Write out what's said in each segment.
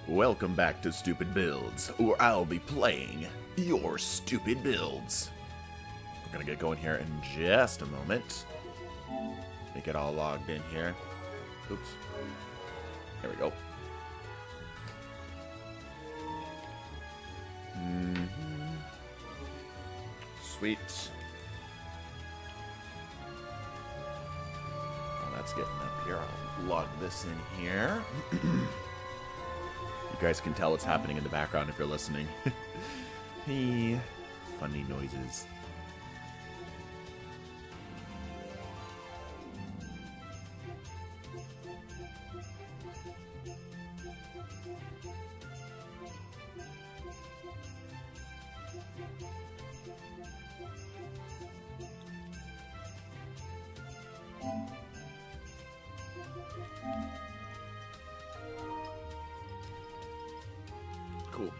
Welcome back to Stupid Builds, where I'll be playing your stupid builds. We're gonna get going here in just a moment. Let me get all logged in here. Oops. There we go. Sweet. Well, that's getting up here. I'll log this in here. You guys can tell what's happening in the background if you're listening. Hey, funny noises. Cool.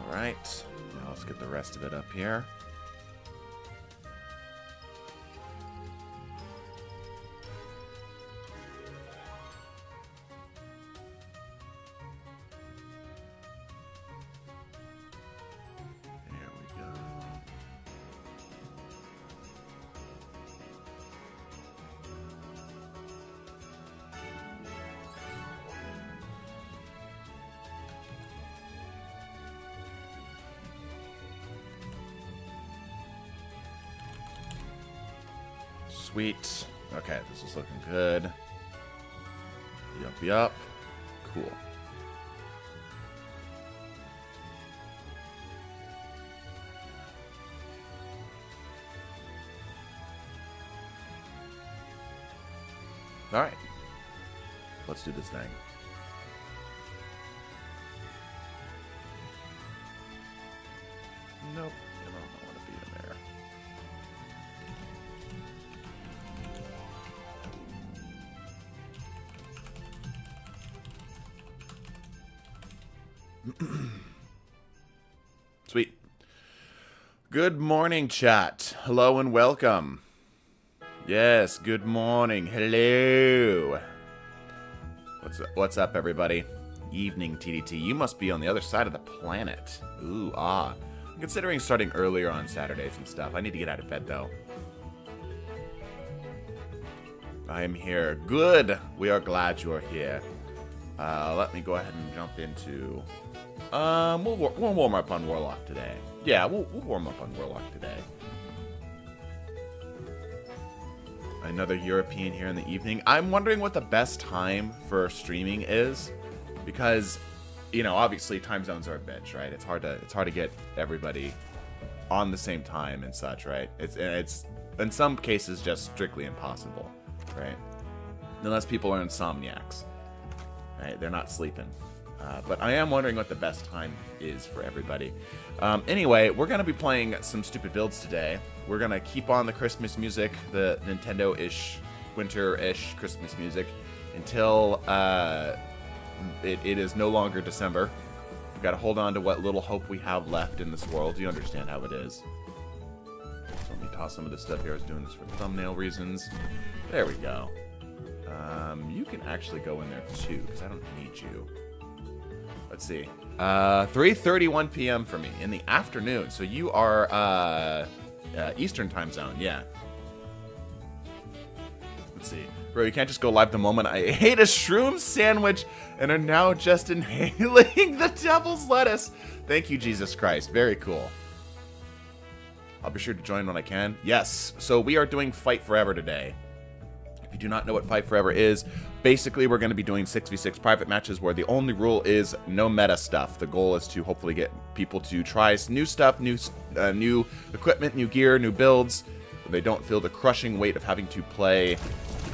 Alright, now let's get the rest of it up here. There we go. Sweet. Okay, this is looking good. Yup. Cool. Alright. Let's do this thing. Nope. I don't want to be in there. Sweet. Good morning, chat. Hello and welcome. Yes, good morning. Hello. What's up, everybody? Evening, TDT. You must be on the other side of the planet. Ooh, ah. I'm considering starting earlier on Saturdays and stuff. I need to get out of bed, though. I am here. Good. We are glad you are here. Let me go ahead and jump into... We'll warm up on Warlock today. Yeah, we'll warm up on Warlock today. Another European here in the evening. I'm wondering what the best time for streaming is, because, you know, obviously time zones are a bitch, right? It's hard to get everybody on the same time and such, right? It's in some cases just strictly impossible, right? Unless people are insomniacs, right? They're not sleeping. But I am wondering what the best time is for everybody. Anyway, we're going to be playing some stupid builds today. We're going to keep on the Christmas music, the Nintendo-ish, winter-ish Christmas music, until it is no longer December. We've got to hold on to what little hope we have left in this world. You understand how it is. So let me toss some of this stuff here. I was doing this for thumbnail reasons. There we go. You can actually go in there too, because I don't need you. Let's see. 3:31 p.m. for me in the afternoon. So you are Eastern time zone, yeah. Let's see. Bro, you can't just go live the moment I ate a shroom sandwich and are now just inhaling the devil's lettuce. Thank you, Jesus Christ. Very cool. I'll be sure to join when I can. Yes. So we are doing Fight Forever today. If you do not know what Fight Forever is, basically we're going to be doing 6v6 private matches where the only rule is no meta stuff. The goal is to hopefully get people to try new stuff, new equipment, new gear, new builds. They don't feel the crushing weight of having to play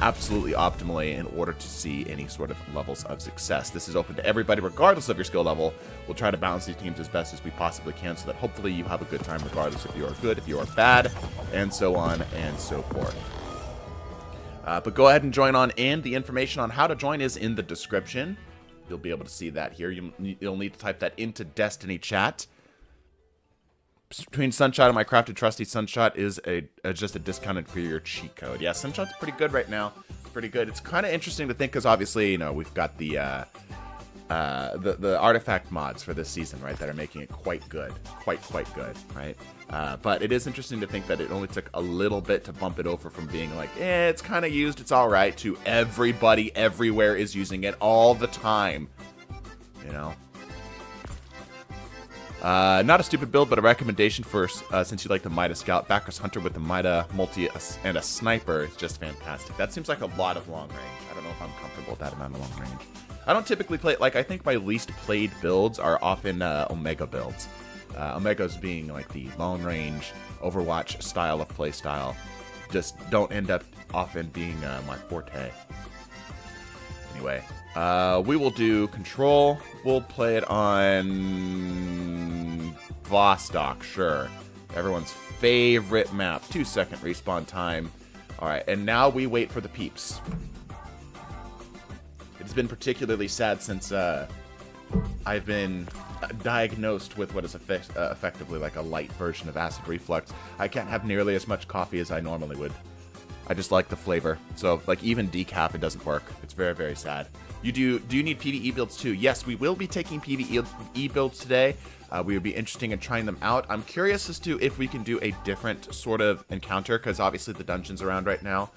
absolutely optimally in order to see any sort of levels of success. This is open to everybody regardless of your skill level. We'll try to balance these teams as best as we possibly can so that hopefully you have a good time regardless if you are good, if you are bad, and so on and so forth. But go ahead and join on in. The information on how to join is in the description. You'll be able to see that here. You'll need to type that into Destiny chat. Between Sunshot and my crafted trusty, Sunshot is just a discounted for your cheat code. Yeah, Sunshot's pretty good right now. Pretty good. It's kind of interesting to think because obviously, you know, we've got the the artifact mods for this season, right, that are making it quite good, quite good, right? But it is interesting to think that it only took a little bit to bump it over from being like, it's kind of used, it's all right, to everybody everywhere is using it all the time, you know? Not a stupid build, but a recommendation for, since you like the Mida Scout, Bacchus Hunter with the Mida Multi and a Sniper is just fantastic. That seems like a lot of long range. I don't know if I'm comfortable with that amount of long range. I don't typically play, like, I think my least played builds are often Omega builds. Omegas being like the long range Overwatch style of play style. Just don't end up often being my forte. Anyway, we will do Control. We'll play it on Vostok, sure. Everyone's favorite map. 2-second respawn time. Alright, and now we wait for the peeps. It's been particularly sad since I've been diagnosed with what is effectively like a light version of acid reflux. I can't have nearly as much coffee as I normally would. I just like the flavor. So, like, even decaf, it doesn't work. It's very, very sad. Do you need PvE builds too? Yes, we will be taking PvE builds today. We would be interested in trying them out. I'm curious as to if we can do a different sort of encounter, because obviously the dungeon's around right now.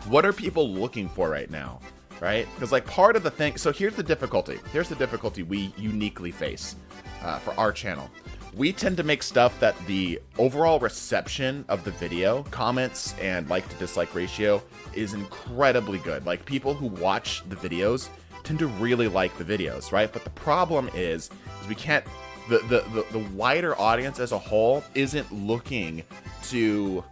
What are people looking for right now? Right? Because, like, part of the thing... So here's the difficulty. Here's the difficulty we uniquely face for our channel. We tend to make stuff that the overall reception of the video, comments, and like to dislike ratio is incredibly good. Like, people who watch the videos tend to really like the videos, right? But the problem is we can't... The wider audience as a whole isn't looking to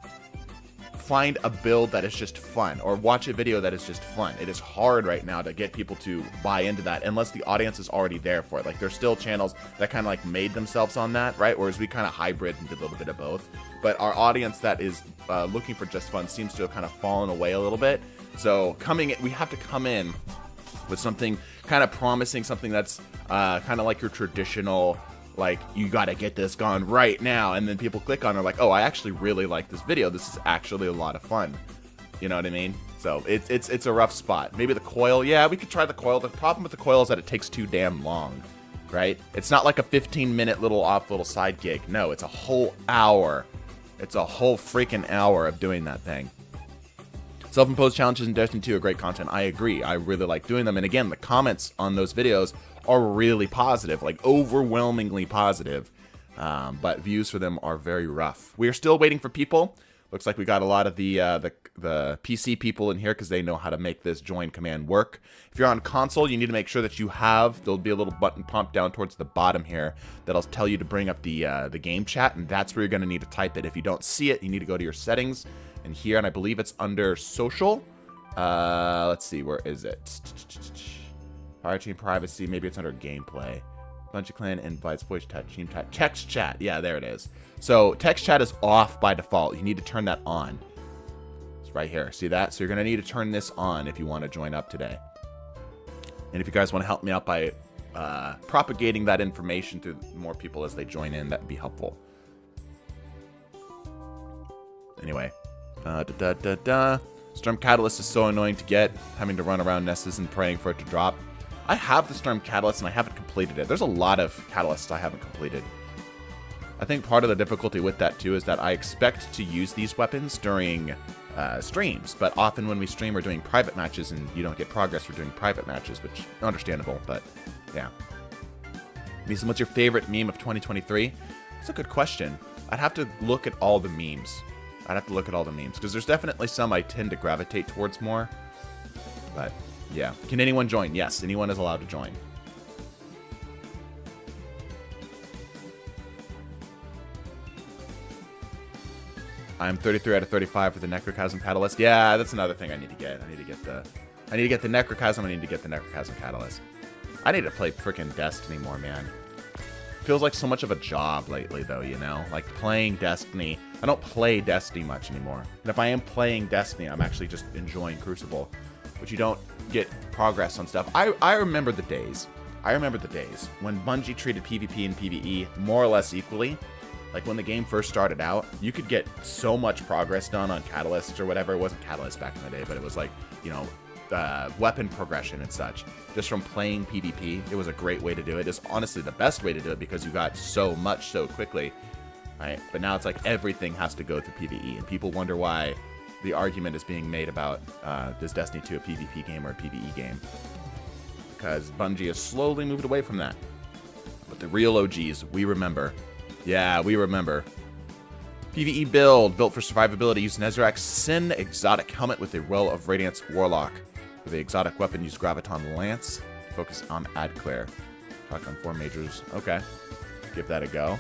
find a build that is just fun or watch a video that is just fun. It is hard right now to get people to buy into that unless the audience is already there for it. Like, there's still channels that kind of like made themselves on that, right? Whereas we kind of hybrid and did a little bit of both. But our audience that is looking for just fun seems to have kind of fallen away a little bit. So we have to come in with something kind of promising, something that's kind of like your traditional, like, you gotta get this gone right now, and then people click on it like, oh, I actually really like this video. This is actually a lot of fun. You know what I mean? So it's a rough spot. Maybe the coil, yeah, we could try the coil. The problem with the coil is that it takes too damn long, right? It's not like a 15-minute little side gig. No, it's a whole hour. It's a whole freaking hour of doing that thing. Self-imposed challenges in Destiny 2 are great content. I agree. I really like doing them. And again, the comments on those videos are really positive, like overwhelmingly positive. But views for them are very rough. We are still waiting for people. Looks like we got a lot of the PC people in here because they know how to make this join command work. If you're on console, you need to make sure that you have, there'll be a little button pumped down towards the bottom here that'll tell you to bring up the game chat, and that's where you're going to need to type it. If you don't see it, you need to go to your settings and here, and I believe it's under social. Let's see, where is it? Fire team privacy, maybe it's under gameplay. Bungie clan invites voice chat, team chat, text chat. Yeah, there it is. So text chat is off by default. You need to turn that on. It's right here. See that? So you're going to need to turn this on if you want to join up today. And if you guys want to help me out by propagating that information to more people as they join in, that would be helpful. Anyway. Storm Catalyst is so annoying to get, having to run around Nessus and praying for it to drop. I have the Storm Catalyst and I haven't completed it. There's a lot of Catalysts I haven't completed. I think part of the difficulty with that too is that I expect to use these weapons during streams, but often when we stream we're doing private matches and you don't get progress for doing private matches, which is understandable, but yeah. Mason, what's your favorite meme of 2023? That's a good question. I'd have to look at all the memes. Because there's definitely some I tend to gravitate towards more. But, yeah. Can anyone join? Yes, anyone is allowed to join. I'm 33 out of 35 for the Necrochasm Catalyst. Yeah, that's another thing I need to get. I need to get the Necrochasm, I need to get the Necrochasm Catalyst. I need to play frickin' Destiny more, man. Feels like so much of a job lately, though, you know? Like, playing Destiny. I don't play Destiny much anymore. And if I am playing Destiny, I'm actually just enjoying Crucible. But you don't get progress on stuff. I remember the days. When Bungie treated PvP and PvE more or less equally. Like, when the game first started out, you could get so much progress done on Catalyst or whatever. It wasn't Catalyst back in the day, but it was like, you know, weapon progression and such, just from playing PvP. It was a great way to do it. It's honestly the best way to do it because you got so much so quickly, right? But now it's like everything has to go through PvE, and people wonder why the argument is being made about is Destiny 2 a PvP game or a PvE game? Because Bungie has slowly moved away from that. But the real OGs, we remember. Yeah, we remember. PvE build, built for survivability, use Nezarek's Sin exotic helmet with a Will of Radiance Warlock. For the exotic weapon, use Graviton Lance. Focus on Adclair. Talk on 4 majors. Okay. Give that a go.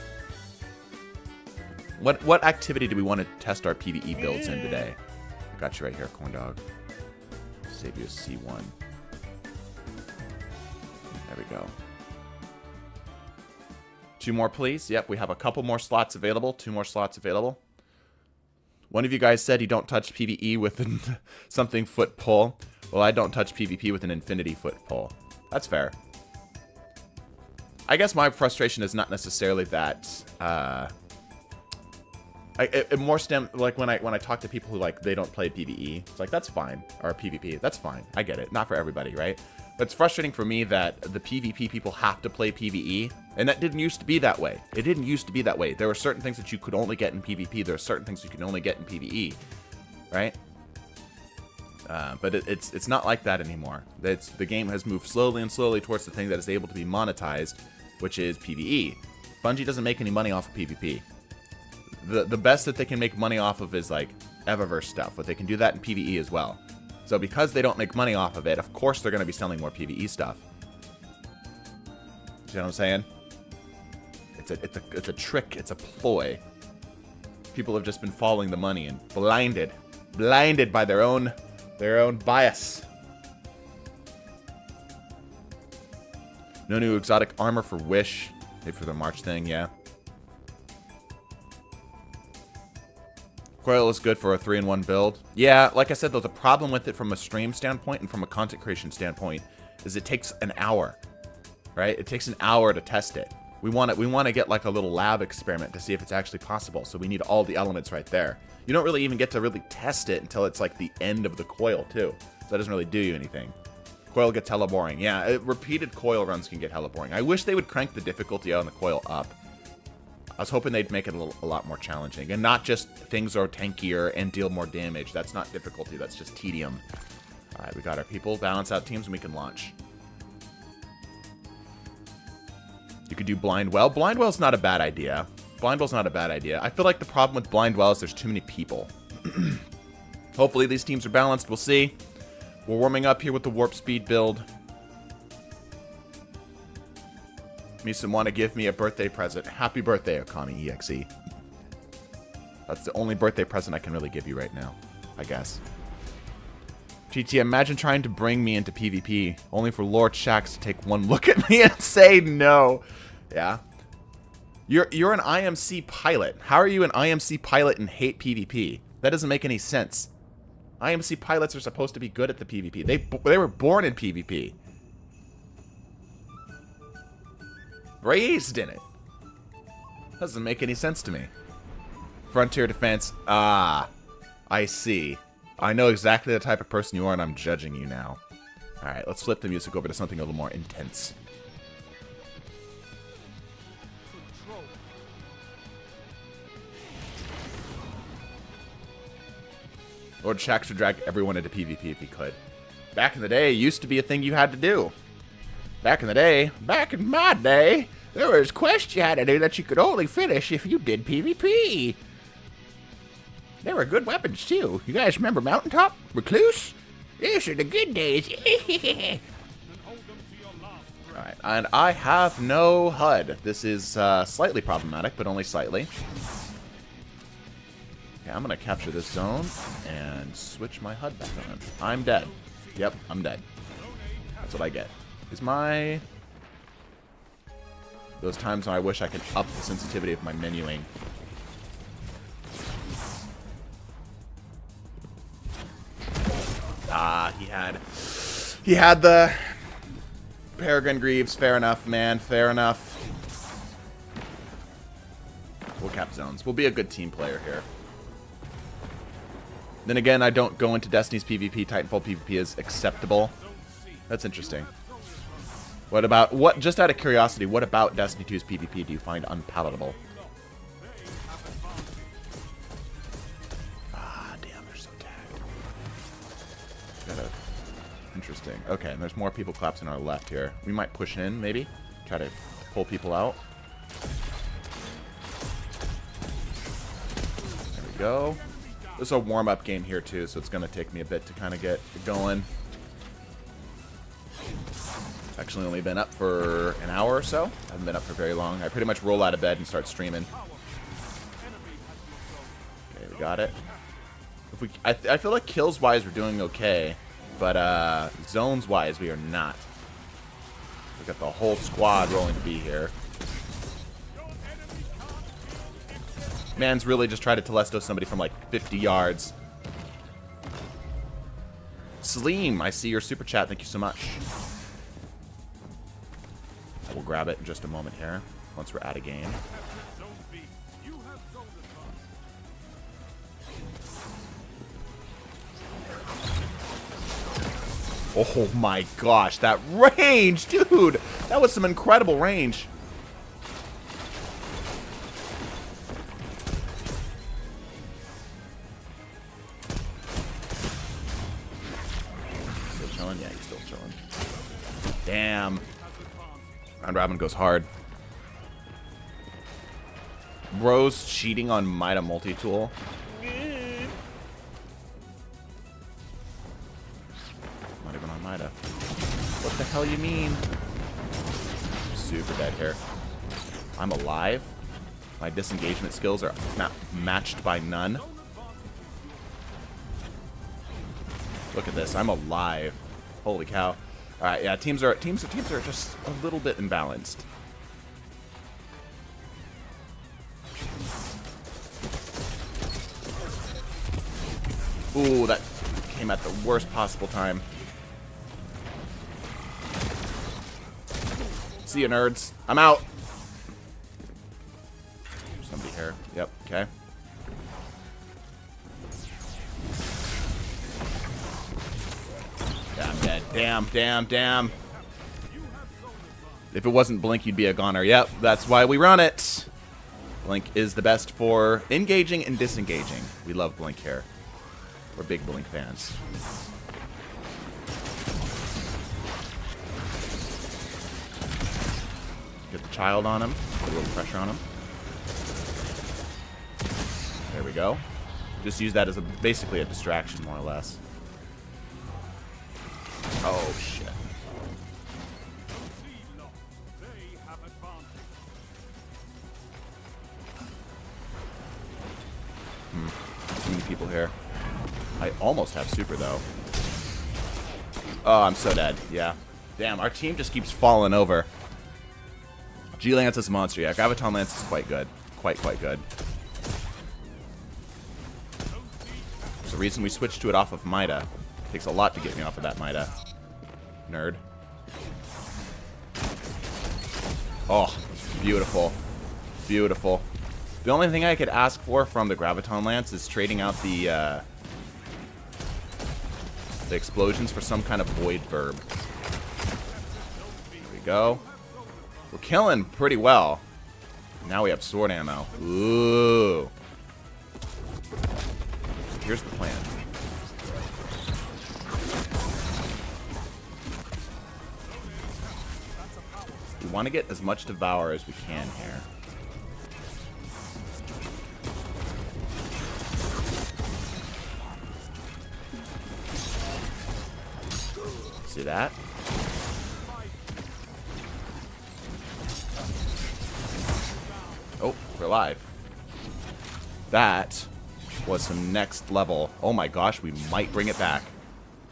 What activity do we want to test our PvE builds in today? Got you right here, Corn Dog. Save you a C1. There we go. 2 more, please. Yep, we have a couple more slots available. 2 more slots available. One of you guys said you don't touch PvE with something foot pull. Well, I don't touch PvP with an infinity foot pull. That's fair. I guess my frustration is not necessarily that. It more stem like when I talk to people who like they don't play PvE. It's like that's fine, or PvP. That's fine. I get it. Not for everybody, right? But it's frustrating for me that the PvP people have to play PvE, and that didn't used to be that way. It didn't used to be that way. There were certain things that you could only get in PvP. There are certain things you can only get in PvE, right? But it's not like that anymore. The game has moved slowly and slowly towards the thing that is able to be monetized, which is PvE. Bungie doesn't make any money off of PvP. The best that they can make money off of is like Eververse stuff, but they can do that in PvE as well. So because they don't make money off of it, of course they're going to be selling more PvE stuff. You know what I'm saying? It's a trick. It's a ploy. People have just been following the money and blinded by their own bias. No new exotic armor for Wish. Maybe for the March thing, yeah. Coil is good for a 3-in-1 build. Yeah, like I said, though, the problem with it from a stream standpoint and from a content creation standpoint is it takes an hour, right? It takes an hour to test it. We want to get like a little lab experiment to see if it's actually possible. So we need all the elements right there. You don't really even get to really test it until it's like the end of the coil too. So that doesn't really do you anything. Coil gets hella boring. Yeah, repeated coil runs can get hella boring. I wish they would crank the difficulty on the coil up. I was hoping they'd make it a lot more challenging. And not just things are tankier and deal more damage. That's not difficulty, that's just tedium. Alright, we got our people. Balance out teams and we can launch. You could do Blind Well. Blind Well's not a bad idea. Blind Well's not a bad idea. I feel like the problem with Blind Well is there's too many people. Hopefully these teams are balanced. We'll see. We're warming up here with the Warp Speed build. Misa want to give me a birthday present. Happy birthday, Okami EXE. That's the only birthday present I can really give you right now, I guess. GT, imagine trying to bring me into PvP, only for Lord Shax to take one look at me and say no. Yeah. You're an IMC pilot. How are you an IMC pilot and hate PvP? That doesn't make any sense. IMC pilots are supposed to be good at the PvP. They were born in PvP. Raised in it. Doesn't make any sense to me. Frontier Defense. Ah, I see. I know exactly the type of person you are, and I'm judging you now. Alright, let's flip the music over to something a little more intense. Lord Shax would drag everyone into PvP if he could. Back in the day, it used to be a thing you had to do. Back in my day, there was quests you had to do that you could only finish if you did PvP. There were good weapons, too. You guys remember Mountaintop? Recluse? These are the good days. Alright, and I have no HUD. This is slightly problematic, but only slightly. Okay, I'm going to capture this zone and switch my HUD back on. I'm dead. Yep, I'm dead. That's what I get. Is my... Those times when I wish I could up the sensitivity of my menuing. Ah, he had the Peregrine Greaves. Fair enough, man. Fair enough. We'll cap zones. We'll be a good team player here. Then again, I don't go into Destiny's PvP. Titanfall PvP is acceptable. That's interesting. What about, just out of curiosity, what about Destiny 2's PvP do you find unpalatable? Ah, damn, they're so tagged. Interesting. Okay, and there's more people collapsing on our left here. We might push in, maybe. Try to pull people out. There we go. This is a warm-up game here, too, so it's going to take me a bit to kind of get going. Actually only been up for an hour or so. I haven't been up for very long. I pretty much roll out of bed and start streaming. Okay, we got it. If we, I feel like kills-wise we're doing okay, but zones-wise we are not. We got the whole squad rolling to be here. Man's really just tried to telesto somebody from like 50 yards. Salim, I see your super chat. Thank you so much. We'll grab it in just a moment here, once we're out of game. Oh my gosh, that range, dude! That was some incredible range. Still chilling? Yeah, he's still chilling. Damn. Round Robin goes hard. Bro's cheating on Mida multi-tool. Not even on Mida. What the hell you mean? I'm super dead here. I'm alive. My disengagement skills are not matched by none. Look at this. I'm alive. Holy cow. All right, yeah, teams are just a little bit imbalanced. Ooh, that came at the worst possible time. See you, nerds. I'm out. There's somebody here. Yep. Okay. Yeah, I'm dead. Damn. If it wasn't Blink, you'd be a goner. Yep, that's why we run it. Blink is the best for engaging and disengaging. We love Blink here. We're big Blink fans. Get the child on him. Put a little pressure on him. There we go. Just use that as basically a distraction, more or less. Oh, shit. Too many people here. I almost have super, though. Oh, I'm so dead. Yeah. Damn, our team just keeps falling over. G-Lance is a monster. Yeah, Graviton Lance is quite good. Quite good. There's a reason we switched to it off of Mida. Takes a lot to get me off of that Mida. Nerd. Oh, beautiful. Beautiful. The only thing I could ask for from the Graviton Lance is trading out the explosions for some kind of void verb. There we go. We're killing pretty well. Now we have sword ammo. Ooh. Here's the plan. We want to get as much Devour as we can here. See that? Oh, we're alive. That was some next level. Oh my gosh, we might bring it back.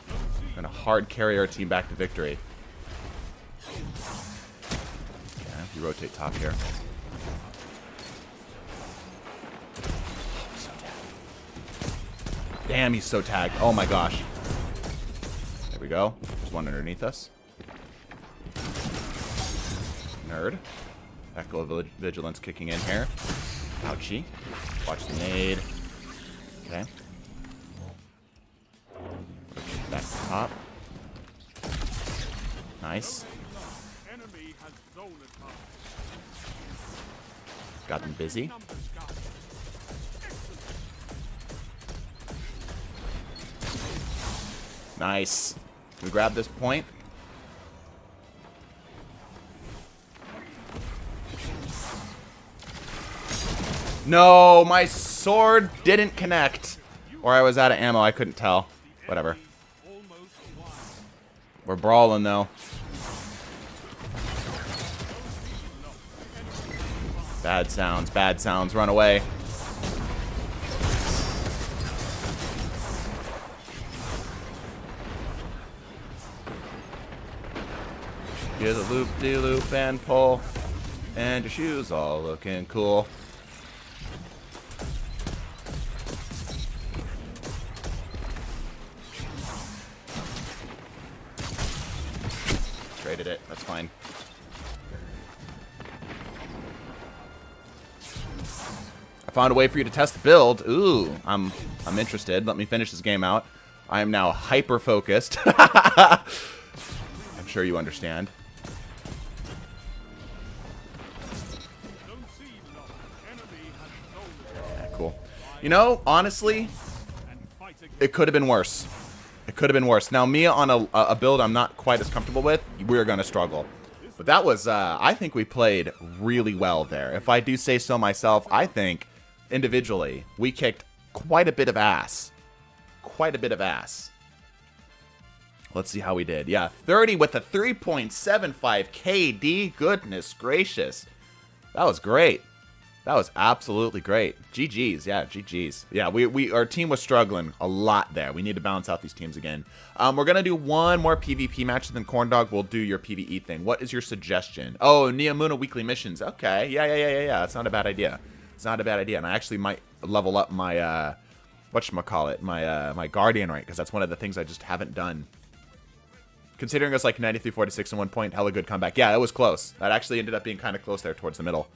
We're gonna hard carry our team back to victory. Yeah, you rotate top here. Damn, he's so tagged. Oh my gosh. There we go. There's one underneath us. Nerd. Echo Vigilance kicking in here. Ouchie. Watch the nade. Okay. Back top. Nice. Got them busy. Nice. We grab this point. No, my sword didn't connect. Or I was out of ammo. I couldn't tell. Whatever. We're brawling, though. Bad sounds. Bad sounds. Run away. Get a loop-de-loop and pull. And your shoes all looking cool. Traded it. That's fine. I found a way for you to test the build. Ooh, I'm interested. Let me finish this game out. I am now hyper-focused. I'm sure you understand. Cool. You know, honestly, it could have been worse. It could have been worse. Now, me on a build I'm not quite as comfortable with, we're going to struggle. But that was, I think we played really well there. If I do say so myself, I think, individually, we kicked quite a bit of ass. Quite a bit of ass. Let's see how we did. Yeah, 30 with a 3.75 KD. Goodness gracious. That was great. That was absolutely great. GG's. Yeah, GG's. Yeah, our team was struggling a lot there. We need to balance out these teams again. We're going to do one more PvP match, and then Corndog will do your PvE thing. What is your suggestion? Oh, Neomuna weekly missions. Okay. Yeah. That's not a bad idea. It's not a bad idea. And I actually might level up my, whatchamacallit, my Guardian rank, because that's one of the things I just haven't done. Considering it was like 93-46 at one point, hella good comeback. Yeah, it was close. That actually ended up being kind of close there towards the middle.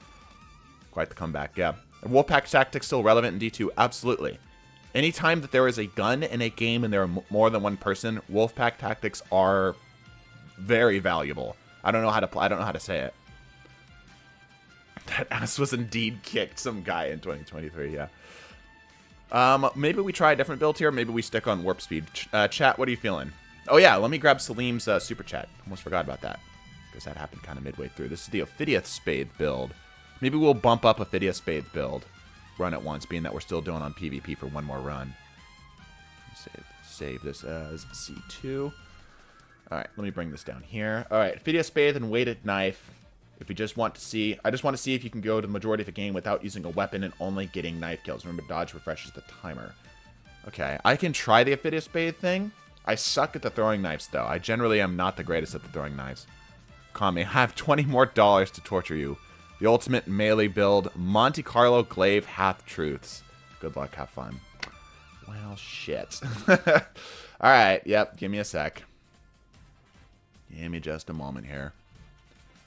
Quite the comeback, yeah. Wolfpack tactics still relevant in D2? Absolutely. Anytime that there is a gun in a game and there are more than one person, Wolfpack tactics are very valuable. I don't know how to I don't know how to say it. That ass was indeed kicked some guy in 2023, yeah. Maybe we try a different build here. Maybe we stick on warp speed. Chat, what are you feeling? Oh yeah, let me grab Salim's super chat. Almost forgot about that, because that happened kind of midway through. This is the Ophidia Spade build. Maybe we'll bump up Ophidia Spade build. Run it once, being that we're still doing on PvP for one more run. Save this as C2. Alright, let me bring this down here. Alright, Ophidia Spade and weighted knife. If you just want to see, I just want to see if you can go to the majority of the game without using a weapon and only getting knife kills. Remember, dodge refreshes the timer. Okay, I can try the Ophidia Spade thing. I suck at the throwing knives, though. I generally am not the greatest at the throwing knives. Kami, I have $20 more to torture you. The ultimate melee build, Monte Carlo glaive half-truths. Good luck, have fun. Well, shit. Alright, yep, give me a sec. Give me just a moment here.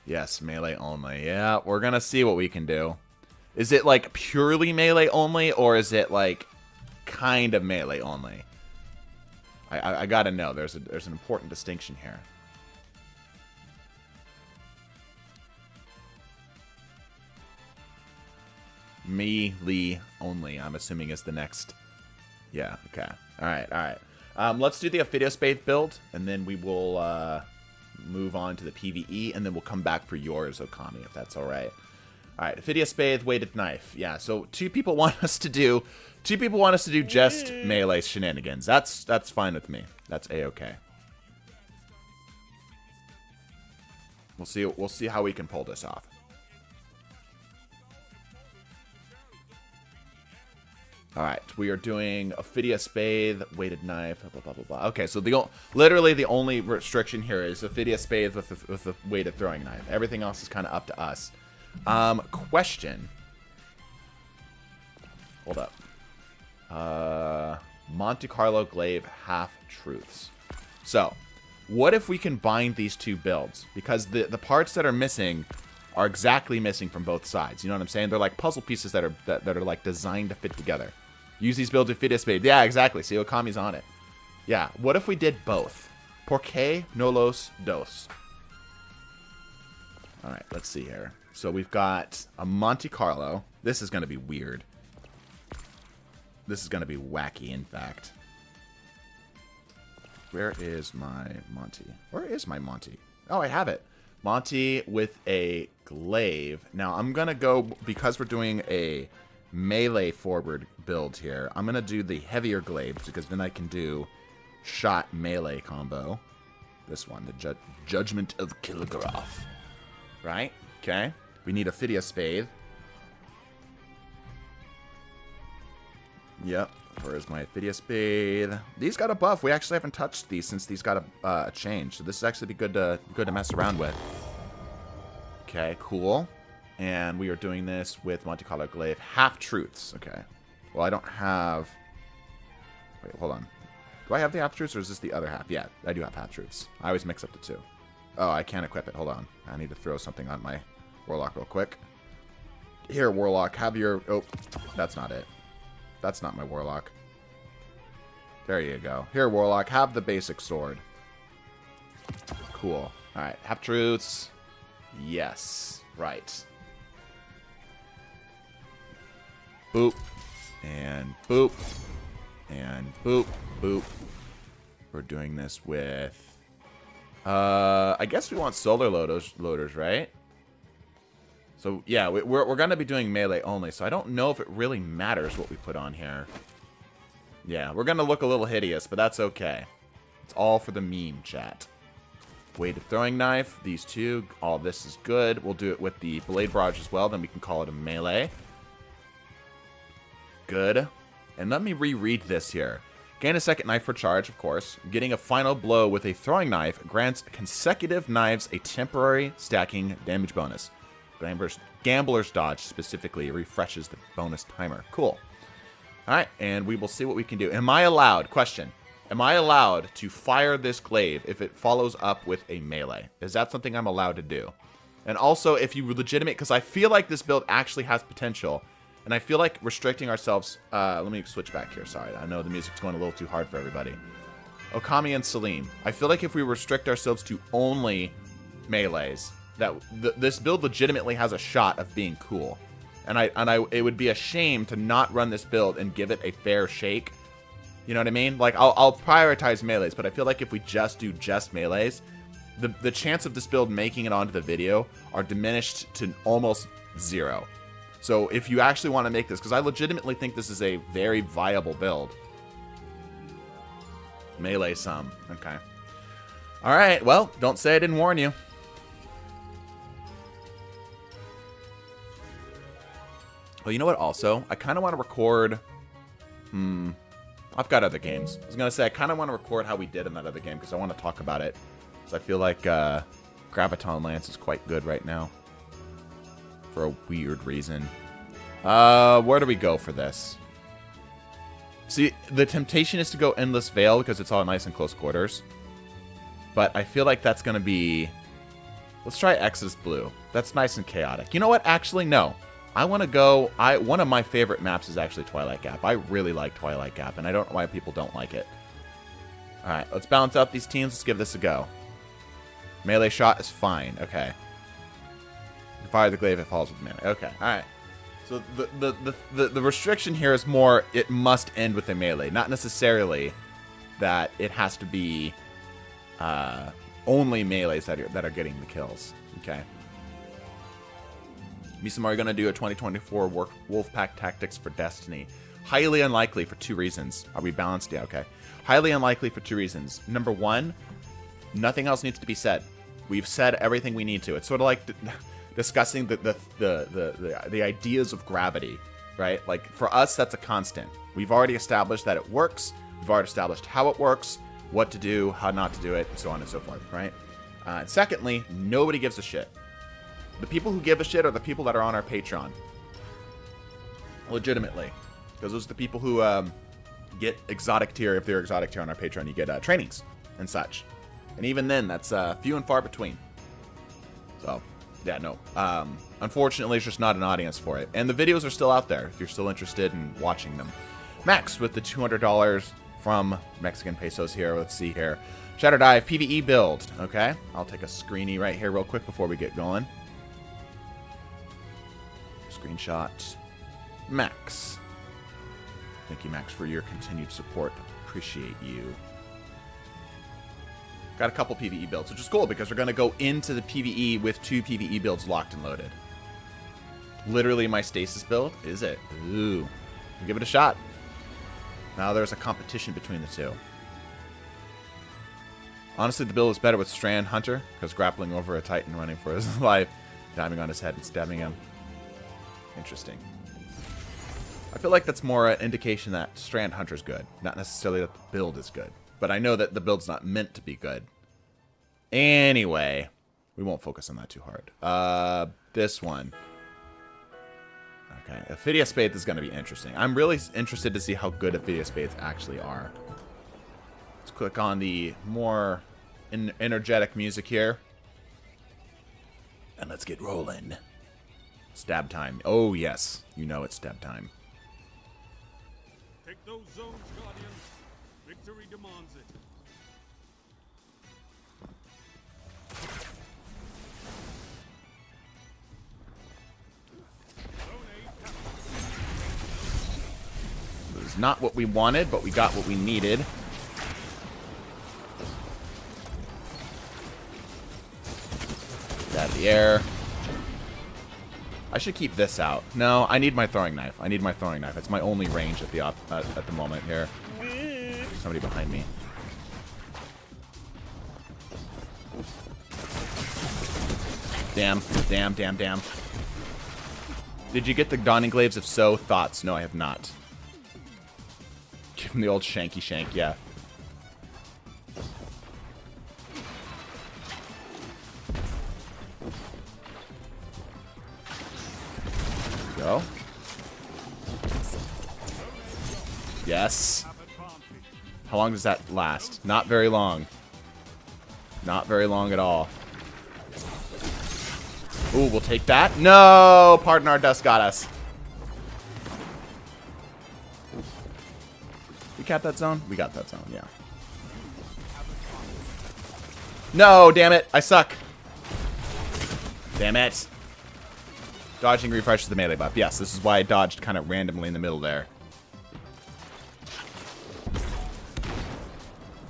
Yes, melee only. Yeah, we're gonna see what we can do. Is it, like, purely melee only, or is it, like, kind of melee only? I gotta know. There's an important distinction here. Melee only, I'm assuming, is the next. Yeah, okay. Alright. Let's do the Ophidia Spade build, and then we will move on to the PvE, and then we'll come back for yours, Okami, if that's alright. Alright, Ophidia Spade, weighted knife. Yeah, so two people want us to do just melee shenanigans. That's fine with me. That's A-okay. We'll see how we can pull this off. Alright, we are doing Ophidia Spade, weighted knife, blah, blah, blah, blah. Okay, so literally the only restriction here is Ophidia Spade with the weighted throwing knife. Everything else is kind of up to us. Question. Hold up. Monte Carlo glaive half-truths. So, what if we combine these two builds? Because the parts that are missing are exactly missing from both sides. You know what I'm saying? They're like puzzle pieces that are like designed to fit together. Use these builds with Ophidia Spade. Yeah, exactly. See, Okami's on it. Yeah, what if we did both? Por qué no los dos? Alright, let's see here. So we've got a Monte Carlo. This is going to be weird. This is going to be wacky, in fact. Where is my Monte? Where is my Monte? Oh, I have it. Monte with a glaive. Now, I'm going to go, because we're doing a melee forward build here, I'm going to do the heavier glaives, because then I can do shot melee combo. This one, the Judgment of Kilograph. Right? Okay. We need a Phidia Spade. Yep. Where's my Phidia Spade? These got a buff. We actually haven't touched these since these got a change. So this is actually be good to mess around with. Okay, cool. And we are doing this with Monte Carlo Glaive. Half Truths. Okay. Well, I don't have... Wait, hold on. Do I have the Half Truths or is this the other half? Yeah, I do have Half Truths. I always mix up the two. Oh, I can't equip it. Hold on. I need to throw something on my Warlock real quick. Here, Warlock, have your... Oh, that's not it. That's not my Warlock. There you go. Here, Warlock, have the basic sword. Cool. Alright, Half Truths. Yes. Right. Boop. And boop. And boop. Boop. We're doing this with... I guess we want solar loaders, right? So, yeah, we're going to be doing melee only, so I don't know if it really matters what we put on here. Yeah, we're going to look a little hideous, but that's okay. It's all for the meme, chat. Weighted throwing knife, these two, all this is good. We'll do it with the blade barrage as well, then we can call it a melee. Good. And let me reread this here. Gain a second knife for charge, of course. Getting a final blow with a throwing knife grants consecutive knives a temporary stacking damage bonus. Gambler's Dodge specifically refreshes the bonus timer. Cool. Alright, and we will see what we can do. Am I allowed, question, am I allowed to fire this glaive if it follows up with a melee? Is that something I'm allowed to do? And also, if you legitimate, because I feel like this build actually has potential, and I feel like restricting ourselves... let me switch back here, sorry. I know the music's going a little too hard for everybody. Okami and Salim. I feel like if we restrict ourselves to only melees, that this build legitimately has a shot of being cool. And it would be a shame to not run this build and give it a fair shake. You know what I mean? Like, I'll prioritize melees, but I feel like if we just do just melees, the chance of this build making it onto the video are diminished to almost zero. So if you actually want to make this, because I legitimately think this is a very viable build. Melee some. Okay. Alright, well, don't say I didn't warn you. Well, you know what also? I kind of want to record... I've got other games. I was going to say, I kind of want to record how we did in that other game, because I want to talk about it. Because I feel like Graviton Lance is quite good right now. For a weird reason. Where do we go for this? See, the temptation is to go Endless Veil because it's all nice and close quarters. But I feel like that's going to be... Let's try Exodus Blue. That's nice and chaotic. You know what? Actually, no. I want to go... One of my favorite maps is actually Twilight Gap. I really like Twilight Gap, and I don't know why people don't like it. Alright, let's balance out these teams. Let's give this a go. Melee shot is fine. Okay. Fire the glaive if it falls with melee. Okay, alright. So the restriction here is more it must end with a melee. Not necessarily that it has to be only melees that are getting the kills. Okay. Misama, are you going to do a 2024 Wolfpack Tactics for Destiny? Highly unlikely for two reasons. Are we balanced? Yeah, okay. Highly unlikely for two reasons. Number one, nothing else needs to be said. We've said everything we need to. It's sort of like... discussing the ideas of gravity, right? Like, for us, that's a constant. We've already established that it works. We've already established how it works, what to do, how not to do it, and so on and so forth, right? And secondly, nobody gives a shit. The people who give a shit are the people that are on our Patreon. Legitimately. Because those are the people who get exotic tier. If they're exotic tier on our Patreon, you get trainings and such. And even then, that's few and far between. So... yeah, no. Unfortunately, there's just not an audience for it. And the videos are still out there if you're still interested in watching them. Max with the $200 from Mexican pesos here. Let's see here. Shatter Dive, PvE build. Okay, I'll take a screeny right here real quick before we get going. Screenshot. Max. Thank you, Max, for your continued support. Appreciate you. Got a couple PvE builds, which is cool because we're going to go into the PvE with 2 PvE builds locked and loaded. Literally my stasis build, is it? Ooh. We'll give it a shot. Now there's a competition between the two. Honestly, the build is better with Strand Hunter, because grappling over a Titan running for his life, diving on his head and stabbing him. Interesting. I feel like that's more an indication that Strand Hunter's good, not necessarily that the build is good. But I know that the build's not meant to be good. Anyway, we won't focus on that too hard. This one. Okay, Ophidia Spades is going to be interesting. I'm really interested to see how good Ophidia Spades actually are. Let's click on the more energetic music here. And let's get rolling. Stab time. Oh, yes. You know it's stab time. Take those zones, Guardians. Victory demands it. This is not what we wanted, but we got what we needed. Get out of the air. I should keep this out. No, I need my throwing knife. I need my throwing knife. It's my only range at the moment here. Somebody behind me. Damn, damn, damn, damn. Did you get the Dawning Glaives? If so, thoughts? No, I have not. Give him the old shanky shank, yeah. Go. Yes. How long does that last? Not very long. Not very long at all. Ooh, we'll take that. No! Pardon our dust got us. We got that zone? We got that zone, yeah. No, damn it. I suck. Damn it. Dodging refreshes the melee buff. Yes, this is why I dodged kind of randomly in the middle there.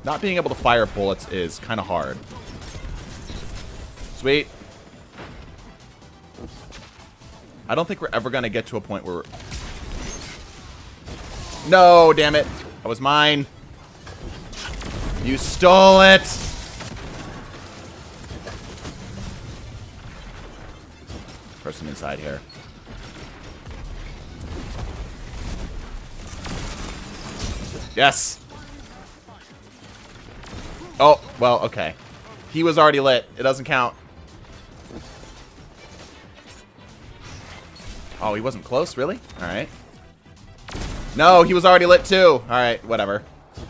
Not being able to fire bullets is kind of hard. Sweet. I don't think we're ever going to get to a point where... No, damn it. That was mine. You stole it. Person inside here. Yes. Oh, well, okay. He was already lit. It doesn't count. Oh, he wasn't close, really? Alright. No, he was already lit too. Alright, whatever.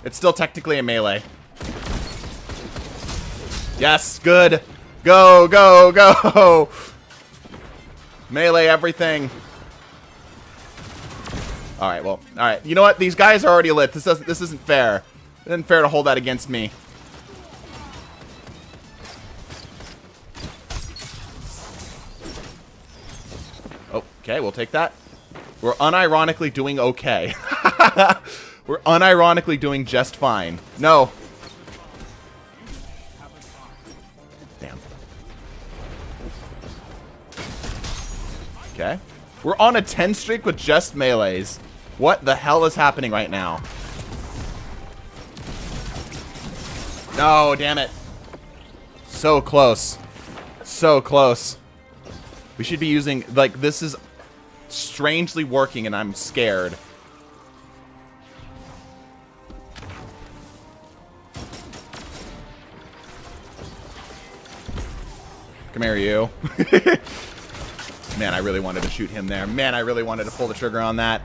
It's still technically a melee. Yes, good. Go, go, go. Melee everything. Alright, well, alright. You know what? These guys are already lit. This isn't fair. It isn't fair to hold that against me. Okay, we'll take that. We're unironically doing okay. We're unironically doing just fine. No. Damn. Okay. We're on a 10 streak with just melees. What the hell is happening right now? No, damn it. So close. So close. We should be using, like, this is strangely working and I'm scared. Come here, you. Man, I really wanted to shoot him there. Man, I really wanted to pull the trigger on that.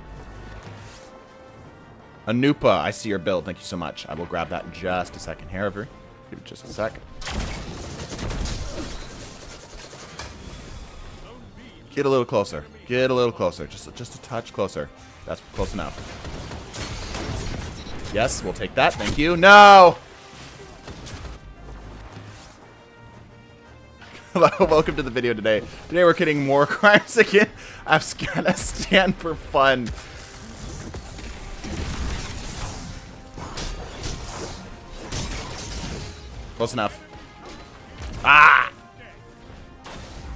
Anupa, I see your build. Thank you so much. I will grab that in just a second here. Give it just a sec. Get a little closer. Get a little closer. Just a touch closer. That's close enough. Yes, we'll take that. Thank you. No! Hello, welcome to the video today. Today we're getting more crimes again. Afghanistan for fun. Close enough. Ah!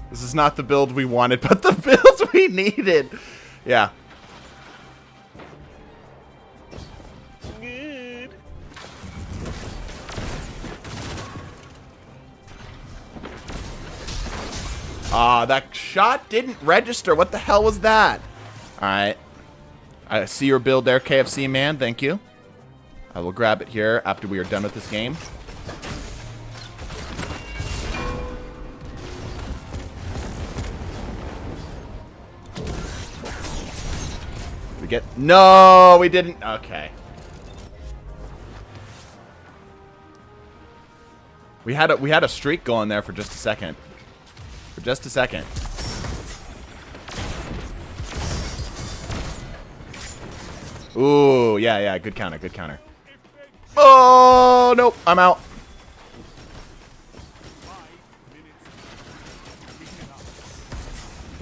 This is not the build we wanted, but the build we needed. Yeah. Good. Ah, that shot didn't register. What the hell was that? Alright. I see your build there, KFC man. Thank you. I will grab it here after we are done with this game. We get... No, we didn't. Okay. We had a streak going there for just a second. For just a second. Ooh, yeah, good counter, good counter. Oh, nope, I'm out.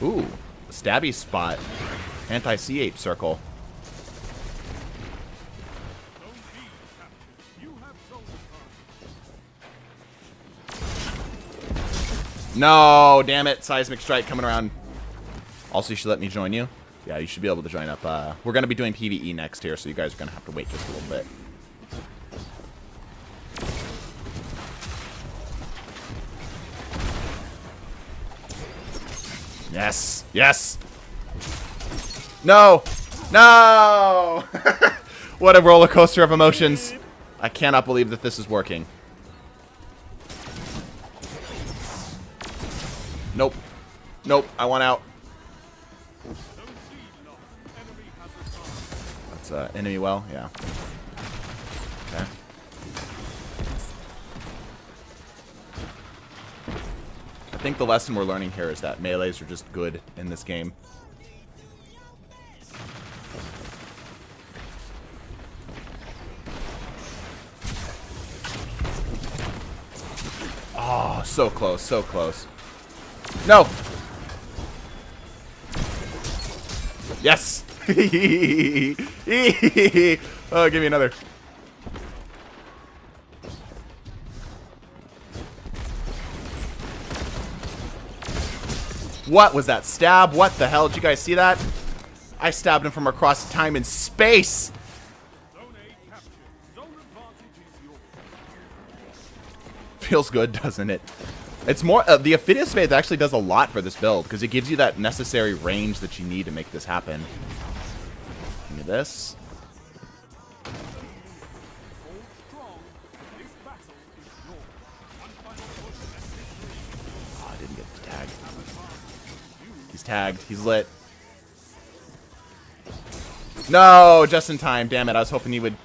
Ooh, stabby spot. Anti-C-8 circle. No, damn it. Seismic strike coming around. Also, you should let me join you. Yeah, you should be able to join up. We're going to be doing PvE next here, so you guys are going to have to wait just a little bit. Yes. Yes. No. No. What a roller coaster of emotions. I cannot believe that this is working. Nope. Nope. I want out. That's enemy well. Yeah. Okay. I think the lesson we're learning here is that melees are just good in this game. Oh, so close, so close. No! Yes! Oh, give me another. What was that stab? What the hell? Did you guys see that? I stabbed him from across time and space! Feels good, doesn't it? It's more, the Ophidius Faith actually does a lot for this build, because it gives you that necessary range that you need to make this happen. Give me this. Oh, I didn't get the tag. He's tagged. He's lit. No, just in time. Damn it. I was hoping he would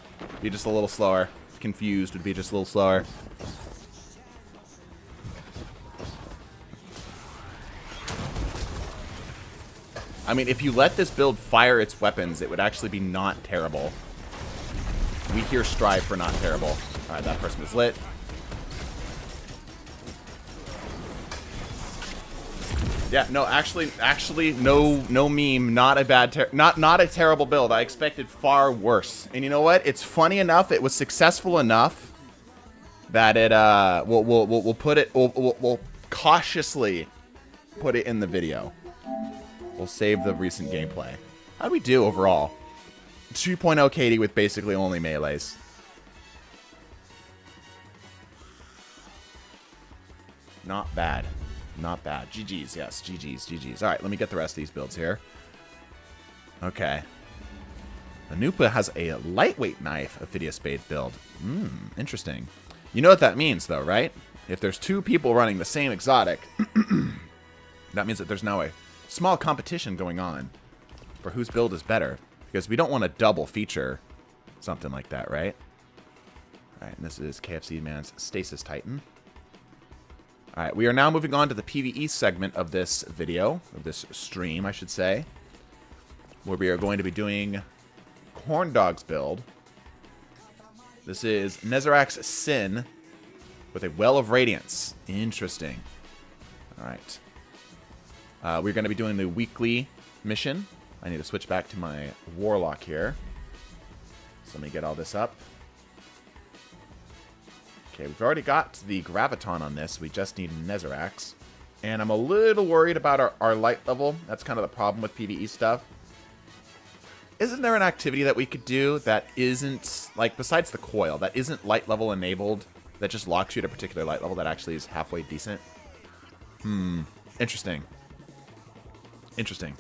be just a little slower. Confused would be just a little slower. I mean, if you let this build fire its weapons, it would actually be not terrible. We here strive for not terrible. Alright, that person is lit. Yeah, no, actually, no meme. Not a bad, not a terrible build. I expected far worse. And you know what? It's funny enough. It was successful enough that it we'll put it. We'll cautiously put it in the video. We'll save the recent gameplay. How'd we do overall? 2.0 KD with basically only melees. Not bad. Not bad. GG's, yes. GG's, GG's. Alright, let me get the rest of these builds here. Okay. Anupa has a lightweight knife Ophidius Spade build. Interesting. You know what that means, though, right? If there's two people running the same exotic, that means that there's now a small competition going on for whose build is better, because we don't want to double feature something like that, right? All right, and this is KFC Man's Stasis Titan. All right, we are now moving on to the PvE segment of this video, of this stream, I should say, where we are going to be doing Corn Dog's build This is Nezarac's Sin with a Well of Radiance. Interesting. Alright. We're going to be doing the weekly mission. I need to switch back to my Warlock here. So let me get all this up. Okay, we've already got the Graviton on this. We just need Nezarac's. And I'm a little worried about our light level. That's kind of the problem with PvE stuff. Isn't there an activity that we could do that isn't, like, besides the coil, that isn't light level enabled, that just locks you at a particular light level that actually is halfway decent? Interesting. Interesting.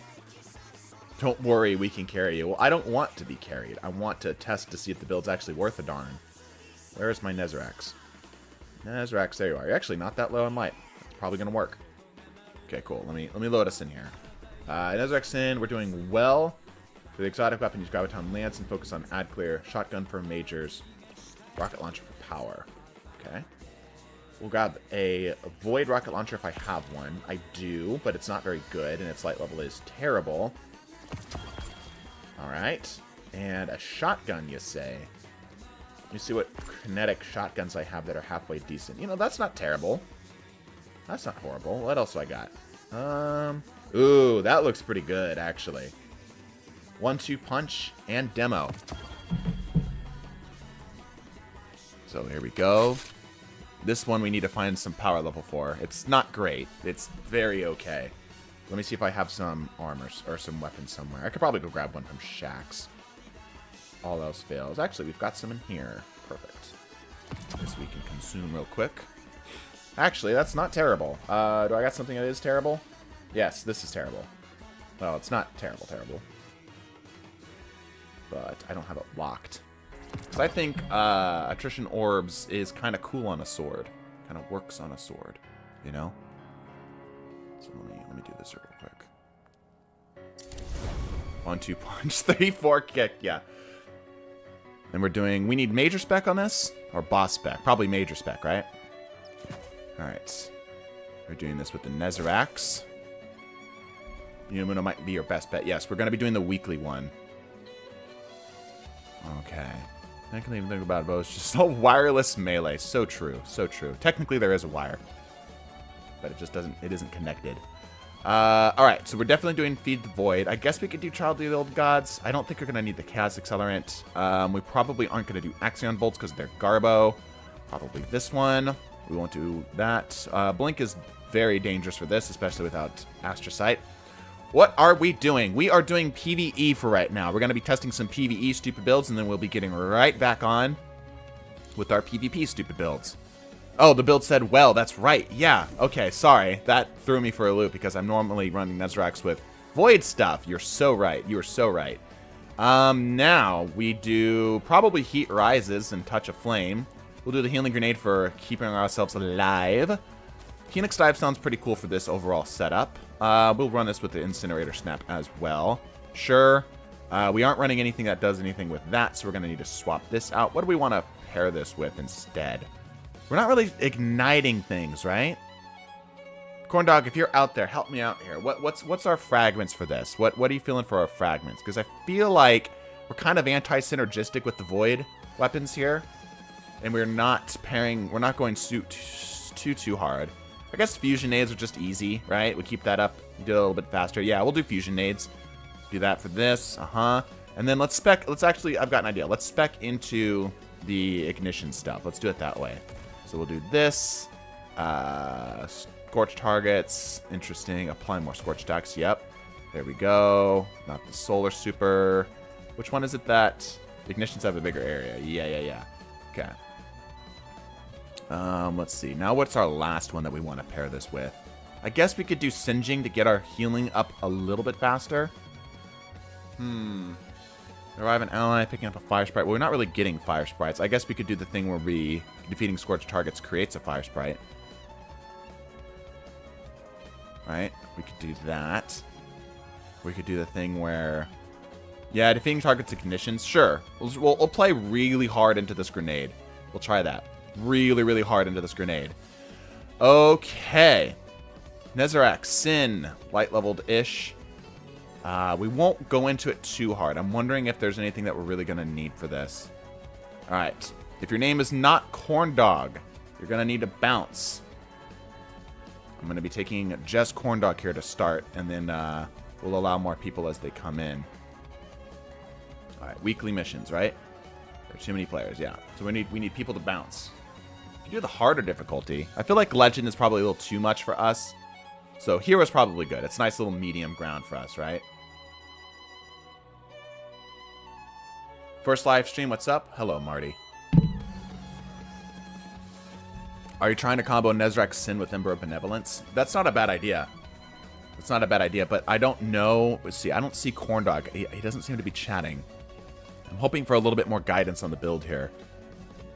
Don't worry, we can carry you. Well, I don't want to be carried. I want to test to see if the build's actually worth a darn. Where is my Nezarac's? Nezarac's, there you are. You're actually not that low on light. It's probably going to work. Okay, cool. Let me load us in here. Nezarac's in. We're doing well. For the exotic weapon, use Graviton Lance and focus on Ad Clear. Shotgun for majors. Rocket launcher for power. Okay. We'll grab a Void rocket launcher if I have one. I do, but it's not very good, and its light level is terrible. Alright. And a shotgun, you say. Let me see what kinetic shotguns I have that are halfway decent. You know, that's not terrible. That's not horrible. What else do I got? Ooh, that looks pretty good, actually. 1-2 punch and demo. So here we go. This one we need to find some power level for. It's not great. It's very okay. Let me see if I have some armor or some weapons somewhere. I could probably go grab one from Shaxx. All else fails. Actually, we've got some in here. Perfect. This we can consume real quick. Actually, that's not terrible. Do I got something that is terrible? Yes, this is terrible. Well, it's not terrible. But I don't have it locked. Because I think Attrition Orbs is kind of cool on a sword. Kind of works on a sword, you know? So let me do this real quick. 1-2 punch, 3-4 kick, yeah. And we need major spec on this? Or boss spec? Probably major spec, right? Alright. We're doing this with the Nezarac's. Unamuno might be your best bet. Yes, we're going to be doing the weekly one. Okay. I can't even think about it, but it's just a wireless melee. So true. So true. Technically, there is a wire. But it isn't connected. Alright, so we're definitely doing Feed the Void. I guess we could do Child of the Old Gods. I don't think we're going to need the Chaos Accelerant. We probably aren't going to do Axion Bolts because they're Garbo. Probably this one. We won't do that. Blink is very dangerous for this, especially without Astrocyte. What are we doing? We are doing PvE for right now. We're going to be testing some PvE stupid builds, and then we'll be getting right back on with our PvP stupid builds. Oh, the build said, well, that's right. Yeah, okay, sorry. That threw me for a loop because I'm normally running Nezarac's with Void stuff. You're so right. You are so right. Now, we do probably Heat Rises and Touch of Flame. We'll do the Healing Grenade for keeping ourselves alive. Phoenix Dive sounds pretty cool for this overall setup. We'll run this with the Incinerator Snap as well. Sure. We aren't running anything that does anything with that, so we're going to need to swap this out. What do we want to pair this with instead? We're not really igniting things, right? Corndog, if you're out there, help me out here. What's our fragments for this? What are you feeling for our fragments? Because I feel like we're kind of anti-synergistic with the Void weapons here. And we're not going too hard. I guess Fusion Nades are just easy, right? We keep that up, do it a little bit faster. Yeah, we'll do Fusion Nades. Do that for this, And then let's actually, I've got an idea. Let's spec into the ignition stuff. Let's do it that way. So we'll do this. Scorch targets. Interesting. Apply more scorch attacks. Yep. There we go. Not the solar super. Which one is it that ignitions have a bigger area? Yeah. Okay. Let's see. Now what's our last one that we want to pair this with? I guess we could do Singeing to get our healing up a little bit faster. Revive an ally, picking up a fire sprite. Well, we're not really getting fire sprites. I guess we could do the thing where defeating scorched targets creates a fire sprite. Right? We could do that. We could do the thing where... Yeah, defeating targets ignitions. Sure. We'll play really hard into this grenade. We'll try that. Really hard into this grenade. Okay. Nezarac's Sin. Light leveled-ish. We won't go into it too hard. I'm wondering if there's anything that we're really going to need for this. Alright. If your name is not Corn Dog, you're going to need to bounce. I'm going to be taking just Corn Dog here to start, and then we'll allow more people as they come in. Alright, weekly missions, right? There are too many players, yeah. So we need people to bounce. You can do the harder difficulty. I feel like Legend is probably a little too much for us. So Hero's probably good. It's a nice little medium ground for us, right? First live stream, what's up? Hello, Marty. Are you trying to combo Nezrak's Sin with Ember of Benevolence? That's not a bad idea. It's not a bad idea, but I don't know. Let's see. I don't see Corn Dog. He doesn't seem to be chatting. I'm hoping for a little bit more guidance on the build here.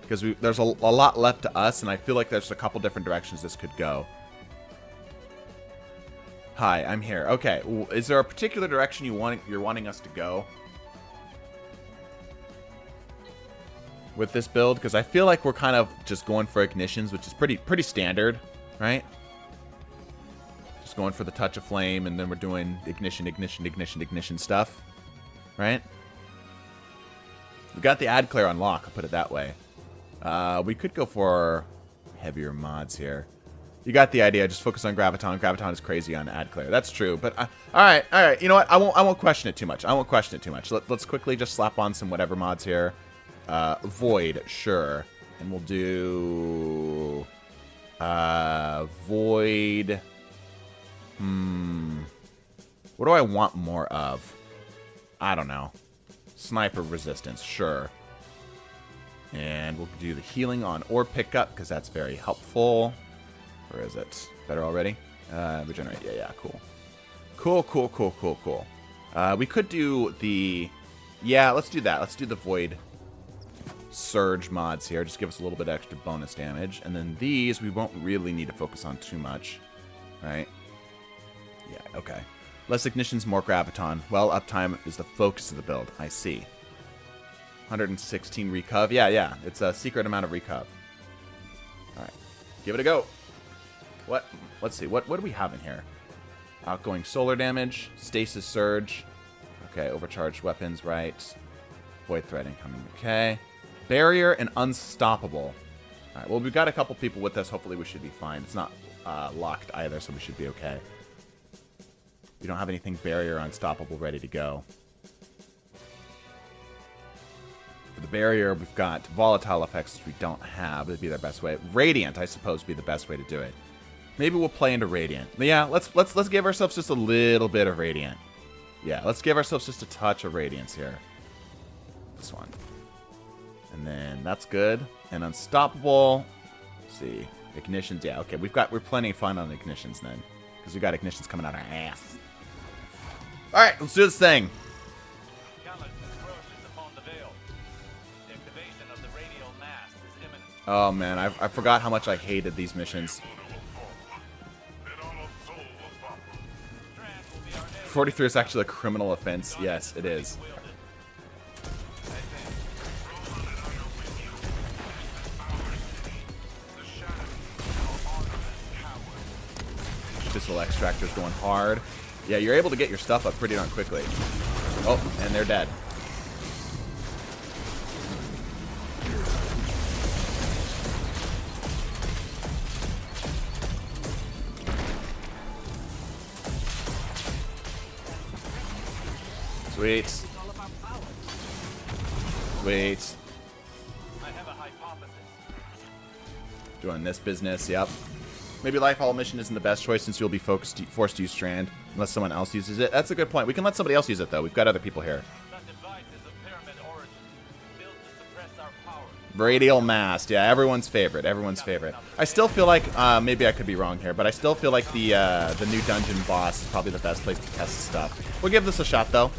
Because there's a lot left to us, and I feel like there's a couple different directions this could go. Hi, I'm here. Okay, is there a particular direction you're wanting us to go with this build? Because I feel like we're kind of just going for ignitions, which is pretty standard, right? Just going for the touch of flame, and then we're doing ignition stuff, right? We got the ad clear on lock, I'll put it that way. We could go for heavier mods here. You got the idea. Just focus on Graviton. Graviton is crazy on ad clear. That's true. But all right. You know what? I won't question it too much. Let's quickly just slap on some whatever mods here. Void, sure, and we'll do Void. What do I want more of? I don't know. Sniper resistance, sure. And we'll do the healing on orb pickup because that's very helpful. Or is it better already? Regenerate. Yeah, cool. Cool. We could do the... Yeah, let's do that. Let's do the Void Surge mods here. Just give us a little bit extra bonus damage. And then these, we won't really need to focus on too much. Right? Yeah, okay. Less ignitions, more Graviton. Well, uptime is the focus of the build. I see. 116 recuv. Yeah. It's a secret amount of recuv. Alright. Give it a go. What? Let's see. What do we have in here? Outgoing solar damage. Stasis surge. Okay, overcharged weapons, right. Void threat incoming. Okay. Barrier and unstoppable. Alright, well, we've got a couple people with us. Hopefully we should be fine. It's not locked either, so we should be okay. We don't have anything barrier or unstoppable ready to go. For the barrier, we've got volatile effects, which we don't have. It'd be the best way. Radiant, I suppose, would be the best way to do it. Maybe we'll play into Radiant. But yeah, let's give ourselves just a little bit of Radiant. Yeah, let's give ourselves just a touch of Radiance here. This one. And then that's good. And Unstoppable. Let's see. Ignitions, yeah, okay. We're plenty of fun on Ignitions then. Because we got Ignitions coming out our ass. Alright, let's do this thing. Oh man, I forgot how much I hated these missions. 43 is actually a criminal offense. Yes, it is. Pistol extractor's going hard. Yeah, you're able to get your stuff up pretty darn quickly. Oh, and they're dead. Sweet. Sweet. Doing this business, yep. Maybe Life Hall mission isn't the best choice since you'll be forced to use Strand unless someone else uses it. That's a good point. We can let somebody else use it, though. We've got other people here. Radial Mast. Yeah, everyone's favorite. Everyone's favorite. I still feel like, maybe I could be wrong here, but I still feel like the new dungeon boss is probably the best place to test the stuff. We'll give this a shot, though.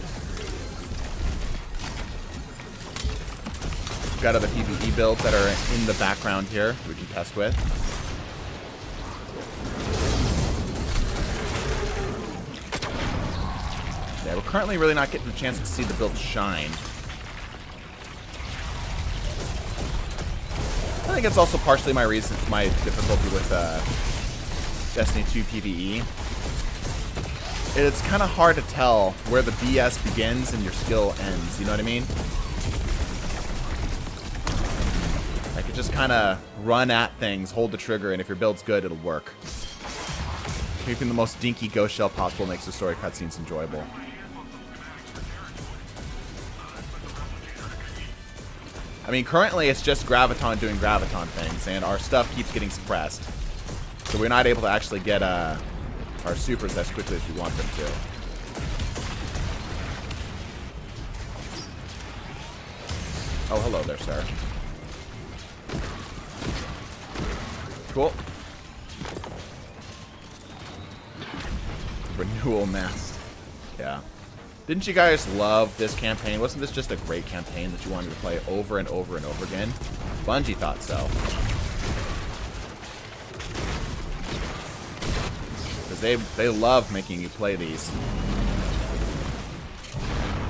We've got other PvE builds that are in the background here we can test with. Yeah, we're currently really not getting a chance to see the build shine. I think it's also partially my difficulty with Destiny 2 PvE. It's kind of hard to tell where the BS begins and your skill ends, you know what I mean? could just kind of run at things, hold the trigger, and if your build's good, it'll work. Keeping the most dinky ghost shell possible makes the story cutscenes enjoyable. I mean, currently it's just Graviton doing Graviton things, and our stuff keeps getting suppressed. So we're not able to actually get our supers as quickly as we want them to. Oh, hello there, sir. Cool. Renewal Nest. Yeah. Didn't you guys love this campaign? Wasn't this just a great campaign that you wanted to play over and over and over again? Bungie thought so. Because they love making you play these.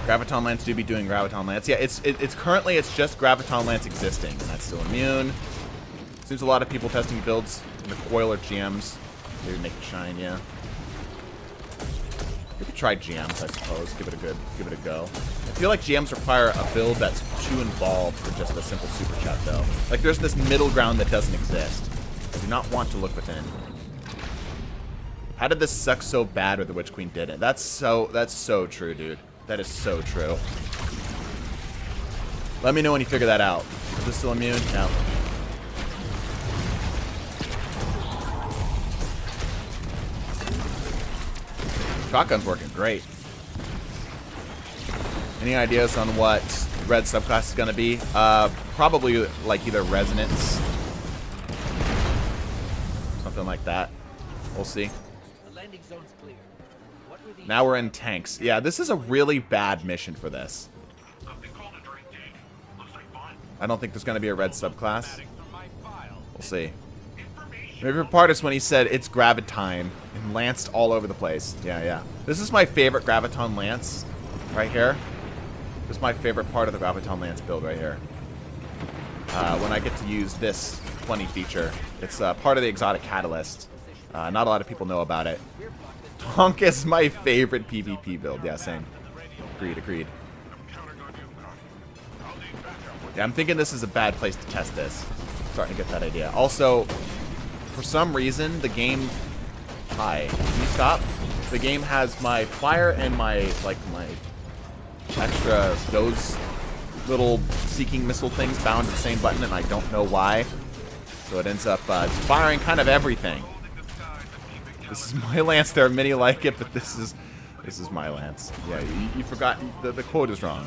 Graviton Lance do be doing Graviton Lance. Yeah, it's currently it's just Graviton Lance existing, and that's still immune. Seems a lot of people testing builds in the Coil or GMs. Maybe make it shine, yeah. We could try GMs, I suppose. Give it a go. I feel like GMs require a build that's too involved for just a simple super chat, though. Like, there's this middle ground that doesn't exist. I do not want to look within. How did this suck so bad where the Witch Queen did it? That's so true, dude. That is so true. Let me know when you figure that out. Is this still immune? No. Shotgun's working great. Any ideas on what red subclass is going to be? Probably like either Resonance. Something like that. We'll see. The landing zone's clear. What were the Now we're in tanks. Yeah, this is a really bad mission for this. I don't think there's going to be a red subclass. We'll see. My favorite part is when he said it's Gravitime and lanced all over the place. Yeah. This is my favorite Graviton Lance right here. This is my favorite part of the Graviton Lance build right here. When I get to use this 20 feature. It's part of the exotic catalyst. Not a lot of people know about it. Tonk is my favorite PvP build. Yeah, same. Agreed. Yeah, I'm thinking this is a bad place to test this. Starting to get that idea. Also, for some reason, the game... Hi. Can you stop? The game has my fire and my extra, those little seeking missile things bound to the same button, and I don't know why. So it ends up firing kind of everything. This is my lance. There are many like it, but this is my lance. Yeah, you forgot. The quote is wrong.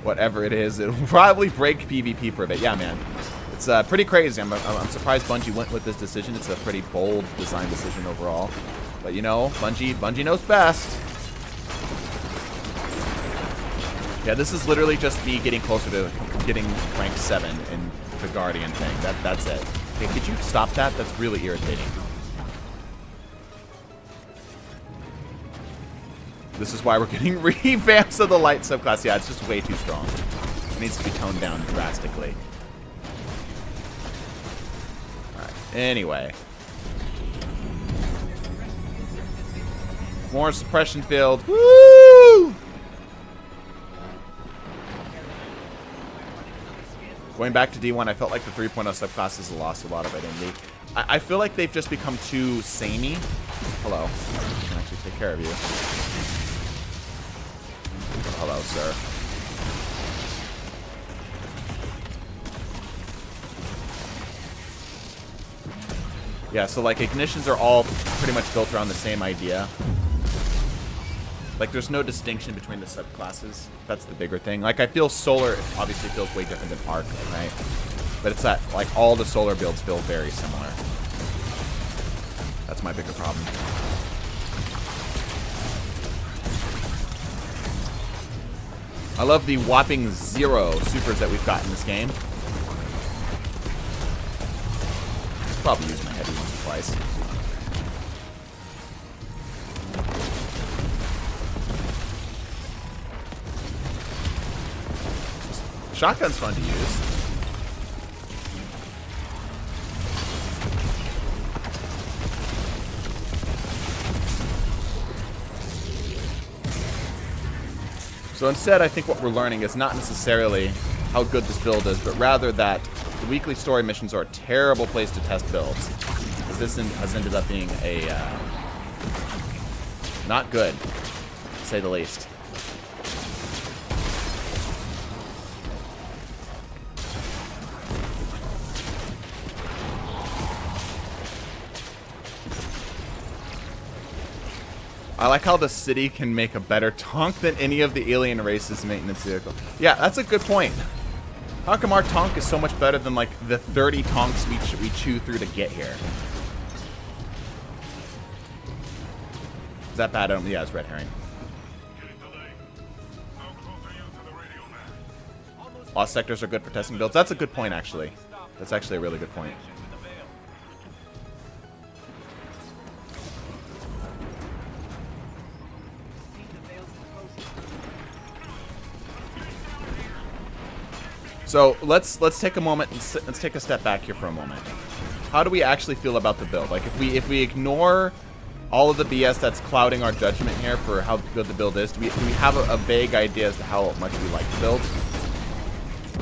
Whatever it is, it'll probably break PvP for a bit. Yeah, man. It's pretty crazy. I'm surprised Bungie went with this decision. It's a pretty bold design decision overall. But, you know, Bungie knows best. Yeah, this is literally just me getting closer to getting rank 7 in the Guardian thing. That's it. Okay, could you stop that? That's really irritating. This is why we're getting revamps of the light subclass. Yeah, it's just way too strong. It needs to be toned down drastically. Alright, anyway. More suppression field. Woo! Going back to D1, I felt like the 3.0 subclasses lost a lot of identity. I feel like they've just become too samey. Hello. I can actually take care of you. Hello, sir. Yeah, so like ignitions are all pretty much built around the same idea. Like there's no distinction between the subclasses. That's the bigger thing. Like I feel solar obviously feels way different than arc, right? But it's that like all the solar builds feel very similar. That's my bigger problem. I love the whopping 0 supers that we've got in this game. Probably use my heavy once or twice. Shotgun's fun to use. So instead, I think what we're learning is not necessarily how good this build is, but rather that the weekly story missions are a terrible place to test builds. Because this has ended up being a not good, to say the least. I like how the city can make a better tank than any of the alien races' maintenance vehicle. Yeah, that's a good point. How come our tank is so much better than, like, the 30 tanks we chew through to get here? Is that bad? Yeah, it's red herring. Lost sectors are good for testing builds. That's a good point, actually. That's actually a really good point. So let's take a moment and let's take a step back here for a moment. How do we actually feel about the build? Like if we ignore all of the BS that's clouding our judgment here for how good the build is, do we have a vague idea as to how much we like the build?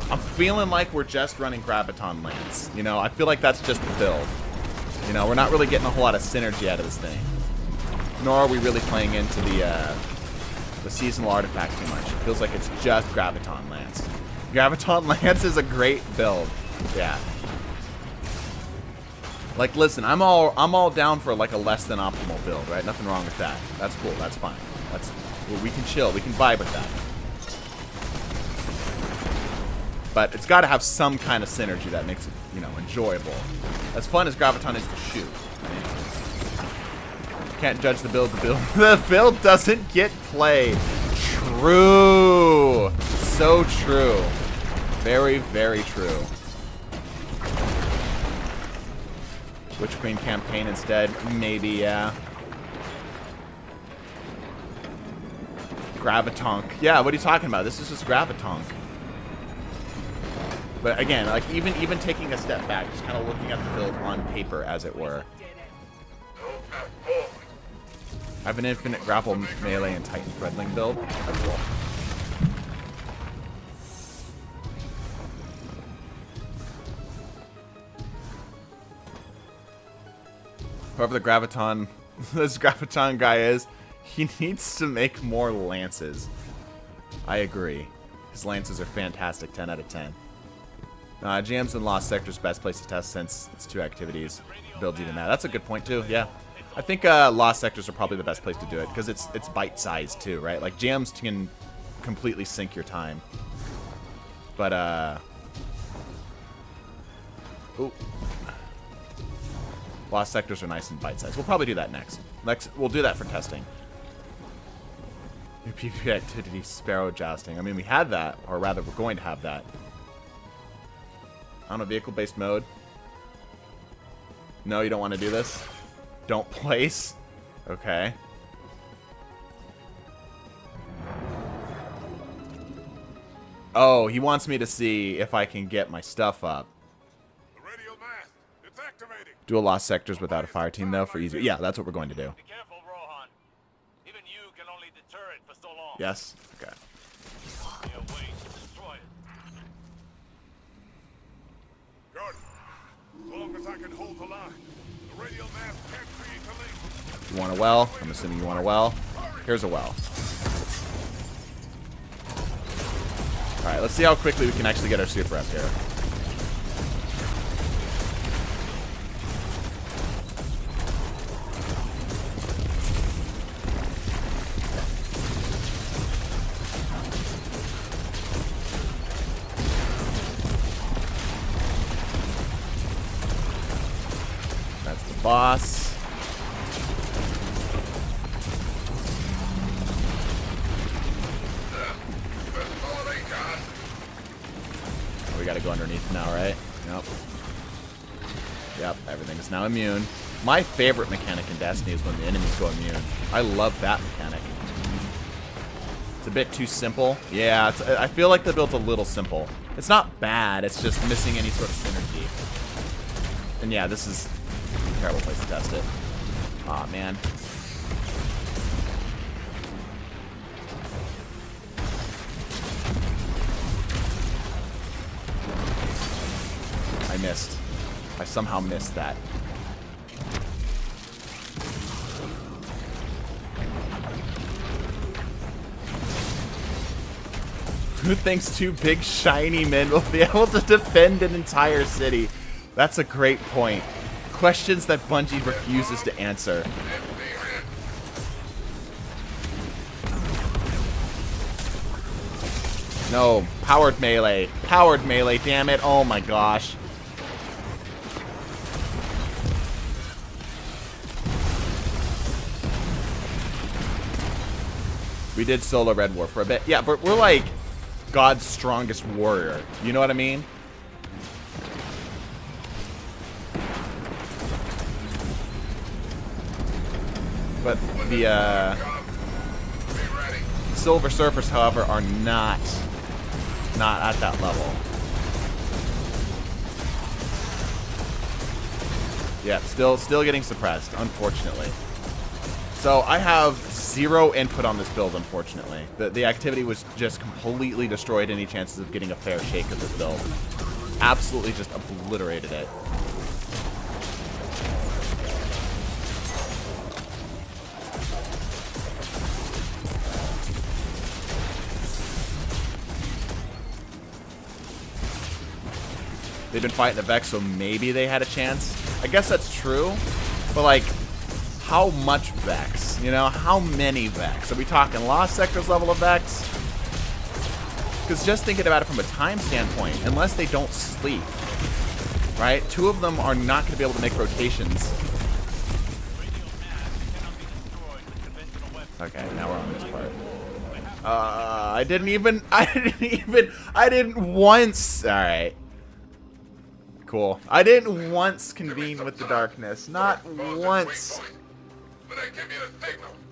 I'm feeling like we're just running Graviton Lance. You know, I feel like that's just the build. You know, we're not really getting a whole lot of synergy out of this thing. Nor are we really playing into the seasonal artifact too much. It feels like it's just Graviton Lance. Graviton Lance is a great build. Yeah. Like, listen, I'm all down for like a less than optimal build, right? Nothing wrong with that. That's cool. That's fine. We can chill. We can vibe with that. But it's got to have some kind of synergy that makes it, you know, enjoyable. As fun as Graviton is to shoot. Can't judge the build. The build doesn't get play. True. So true. Very, very true. Witch Queen campaign instead? Maybe, yeah. Gravitonk. Yeah, what are you talking about? This is just Gravitonk. But again, like even taking a step back, just kind of looking at the build on paper, as it were. I have an infinite grapple melee and Titan Threadling build. That's cool. Whoever the Graviton, this Graviton guy is, he needs to make more lances. I agree. His lances are fantastic, 10 out of 10. Jams and Lost Sector's best place to test since it's 2 activities. Builds even that. That's a good point too. Yeah, I think Lost Sectors are probably the best place to do it because it's bite-sized too, right? Like Jams can completely sink your time. But ooh. Lost Sectors are nice and bite-sized. We'll probably do that next. We'll do that for testing. New PvP activity, Sparrow Jousting. I mean, we had that, or rather, we're going to have that. On a vehicle-based mode. No, you don't want to do this? Don't place? Okay. Oh, he wants me to see if I can get my stuff up. Do a Lost Sectors without a fire team, though, for easier. Yeah, that's what we're going to do. Be careful, Rohan. Even you can only deter it for so long. Yes? Okay. Be a way to destroy it. Good. As long as I can hold the line, the radio mast can't create a link. You want a well? I'm assuming you want a well. Here's a well. Alright, let's see how quickly we can actually get our super up here. Boss. Oh, we gotta go underneath now, right? Yep. Yep, everything is now immune. My favorite mechanic in Destiny is when the enemies go immune. I love that mechanic. It's a bit too simple. Yeah, I feel like the build's a little simple. It's not bad, it's just missing any sort of synergy. And yeah, this is a terrible place to test it. Aw, oh, man. I missed. I somehow missed that. Who thinks two big shiny men will be able to defend an entire city? That's a great point. Questions that Bungie refuses to answer. No, powered melee. Powered melee, damn it. Oh my gosh. We did solo Red War for a bit. Yeah, but we're like God's strongest warrior. You know what I mean? But the Silver Surfers, however, are not at that level. Yeah, still getting suppressed, unfortunately. So I have 0 input on this build, unfortunately. The activity was just completely destroyed any chances of getting a fair shake of this build. Absolutely just obliterated it. They've been fighting the Vex, so maybe they had a chance. I guess that's true, but like, how much Vex? You know, how many Vex? Are we talking Lost Sectors level of Vex? Because just thinking about it from a time standpoint, unless they don't sleep, right? 2 of them are not going to be able to make rotations. Okay, now we're on this part. I didn't once. All right. Cool. I didn't once convene with the darkness. Not once.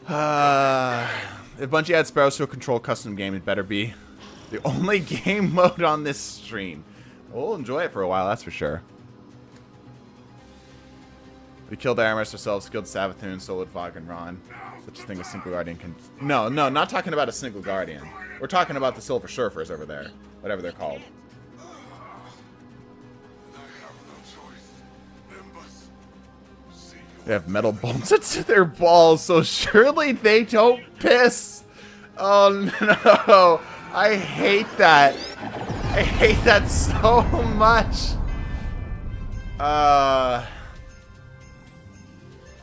If Bungie had Sparrows to a control custom game, it better be the only game mode on this stream. We'll enjoy it for a while, that's for sure. We killed Aramis ourselves, killed Savathun, soloed Vog and Ron. Such a thing as single guardian can... No, not talking about a single guardian. We're talking about the Silver Surfers over there. Whatever they're called. They have metal bolted to their balls, so surely they don't piss. Oh no. I hate that. I hate that so much.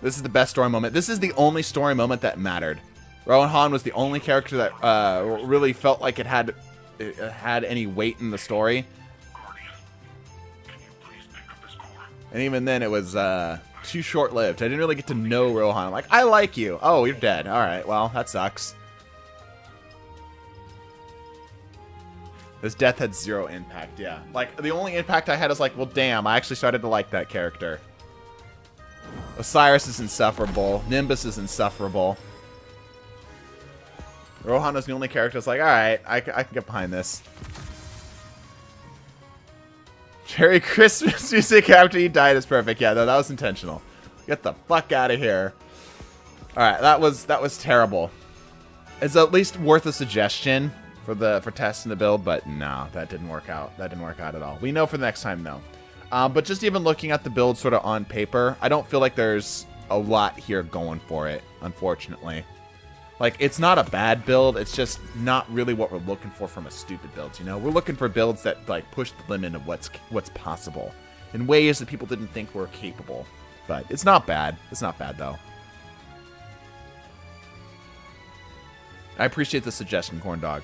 This is the best story moment. This is the only story moment that mattered. Rowan Han was the only character that really felt like it had any weight in the story. And even then, it was too short-lived. I didn't really get to know Rohan. I'm like, I like you. Oh, you're dead. All right, well, that sucks. His death had 0 impact, yeah. Like, the only impact I had is like, well, damn, I actually started to like that character. Osiris is insufferable. Nimbus is insufferable. Rohan was the only character that's like, alright, I can get behind this. Merry Christmas music after he died is perfect. Yeah, no, that was intentional. Get the fuck out of here. Alright, that was terrible. It's at least worth a suggestion for testing the build, but no, that didn't work out. That didn't work out at all. We know for the next time, though. But just even looking at the build sort of on paper, I don't feel like there's a lot here going for it, unfortunately. Like, it's not a bad build, it's just not really what we're looking for from a stupid build, you know? We're looking for builds that, like, push the limit of what's possible in ways that people didn't think were capable. But it's not bad. It's not bad, though. I appreciate the suggestion, Corndog.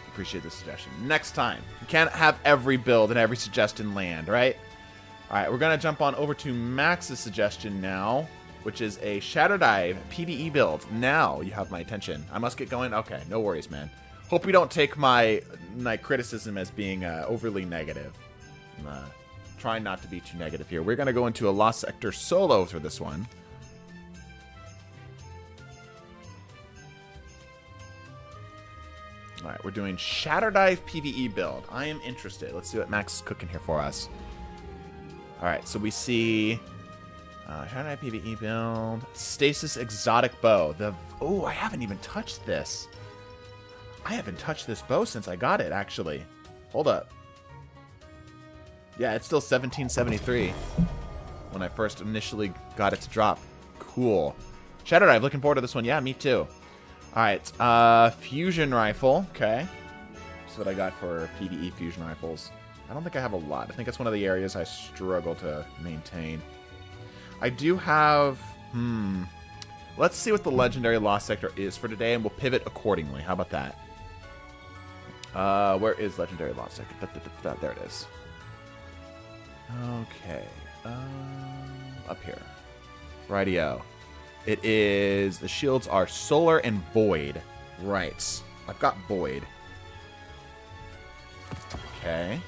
Appreciate the suggestion. Next time. You can't have every build and every suggestion land, right? Alright, we're going to jump on over to Max's suggestion now, which is a Shadow Dive PvE build. Now you have my attention. I must get going? Okay, no worries, man. Hope you don't take my criticism as being overly negative. I'm trying not to be too negative here. We're going to go into a Lost Sector solo for this one. Alright, we're doing Shadow Dive PvE build. I am interested. Let's see what Max is cooking here for us. Alright, so we see Shadow Dive PvE build. Stasis Exotic Bow. Oh, I haven't even touched this. I haven't touched this bow since I got it, actually. Hold up. Yeah, it's still 1773 when I first initially got it to drop. Cool. Shadow Dive, looking forward to this one. Yeah, me too. Alright, fusion rifle. Okay. That's what I got for PvE fusion rifles. I don't think I have a lot. I think that's one of the areas I struggle to maintain. I do have... Let's see what the legendary lost sector is for today, and we'll pivot accordingly. How about that? Where is legendary lost sector? There it is. Okay. Up here. Rightio. It is... The shields are solar and void. Right. I've got void. Okay.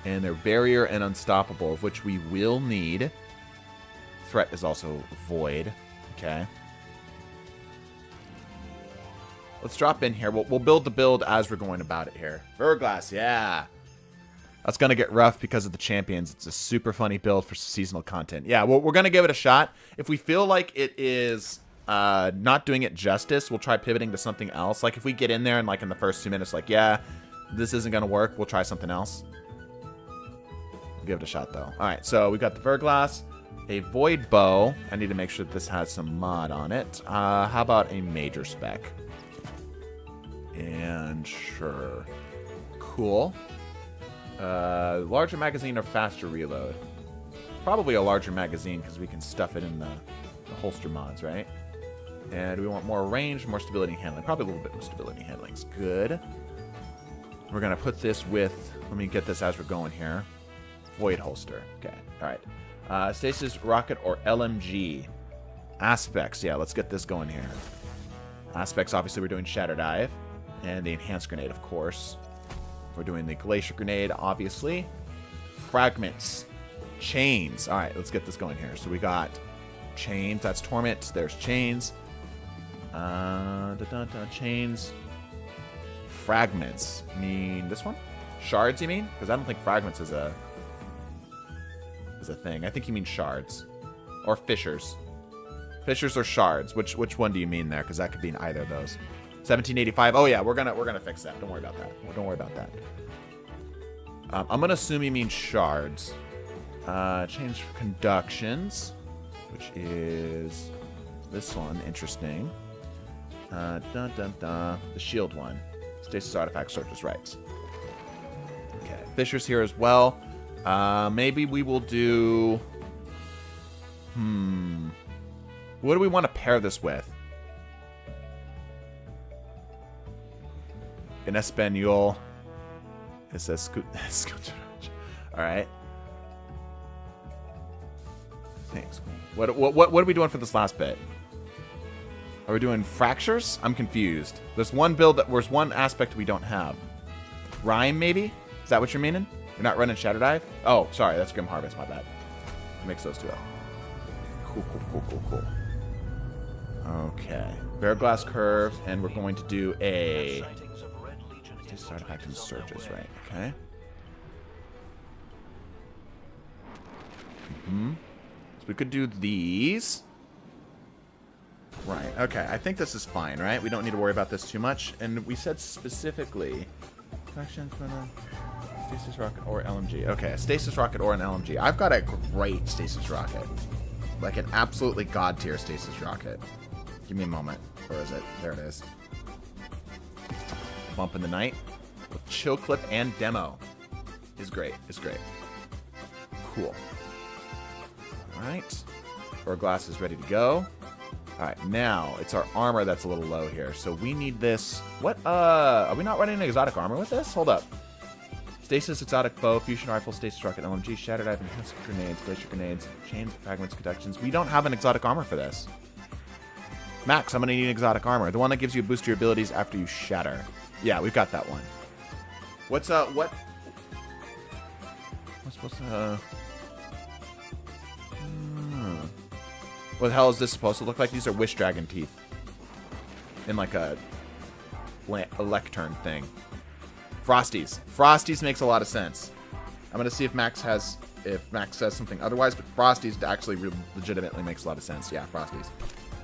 And they're barrier and unstoppable, of which we will need. Threat is also void. Okay. Let's drop in here. We'll build the build as we're going about it here. Verglass, yeah. That's going to get rough because of the champions. It's a super funny build for seasonal content. Yeah, we're going to give it a shot. If we feel like it is not doing it justice, we'll try pivoting to something else. Like if we get in there and like in the first 2 minutes, like, yeah, this isn't going to work, we'll try something else. We'll give it a shot though. All right, so we got the Verglass, a Void Bow. I need to make sure that this has some mod on it. How about a major spec? And sure. Cool. Larger magazine or faster reload? Probably a larger magazine because we can stuff it in the holster mods, right? And we want more range, more stability and handling. Probably a little bit more stability and handling is good. We're going to put this with... Let me get this as we're going here. Void holster. Okay. All right. Stasis rocket or LMG? Aspects. Yeah, let's get this going here. Aspects, obviously, we're doing Shatter Dive. And the Enhanced Grenade, of course. We're doing the Glacier Grenade, obviously. Fragments. Chains. All right, let's get this going here. So we got chains. That's Torment. There's chains. Chains. Fragments. Mean this one? Shards, you mean? Because I don't think fragments is a thing. I think you mean shards. Or fissures. Fissures or shards. Which one do you mean there? Because that could be in either of those. 1785. Oh yeah, we're gonna fix that. Don't worry about that. Don't worry about that. I'm gonna assume you mean shards. Change conductions, which is this one. Interesting. The shield one. Stasis artifact searches rights. Okay, fissures here as well. Maybe we will do. What do we want to pair this with? In Espanol, it says all right. Thanks. What are we doing for this last bit? Are we doing fractures? I'm confused. There's one aspect we don't have. Rhyme, maybe? Is that what you're meaning? You're not running Shadow Dive? Oh, sorry, that's Grim Harvest. My bad. Mix those two up. Cool. Okay. Verglass Curve, and we're going to do a... Artifact and searches, right? Okay. So we could do these. Right. Okay. I think this is fine, right? We don't need to worry about this too much. And we said specifically... Stasis rocket or LMG. Okay. A stasis rocket or an LMG. I've got a great stasis rocket. Like an absolutely god tier stasis rocket. Give me a moment. Where is it? There it is. Bump in the night. Chill clip and demo is great. Cool. All right. Verglass is ready to go. All right. Now it's our armor that's a little low here. So we need this. What? Are we not running an exotic armor with this? Hold up. Stasis, exotic bow, fusion rifle, stasis rocket, LMG, shatter dive, enhanced grenades, glacier grenades, chains, fragments, conductions. We don't have an exotic armor for this. Max, I'm gonna need an exotic armor. The one that gives you a boost to your abilities after you shatter. Yeah, we've got that one. What's what the hell is this supposed to look like? These are Wish Dragon teeth. In like a lectern thing. Frosties. Frosties makes a lot of sense. I'm gonna see if Max says something otherwise, but Frosties actually legitimately makes a lot of sense. Yeah, Frosties.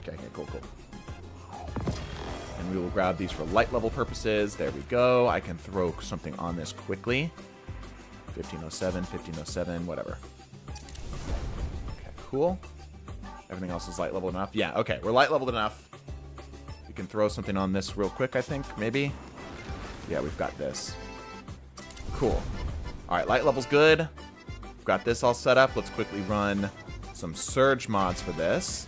Okay, cool. And we will grab these for light level purposes. There we go. I can throw something on this quickly. 1507, 1507, whatever. Okay, cool. Everything else is light leveled enough. Yeah, okay, we're light leveled enough. We can throw something on this real quick, I think, maybe. Yeah, we've got this. Cool. All right, light level's good. We've got this all set up. Let's quickly run some surge mods for this,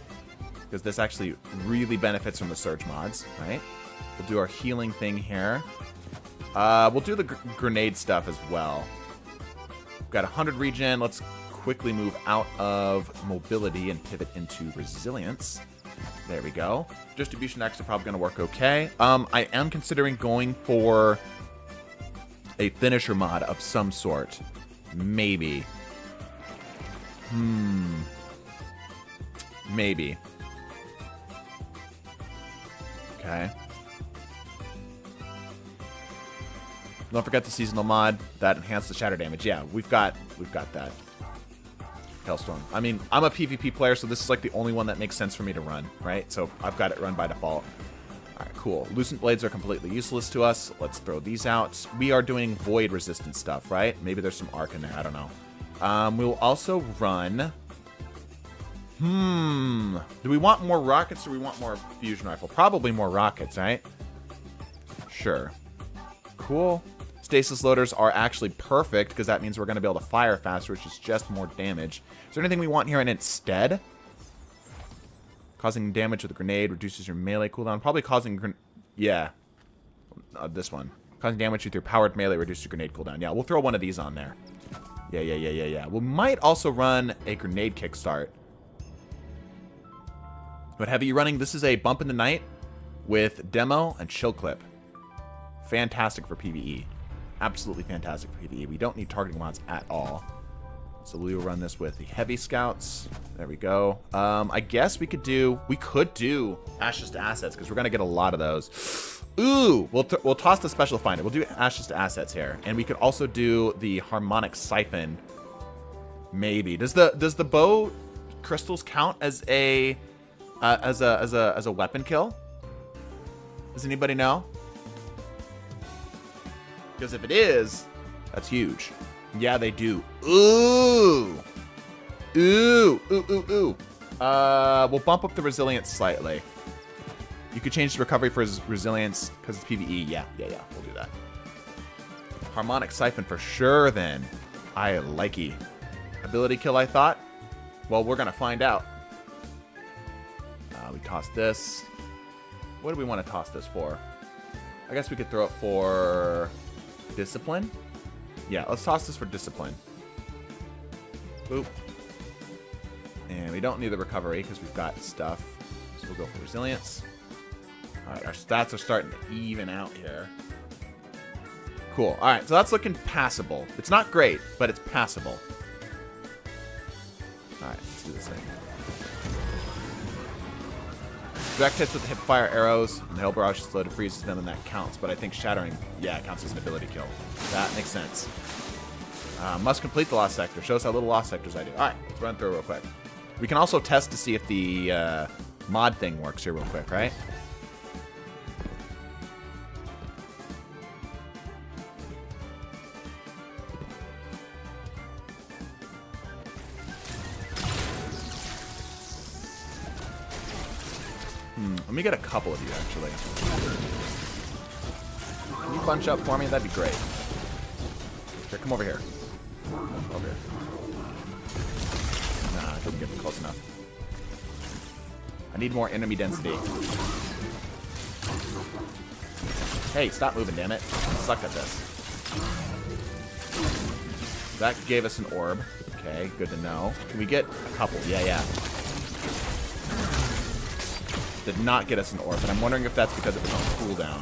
because this actually really benefits from the surge mods, right? We'll do our healing thing here. We'll do the grenade stuff as well. We've got 100 regen. Let's quickly move out of mobility and pivot into resilience. There we go. Distribution X is probably going to work okay. I am considering going for a finisher mod of some sort. Maybe. Maybe. Okay. Don't forget the seasonal mod that enhances the shatter damage. Yeah, we've got that. Hailstorm. I mean, I'm a PvP player, so this is like the only one that makes sense for me to run, right? So I've got it run by default. All right, cool. Lucent blades are completely useless to us. Let's throw these out. We are doing void resistant stuff, right? Maybe there's some arc in there. I don't know. We will also run. Do we want more rockets or we want more fusion rifle? Probably more rockets, right? Sure. Cool. Stasis loaders are actually perfect because that means we're going to be able to fire faster, which is just more damage. Is there anything we want here instead? Causing damage with a grenade reduces your melee cooldown. Probably causing... Yeah. This one. Causing damage with your powered melee reduces your grenade cooldown. Yeah, we'll throw one of these on there. Yeah. We might also run a grenade kickstart. What heavy are you running? This is a bump in the night with demo and chill clip. Fantastic for PvE. Absolutely fantastic for PvE. We don't need targeting mods at all. So we will run this with the heavy scouts. There we go. I guess we could do Ashes to Assets because we're going to get a lot of those. Ooh, we'll toss the special finder. We'll do Ashes to Assets here. And we could also do the harmonic siphon. Maybe. Does the bow crystals count as a weapon kill? Does anybody know? Because if it is, that's huge. Yeah, they do. Ooh. We'll bump up the resilience slightly. You could change the recovery for resilience because it's PvE. Yeah. We'll do that. Harmonic siphon for sure then. I likey. Ability kill, I thought. Well, we're going to find out. We toss this. What do we want to toss this for? I guess we could throw it for... Discipline? Yeah, let's toss this for discipline. Boop. And we don't need the recovery because we've got stuff. So we'll go for resilience. Alright, our stats are starting to even out here. Cool. Alright, so that's looking passable. It's not great, but it's passable. Alright, let's do this thing. Direct hits with the hipfire arrows, and the hail barrage is slow to freeze them, and that counts. But I think shattering, yeah, it counts as an ability kill. That makes sense. Must complete the lost sector. Shows how little lost sectors I do. All right, let's run through real quick. We can also test to see if the mod thing works here real quick, right? Let me get a couple of you, actually. Can you bunch up for me? That'd be great. Here, come over here. Over here. Nah, it didn't get me close enough. I need more enemy density. Hey, stop moving, damn it. I suck at this. That gave us an orb. Okay, good to know. Can we get a couple? Yeah. Did not get us an orb, but I'm wondering if that's because it was on cooldown.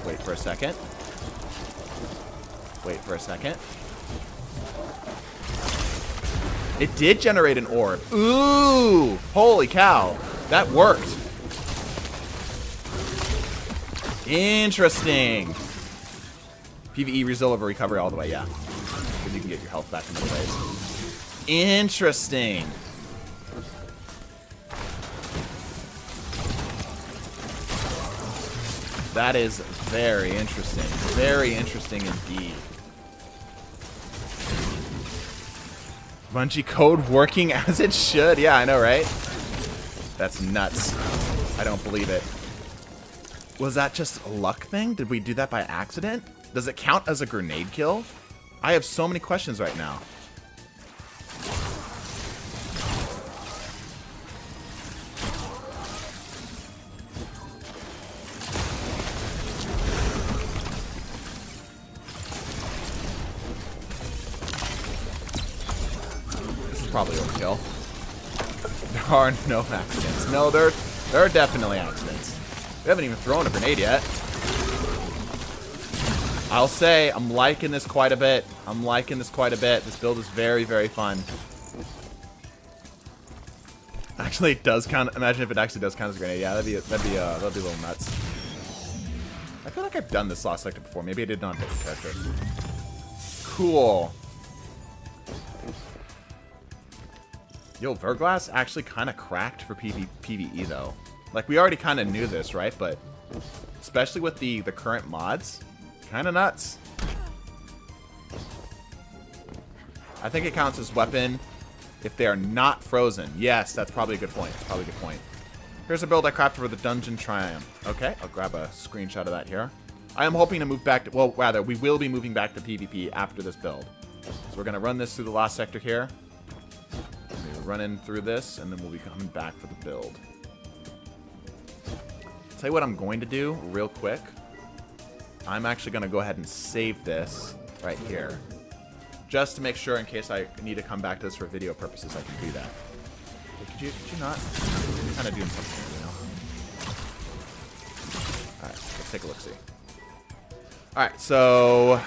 Wait for a second. It did generate an orb. Ooh! Holy cow. That worked. Interesting. PvE resolve over recovery all the way, yeah. Because you can get your health back in other ways. Interesting. That is very interesting. Very interesting indeed. Bungie code working as it should. Yeah, I know, right? That's nuts. I don't believe it. Was that just a luck thing? Did we do that by accident? Does it count as a grenade kill? I have so many questions right now. This is probably overkill. There are no accidents. No, there are definitely accidents. We haven't even thrown a grenade yet. I'll say I'm liking this quite a bit. I'm liking this quite a bit. This build is very, very fun. Actually, it does count. Imagine if it actually does count as a grenade. Yeah, that'd be a little nuts. I feel like I've done this lost sector before. Maybe I did not pick the character. Cool. Yo, Verglass actually kind of cracked for PvE though. Like, we already kind of knew this, right? But especially with the current mods, kind of nuts. I think it counts as weapon if they are not frozen. Yes, that's probably a good point. That's probably a good point. Here's a build I crafted for the Dungeon Triumph. Okay, I'll grab a screenshot of that here. I am hoping to move back to, well, rather, we will be moving back to PvP after this build. So we're going to run this through the lost sector here. We're running through this, and then we'll be coming back for the build. Tell you what I'm going to do real quick. I'm actually going to go ahead and save this right here. Just to make sure in case I need to come back to this for video purposes, I can do that. Could you not? You're kind of doing something here, you know? Alright, let's take a look-see. Alright, so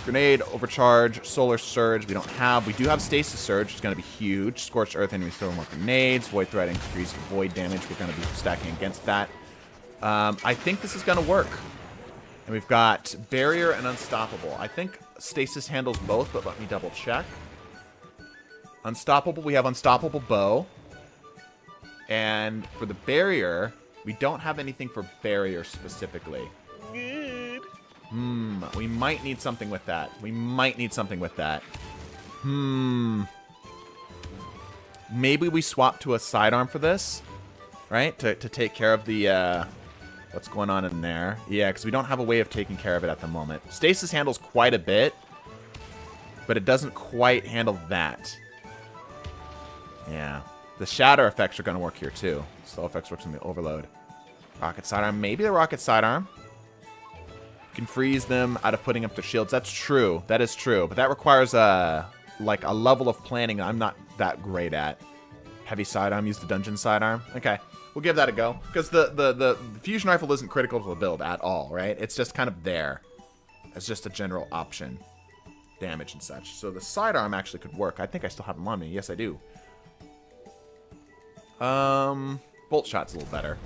grenade, overcharge, solar surge, we don't have. We do have stasis surge, it's going to be huge. Scorched earth, enemies throw more grenades. Void threat, increased void damage. We're going to be stacking against that. I think this is going to work. And we've got barrier and unstoppable. I think stasis handles both, but let me double check. Unstoppable, we have unstoppable bow. And for the barrier, we don't have anything for barrier specifically. Good. We might need something with that. We might need something with that. Maybe we swap to a sidearm for this, right? To take care of the, what's going on in there. Yeah, because we don't have a way of taking care of it at the moment. Stasis handles quite a bit, but it doesn't quite handle that. Yeah. The shatter effects are going to work here, too. Slow effects works in the overload. Rocket sidearm. Maybe the rocket sidearm. Can freeze them out of putting up their shields. That's true. That is true. But that requires like a level of planning I'm not that great at. Heavy sidearm. Use the dungeon sidearm. Okay. We'll give that a go. Because the fusion rifle isn't critical to the build at all, right? It's just kind of there. It's just a general option. Damage and such. So the sidearm actually could work. I think I still have them on me. Yes, I do. Bolt shot's a little better.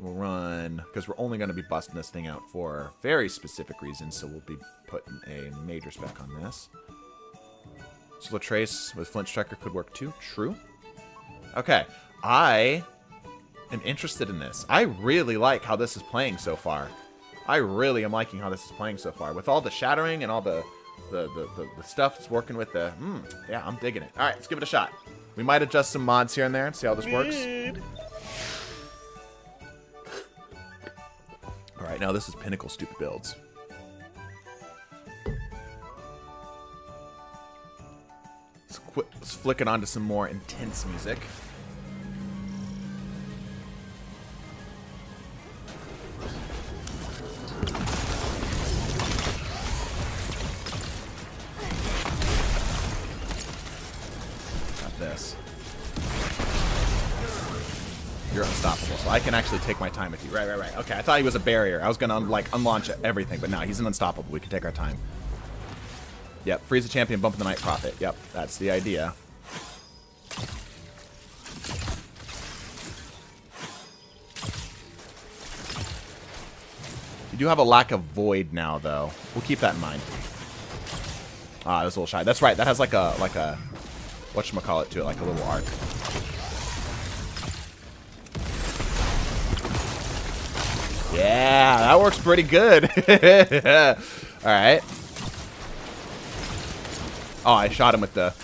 We'll run, because we're only going to be busting this thing out for very specific reasons, so we'll be putting a major spec on this. Slow trace with flint striker could work too. True. Okay. I am interested in this. I really like how this is playing so far. I really am liking how this is playing so far. With all the shattering and all the stuff it's working with the... yeah, I'm digging it. Alright, let's give it a shot. We might adjust some mods here and there and see how this works. Alright, now this is Pinnacle Stupid Builds. Let's flick it onto some more intense music. This. You're unstoppable, so I can actually take my time with you. Right. Okay, I thought he was a barrier. I was gonna like unlaunch everything, but no, he's an unstoppable. We can take our time. Yep, freeze the champion, bump the night prophet. Yep, that's the idea. You do have a lack of void now, though. We'll keep that in mind. Ah, that was a little shy. That's right. That has like a whatchamacallit to it, like a little arc. Yeah, that works pretty good. All right. Oh, I shot him with the...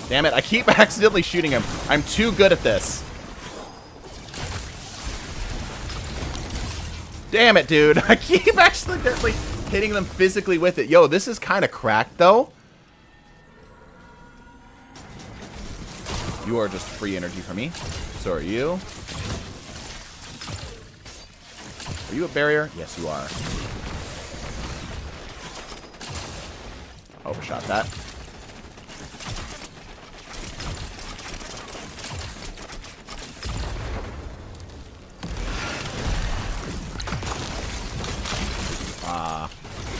Damn it, I keep accidentally shooting him. I'm too good at this. Damn it, dude. I keep accidentally hitting them physically with it. Yo, this is kind of cracked, though. You are just free energy for me. So are you. Are you a barrier? Yes, you are. Overshot that.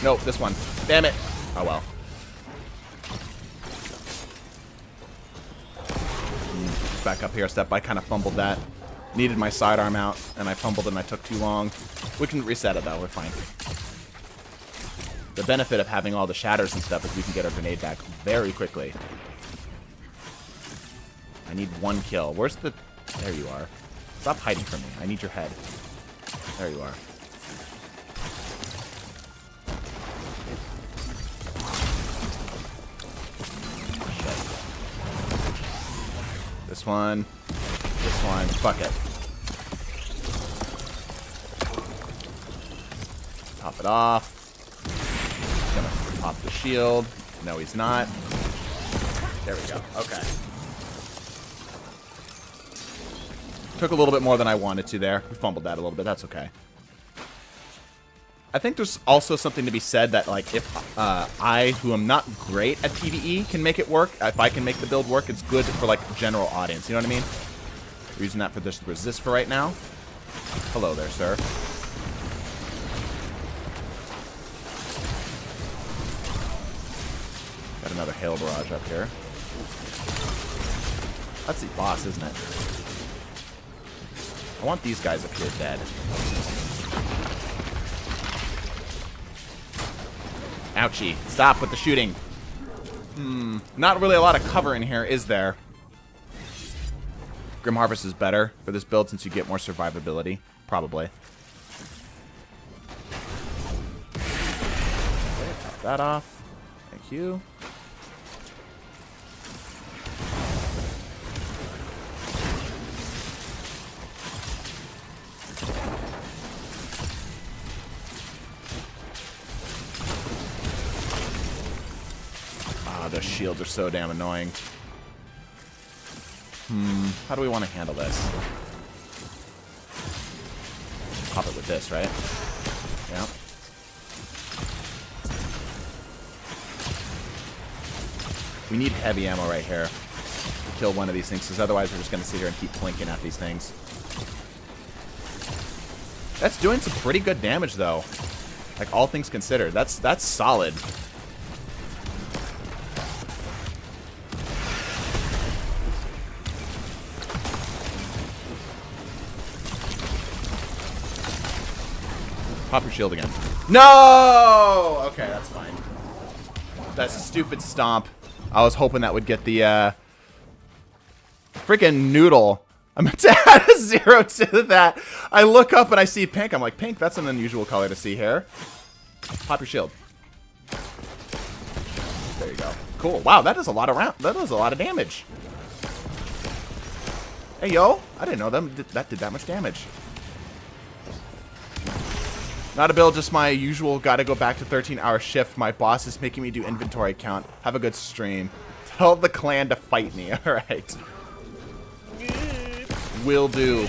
Nope, this one. Damn it. Oh, well. Back up here a step. I kind of fumbled that. Needed my sidearm out, and I fumbled and I took too long. We can reset it, though. We're fine. The benefit of having all the shatters and stuff is we can get our grenade back very quickly. I need one kill. Where's the... There you are. Stop hiding from me. I need your head. There you are. This one. This one. Fuck it. Pop it off. Gonna pop the shield. No, he's not. There we go. Okay. Took a little bit more than I wanted to there. We fumbled that a little bit. That's okay. I think there's also something to be said that, like, if I, who am not great at PvE, can make it work, if I can make the build work, it's good for, like, general audience. You know what I mean? We're using that for this resist for right now. Hello there, sir. Got another hail barrage up here. That's the boss, isn't it? I want these guys up here dead. Ouchie. Stop with the shooting. Not really a lot of cover in here, is there? Grim Harvest is better for this build since you get more survivability. Probably. Okay, pop that off. Thank you. Those shields are so damn annoying. How do we want to handle this? Pop it with this, right? Yeah. We need heavy ammo right here to kill one of these things, because otherwise we're just going to sit here and keep plinking at these things. That's doing some pretty good damage, though. Like, all things considered. That's solid. Pop your shield again. No! Okay, that's fine. That stupid stomp. I was hoping that would get the, freaking noodle. I meant to add a 0 to that. I look up and I see pink. I'm like, pink, that's an unusual color to see here. Pop your shield. There you go. Cool. Wow, that does a lot of that does a lot of damage. Hey, yo. I didn't know that did that much damage. Not a build, just my usual gotta go back to 13-hour shift. My boss is making me do inventory count. Have a good stream. Tell the clan to fight me. Alright. Will do.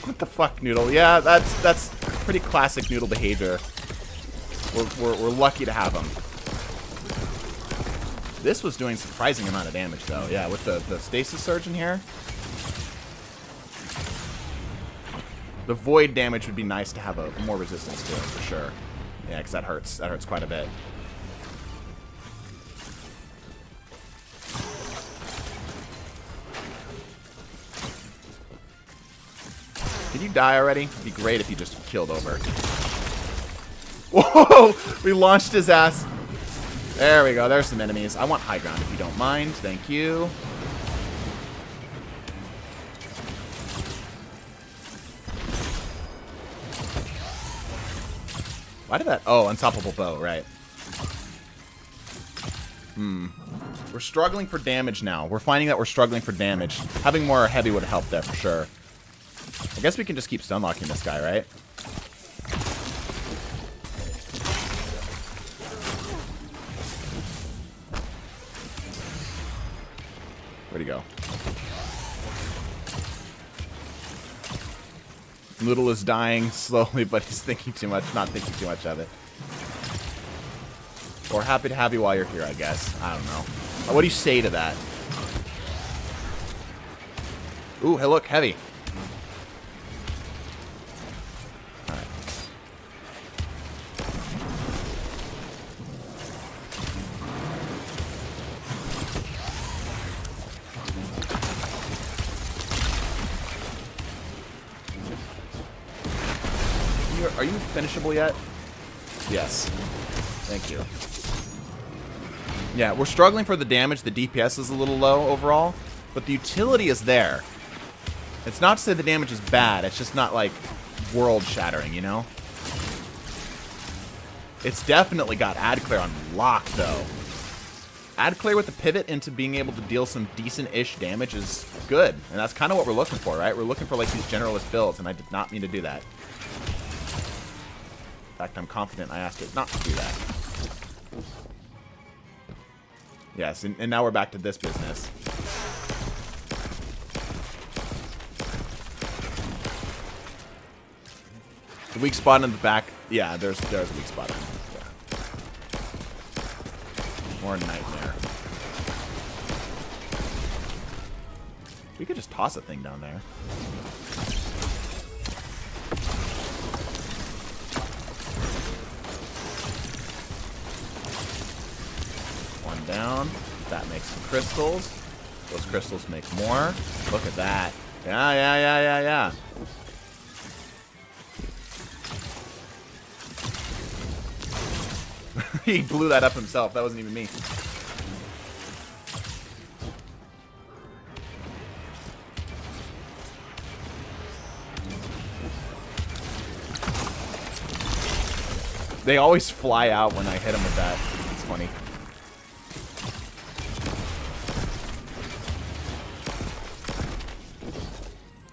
What the fuck, Noodle? Yeah, that's pretty classic Noodle behavior. We're lucky to have him. This was doing surprising amount of damage, though. Yeah, with the stasis surge in here. The void damage would be nice to have a more resistance to it, for sure. Yeah, because that hurts. That hurts quite a bit. Did you die already? It'd be great if you just killed over. Whoa! We launched his ass. There we go. There's some enemies. I want high ground if you don't mind. Thank you. Why did that? Oh, unstoppable bow, right. We're struggling for damage now. We're finding that we're struggling for damage. Having more heavy would help there for sure. I guess we can just keep stunlocking this guy, right? Where'd he go? Noodle is dying slowly, but he's thinking too much. Not thinking too much of it. Or happy to have you while you're here, I guess. I don't know. What do you say to that? Ooh, hey, look, heavy. Alright. Are you finishable yet? Yes. Thank you. Yeah, we're struggling for the damage. The DPS is a little low overall, but the utility is there. It's not to say the damage is bad. It's just not, like, world-shattering, you know? It's definitely got ad clear on lock, though. Ad clear with the pivot into being able to deal some decent-ish damage is good, and that's kind of what we're looking for, right? We're looking for, like, these generalist builds, and I did not mean to do that. In fact, I'm confident I asked it not to do that. Yes, and now we're back to this business. The weak spot in the back. Yeah, there's a weak spot in yeah. More nightmare. We could just toss a thing down there. One down. That makes some crystals. Those crystals make more. Look at that. Yeah. He blew that up himself. That wasn't even me. They always fly out when I hit them with that. It's funny.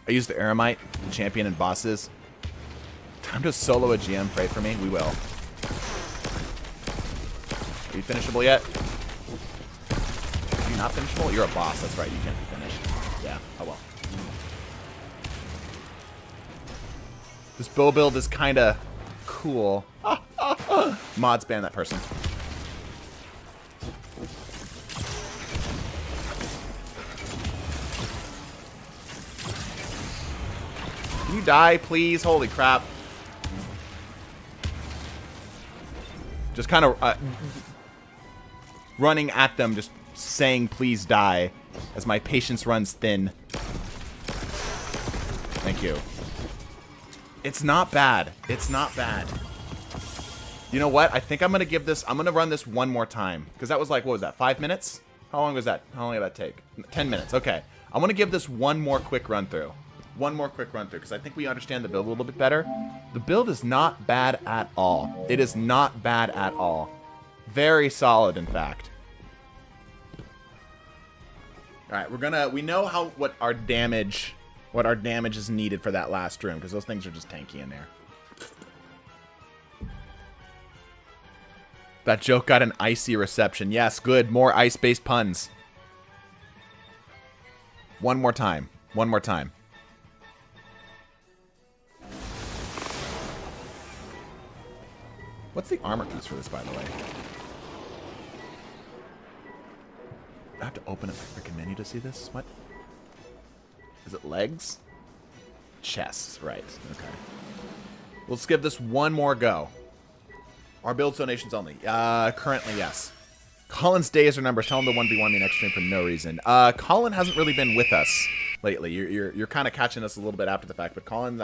I use the Aramite, champion, and bosses. Time to solo a GM. Pray for me. We will. Are you finishable yet? Are you not finishable? You're a boss. That's right. You can't be finished. Yeah. Oh well. This bow build is kind of cool. Mods ban that person. Can you die, please? Holy crap. Just kind of running at them, just saying, please die, as my patience runs thin. Thank you. It's not bad. It's not bad. You know what? I think I'm going to give this, I'm going to run this one more time. Because that was like, what was that, 5 minutes? How long was that? How long did that take? 10 minutes. Okay. I'm going to give this one more quick run through. One more quick run through, because I think we understand the build a little bit better. The build is not bad at all. It is not bad at all. Very solid, in fact. Alright, we know what our damage is needed for that last room, because those things are just tanky in there. That joke got an icy reception. Yes, good. More ice-based puns. One more time. One more time. What's the armor piece for this, by the way? I have to open up my freaking menu to see this? What? Is it legs? Chests, right. Okay. Let's give this one more go. Our build donations only. Currently, yes. Colin's days are numbers. Tell him to 1v1 me next stream for no reason. Colin hasn't really been with us lately. You're kind of catching us a little bit after the fact, but Colin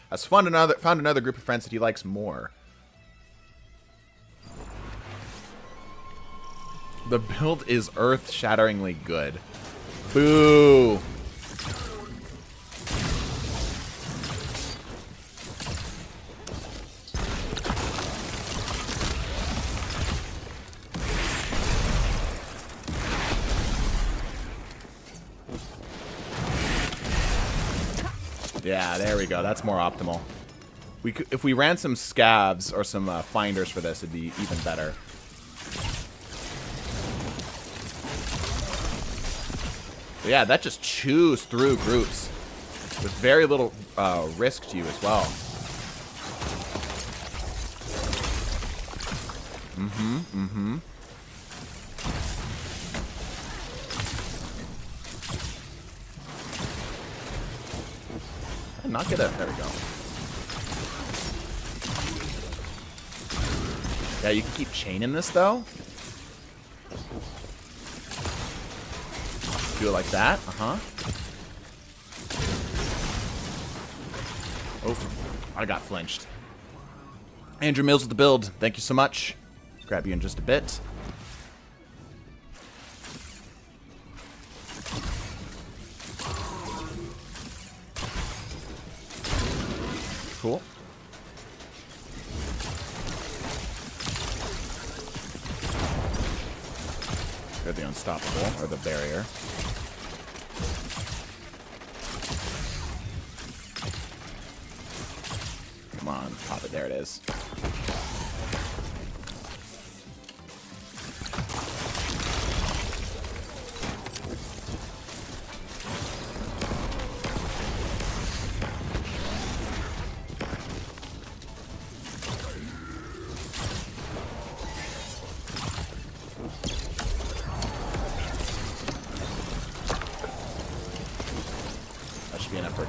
has found another group of friends that he likes more. The build is earth-shatteringly good. Boo! Yeah, there we go. That's more optimal. We could, if we ran some scavs or some finders for this, it'd be even better. But yeah, that just chews through groups with very little risk to you as well. Not get it. There we go. Yeah, you can keep chaining this though. Do it like that. Oh, I got flinched. Andrew Mills with the build. Thank you so much. Grab you in just a bit. Cool. They're the unstoppable, or the barrier. Come on, pop it. There it is.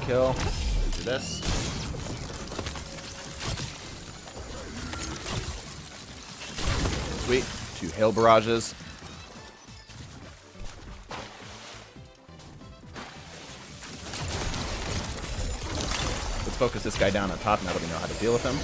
Kill. Do this. Sweet. 2 hail barrages. Let's focus this guy down on top now that we know how to deal with him.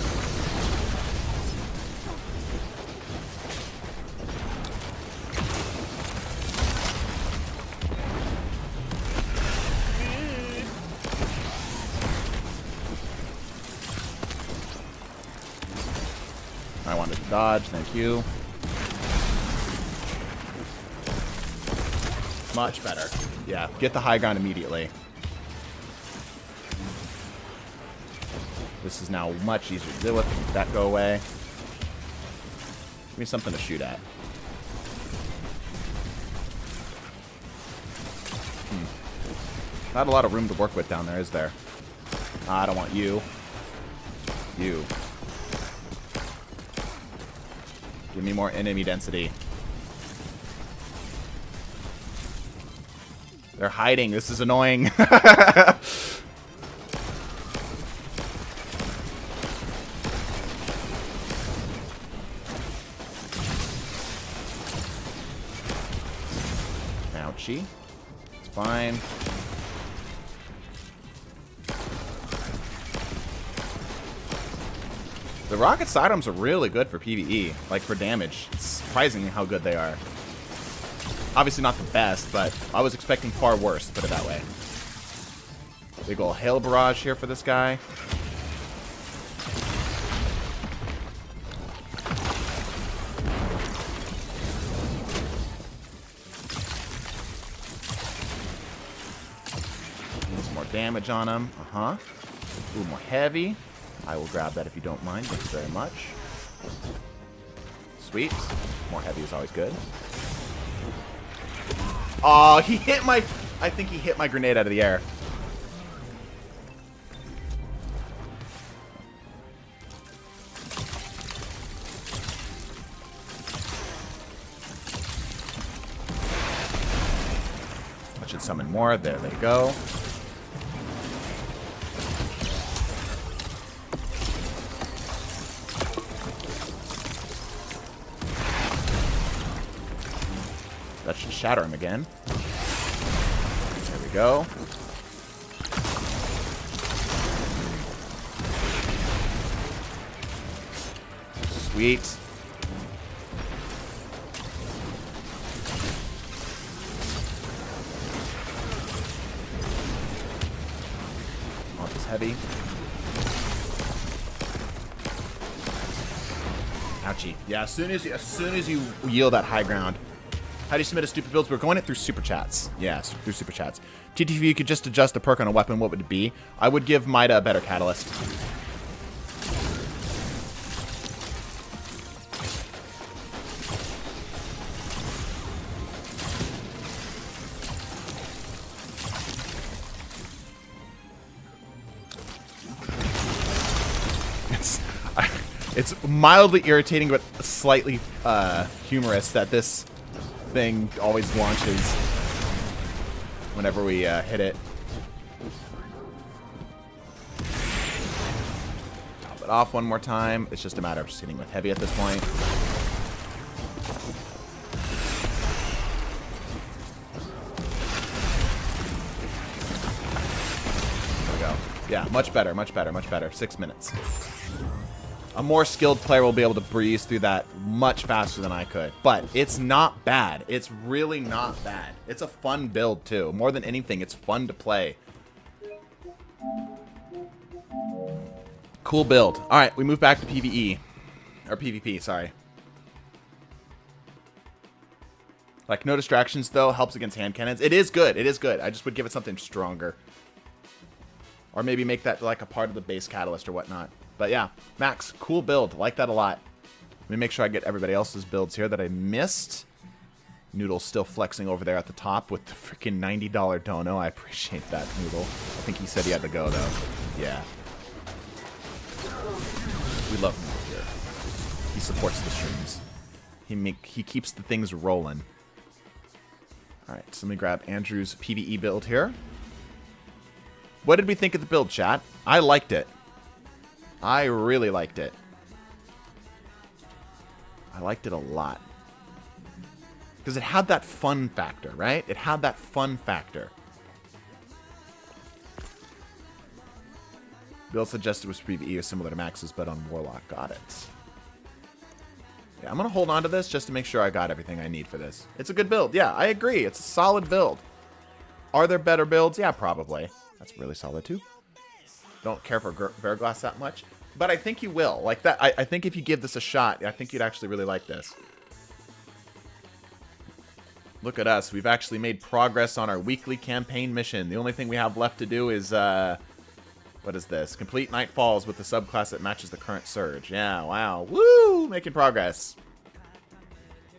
I wanted to dodge, thank you. Much better. Yeah, get the high ground immediately. This is now much easier to deal with. Make that go away. Give me something to shoot at. Not a lot of room to work with down there, is there? I don't want you. You. Give me more enemy density. They're hiding. This is annoying. Ouchie. It's fine. The rocket sidearms are really good for PvE, like for damage. It's surprising how good they are. Obviously not the best, but I was expecting far worse, put it that way. Big ol' hail barrage here for this guy. Some more damage on him. Ooh, more heavy. I will grab that if you don't mind. Thank you very much. Sweet. More heavy is always good. Oh, he hit my... I think he hit my grenade out of the air. I should summon more. There they go. That should shatter him again. There we go. Sweet. Want this heavy. Ouchie. Yeah, as soon as you yield that high ground, How do you submit a stupid build? We're going it through super chats. Yeah, through super chats. TTV, you could just adjust a perk on a weapon. What would it be? I would give Mida a better catalyst. It's mildly irritating, but slightly humorous that this thing always launches whenever we hit it. Top it off one more time. It's just a matter of just hitting with heavy at this point. There we go. Yeah, much better, much better, much better. 6 minutes. A more skilled player will be able to breeze through that much faster than I could. But it's not bad. It's really not bad. It's a fun build, too. More than anything, it's fun to play. Cool build. All right, we move back to PvE. Or PvP, sorry. Like, no distractions, though. Helps against hand cannons. It is good. It is good. I just would give it something stronger. Or maybe make that, like, a part of the base catalyst or whatnot. But yeah, Max, cool build. Like that a lot. Let me make sure I get everybody else's builds here that I missed. Noodle's still flexing over there at the top with the freaking $90 dono. I appreciate that, Noodle. I think he said he had to go, though. Yeah. We love Noodle here. He supports the streams. He keeps the things rolling. Alright, so let me grab Andrew's PvE build here. What did we think of the build, chat? I liked it. I really liked it. I liked it a lot. Because it had that fun factor, right? It had that fun factor. Bill suggested was PvE is similar to Max's, but on Warlock. Got it. Yeah, I'm going to hold on to this just to make sure I got everything I need for this. It's a good build. Yeah, I agree. It's a solid build. Are there better builds? Yeah, probably. That's really solid, too. Don't care for Verglass that much. But I think you will. Like that. I think if you give this a shot, I think you'd actually really like this. Look at us. We've actually made progress on our weekly campaign mission. The only thing we have left to do is, what is this? Complete Nightfalls with the subclass that matches the current surge. Yeah, wow. Woo! Making progress.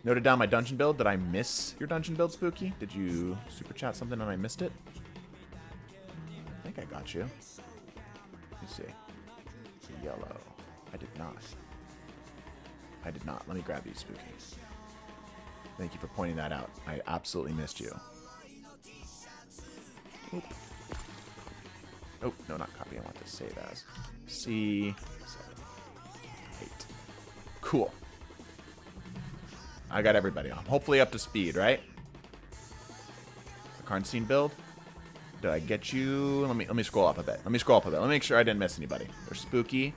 Noted down my dungeon build. Did I miss your dungeon build, Spooky? Did you super chat something and I missed it? I think I got you. Let me see. Yellow. I did not. I did not. Let me grab you, Spooky. Thank you for pointing that out. I absolutely missed you. Oop. Oh, no, not copy. I want to save as C7, 8. Cool. I got everybody on. Hopefully up to speed, right? The Karnstein build. Did I get you? Let me scroll up a bit. Let me scroll up a bit. Let me make sure I didn't miss anybody. There's Spooky.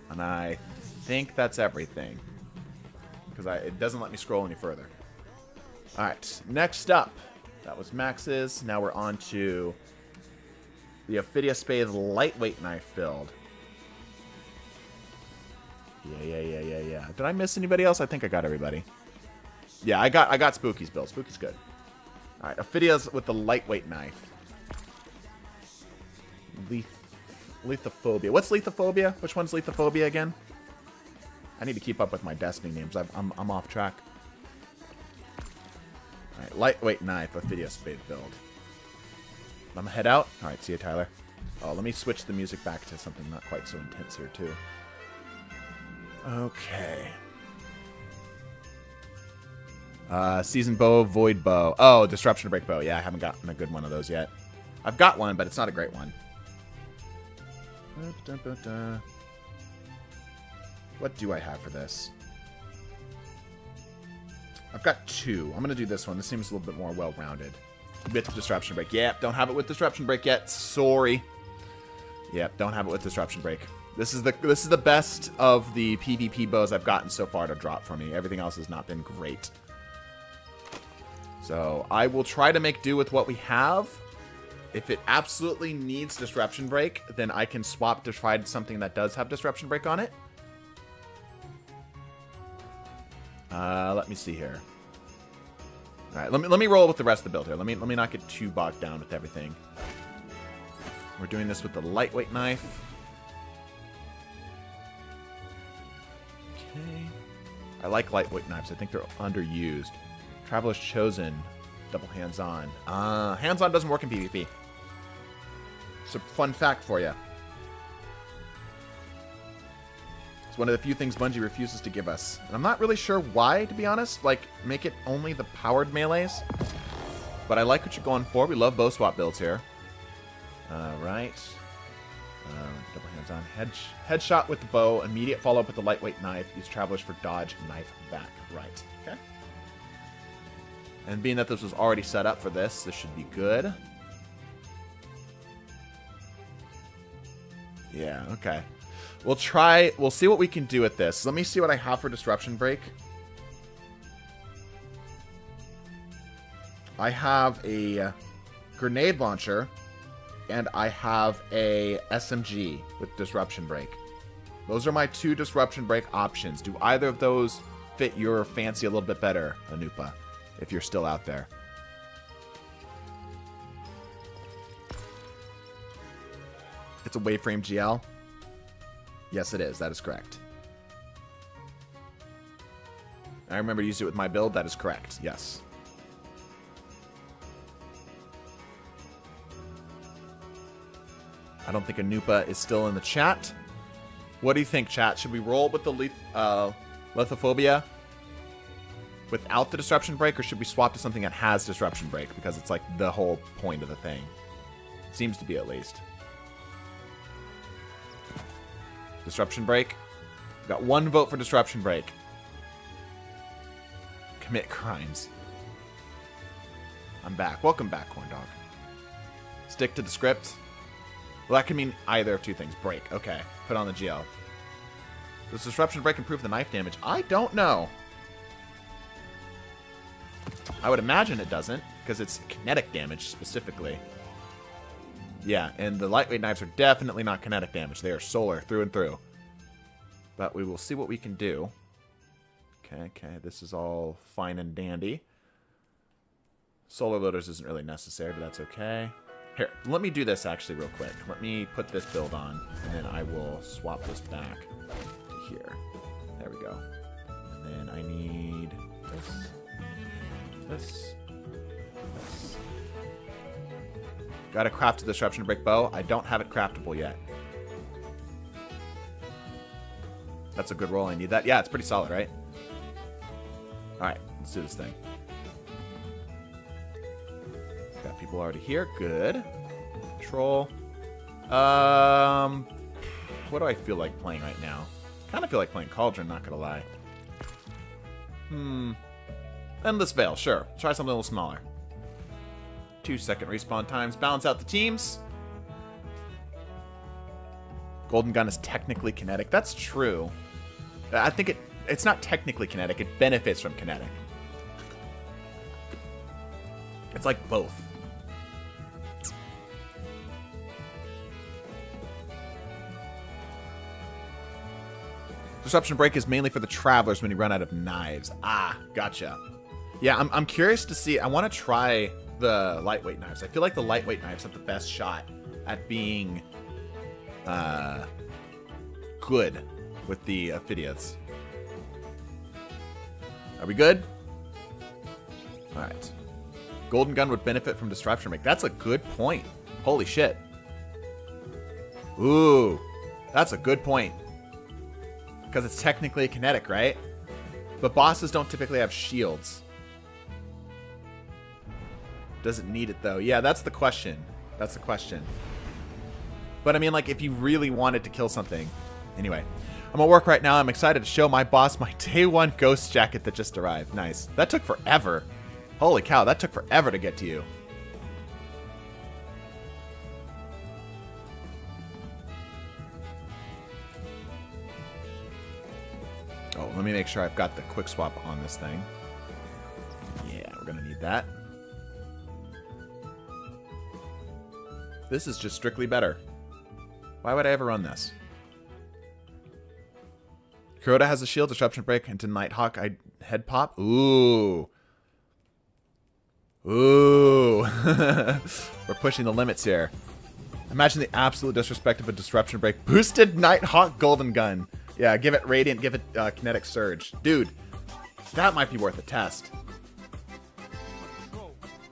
And I think that's everything. Because it doesn't let me scroll any further. Alright, next up. That was Max's. Now we're on to the Ophidia Spade lightweight knife build. Yeah. Did I miss anybody else? I think I got everybody. Yeah, I got Spooky's build. Spooky's good. Alright, Ophidia's with the lightweight knife. Lethophobia. What's Lethophobia? Which one's Lethophobia again? I need to keep up with my Destiny names. I'm off track. Alright, lightweight knife, Ophidia Spade build. I'm gonna head out. Alright, see you, Tyler. Oh, let me switch the music back to something not quite so intense here, too. Okay. Season bow, void bow. Oh, disruption break bow. Yeah, I haven't gotten a good one of those yet. I've got one, but it's not a great one. What do I have for this? I've got 2. I'm going to do this one. This seems a little bit more well-rounded. With disruption break. Yep, don't have it with disruption break yet. Sorry. Yep, don't have it with disruption break. This is the best of the PvP bows I've gotten so far to drop for me. Everything else has not been great. So I will try to make do with what we have. If it absolutely needs disruption break, then I can swap to try something that does have disruption break on it. Let me see here. All right, let me roll with the rest of the build here. Let me not get too bogged down with everything. We're doing this with the lightweight knife. Okay. I like lightweight knives. I think they're underused. Traveler's Chosen. Double hands-on. Hands-on doesn't work in PvP. It's a fun fact for you. It's one of the few things Bungie refuses to give us. And I'm not really sure why, to be honest. Like, make it only the powered melees. But I like what you're going for. We love bow swap builds here. Right. Double hands-on. Headshot with the bow. Immediate follow-up with the lightweight knife. Use Travelers for dodge. Knife back. Right. Okay. And being that this was already set up for this should be good. Yeah, okay. We'll see what we can do with this. Let me see what I have for Disruption Break. I have a grenade launcher, and I have a SMG with Disruption Break. Those are my 2 Disruption Break options. Do either of those fit your fancy a little bit better, Anupa, if you're still out there? It's a Waveframe GL. Yes, it is. That is correct. I remember to use it with my build. That is correct. Yes. I don't think Anupa is still in the chat. What do you think, chat? Should we roll with the Lithophobia without the Disruption Break, or should we swap to something that has Disruption Break? Because it's like the whole point of the thing. Seems to be, at least. Disruption Break. We've got 1 vote for Disruption Break. Commit crimes. I'm back. Welcome back, Corn Dog. Stick to the script. Well, that can mean either of 2 things. Break. Okay. Put on the GL. Does Disruption Break improve the knife damage? I don't know. I would imagine it doesn't, because it's kinetic damage specifically. Yeah, and the lightweight knives are definitely not kinetic damage. They are solar through and through. But we will see what we can do. Okay, this is all fine and dandy. Solar loaders isn't really necessary, but that's okay. Here, let me do this actually real quick. Let me put this build on, and then I will swap this back to here. There we go. And then I need this. Got to craft a Disruption Break bow. I don't have it craftable yet. That's a good roll. I need that. Yeah, it's pretty solid, right? Alright, let's do this thing. Got people already here. Good. Control. What do I feel like playing right now? Kind of feel like playing Cauldron, not gonna lie. Endless Veil, sure. Try something a little smaller. 2-second respawn times. Balance out the teams. Golden Gun is technically kinetic. That's true. I think it's not technically kinetic. It benefits from kinetic. It's like both. Disruption Break is mainly for the Travelers when you run out of knives. Ah, gotcha. Yeah, I'm curious to see. I want to try the lightweight knives. I feel like the lightweight knives have the best shot at being good with the Ophidians. Are we good? Alright. Golden Gun would benefit from Disruption Break. That's a good point. Holy shit. Ooh. That's a good point. Because it's technically kinetic, right? But bosses don't typically have shields. Does it need it, though? Yeah, that's the question. That's the question. But, I mean, like, if you really wanted to kill something. Anyway. I'm at work right now. I'm excited to show my boss my day 1 ghost jacket that just arrived. Nice. That took forever. Holy cow, that took forever to get to you. Oh, let me make sure I've got the quick swap on this thing. Yeah, we're going to need that. This is just strictly better. Why would I ever run this? Kuroda has a shield, Disruption Break, into Nighthawk. I Head pop. Ooh. Ooh. We're pushing the limits here. Imagine the absolute disrespect of a disruption break. Boosted Nighthawk Golden Gun. Yeah, give it Radiant, give it Kinetic Surge. Dude, that might be worth a test.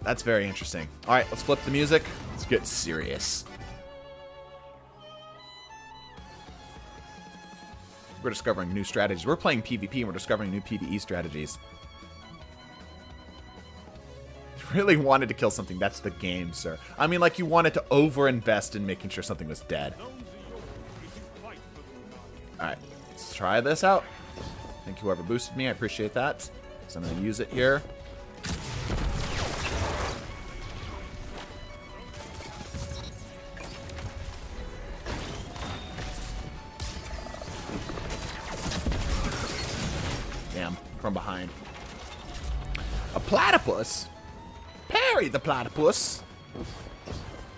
That's very interesting. Alright, let's flip the music. Let's get serious. We're discovering new strategies. We're playing PvP and we're discovering new PvE strategies. Really wanted to kill something. That's the game, sir. I mean, like, you wanted to over-invest in making sure something was dead. Alright, let's try this out. Thank you, whoever boosted me. I appreciate that. So I'm going to use it here. Damn, from behind. A platypus? Parry the platypus.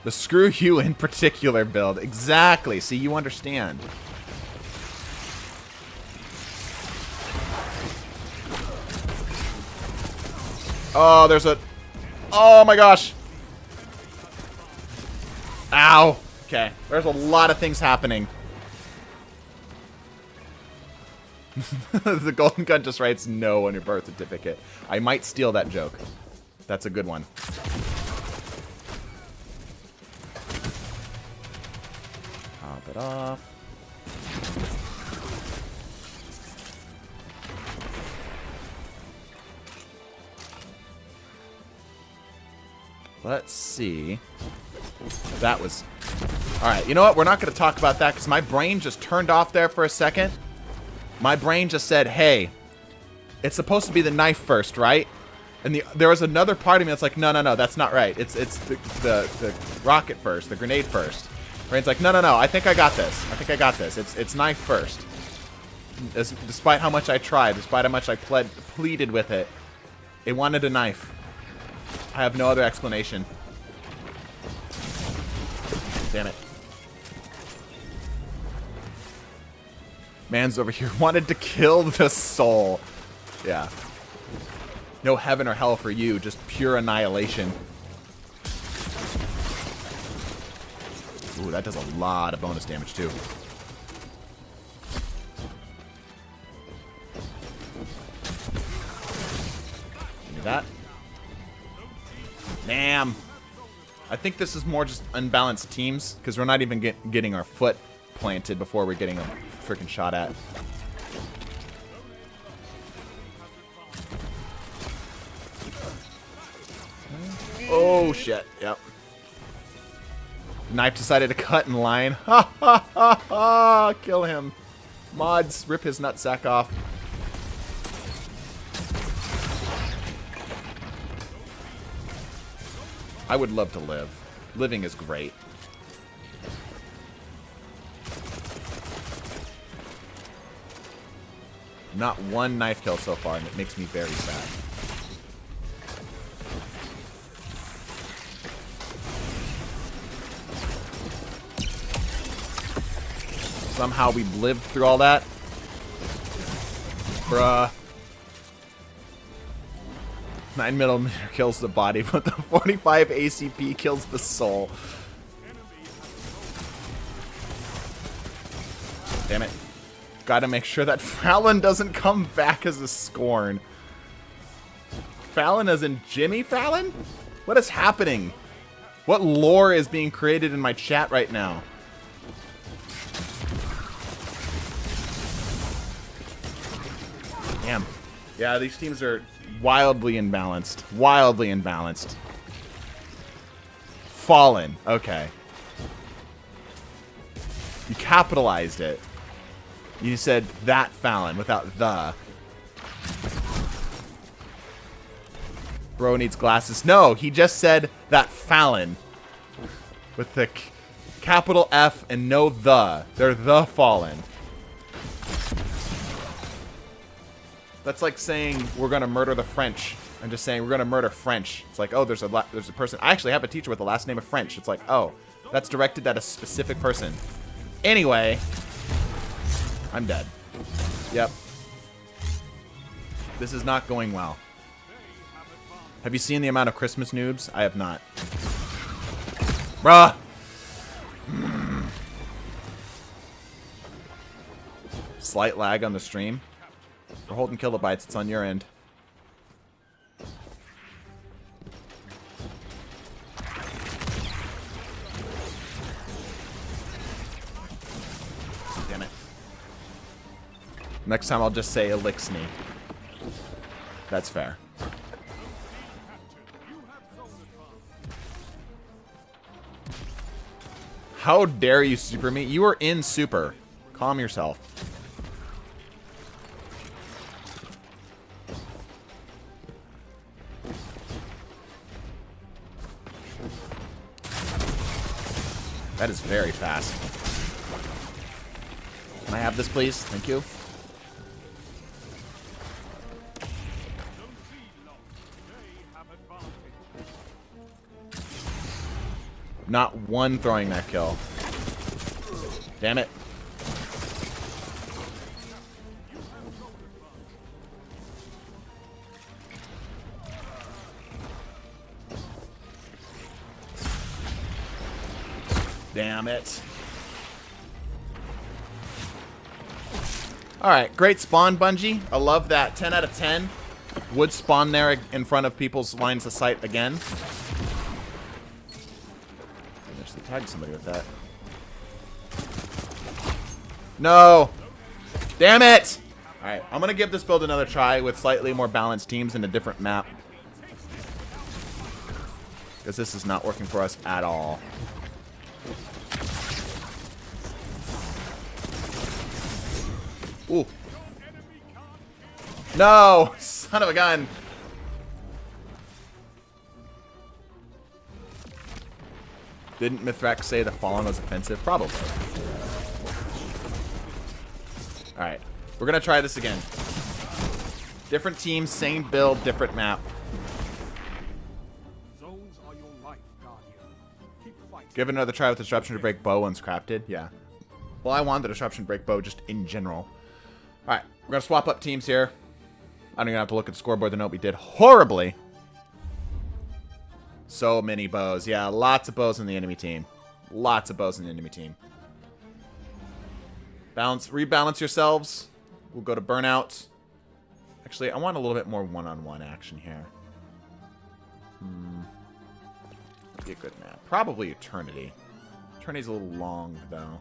The screw you in particular build. Exactly. See, you understand. Oh, there's a... Oh my gosh. Ow. Okay. There's a lot of things happening. The Golden Gun just writes no on your birth certificate. I might steal that joke. That's a good one. Pop it off. Let's see. That was... Alright, you know what? We're not going to talk about that because my brain just turned off there for a second. My brain just said, hey, it's supposed to be the knife first, right? And there was another part of me that's like, no, that's not right. It's the rocket first, the grenade first. Brain's like, no, I think I got this. It's knife first. Despite how much I tried, despite how much I pleaded with it, it wanted a knife. I have no other explanation. Damn it. Man's over here wanted to kill the soul. Yeah. No heaven or hell for you, just pure annihilation. Ooh, that does a lot of bonus damage, too. Give me that. Damn. I think this is more just unbalanced teams, because we're not even getting our foot planted before we're getting a freaking shot at. Oh, shit. Yep. Knife decided to cut in line. Ha, ha, ha, ha. Kill him. Mods, rip his nutsack off. I would love to live. Living is great. Not one knife kill so far, and it makes me very sad. Somehow we lived through all that. Bruh. 9mm kills the body, but the 45 ACP kills the soul. Damn it. Gotta make sure that Fallon doesn't come back as a Scorn. Fallon as in Jimmy Fallon? What is happening? What lore is being created in my chat right now? Damn. Yeah, these teams are wildly imbalanced. Wildly imbalanced. Fallen. Okay. You capitalized it. You said that Fallon without the. Bro needs glasses. No, he just said that Fallon. With the capital F and no the. They're the Fallen. That's like saying we're gonna murder the French. I'm just saying we're gonna murder French. It's like, oh, there's a person. I actually have a teacher with the last name of French. It's like, oh, that's directed at a specific person. Anyway, I'm dead. Yep. This is not going well. Have you seen the amount of Christmas noobs? I have not. Bruh! Slight lag on the stream. We're holding kilobytes. It's on your end. Damn it. Next time I'll just say Elixni. That's fair. How dare you super me? You are in super. Calm yourself. That is very fast. Can I have this, please? Thank you. Not one throwing knife kill. Damn it. Damn it. Alright, great spawn, Bungie. I love that. 10 out of 10. Would spawn there in front of people's lines of sight again. I actually tagged somebody with that. No! Damn it! Alright, I'm gonna give this build another try with slightly more balanced teams and a different map. Because this is not working for us at all. Ooh. No! Son of a gun! Didn't Mithrax say the Fallen was offensive? Probably. Alright. We're gonna try this again. Different team, same build, different map. Zones are your life, Guardian. Keep fighting. Give it another try with Disruption to break bow once crafted. Yeah. Well, I want the Disruption to break bow just in general. Alright, we're going to swap up teams here. I don't even have to look at the scoreboard to know we did horribly. So many bows. Yeah, lots of bows in the enemy team. Lots of bows in the enemy team. Rebalance yourselves. We'll go to burnout. Actually, I want a little bit more one-on-one action here. Be a good map. Probably Eternity. Eternity's a little long, though.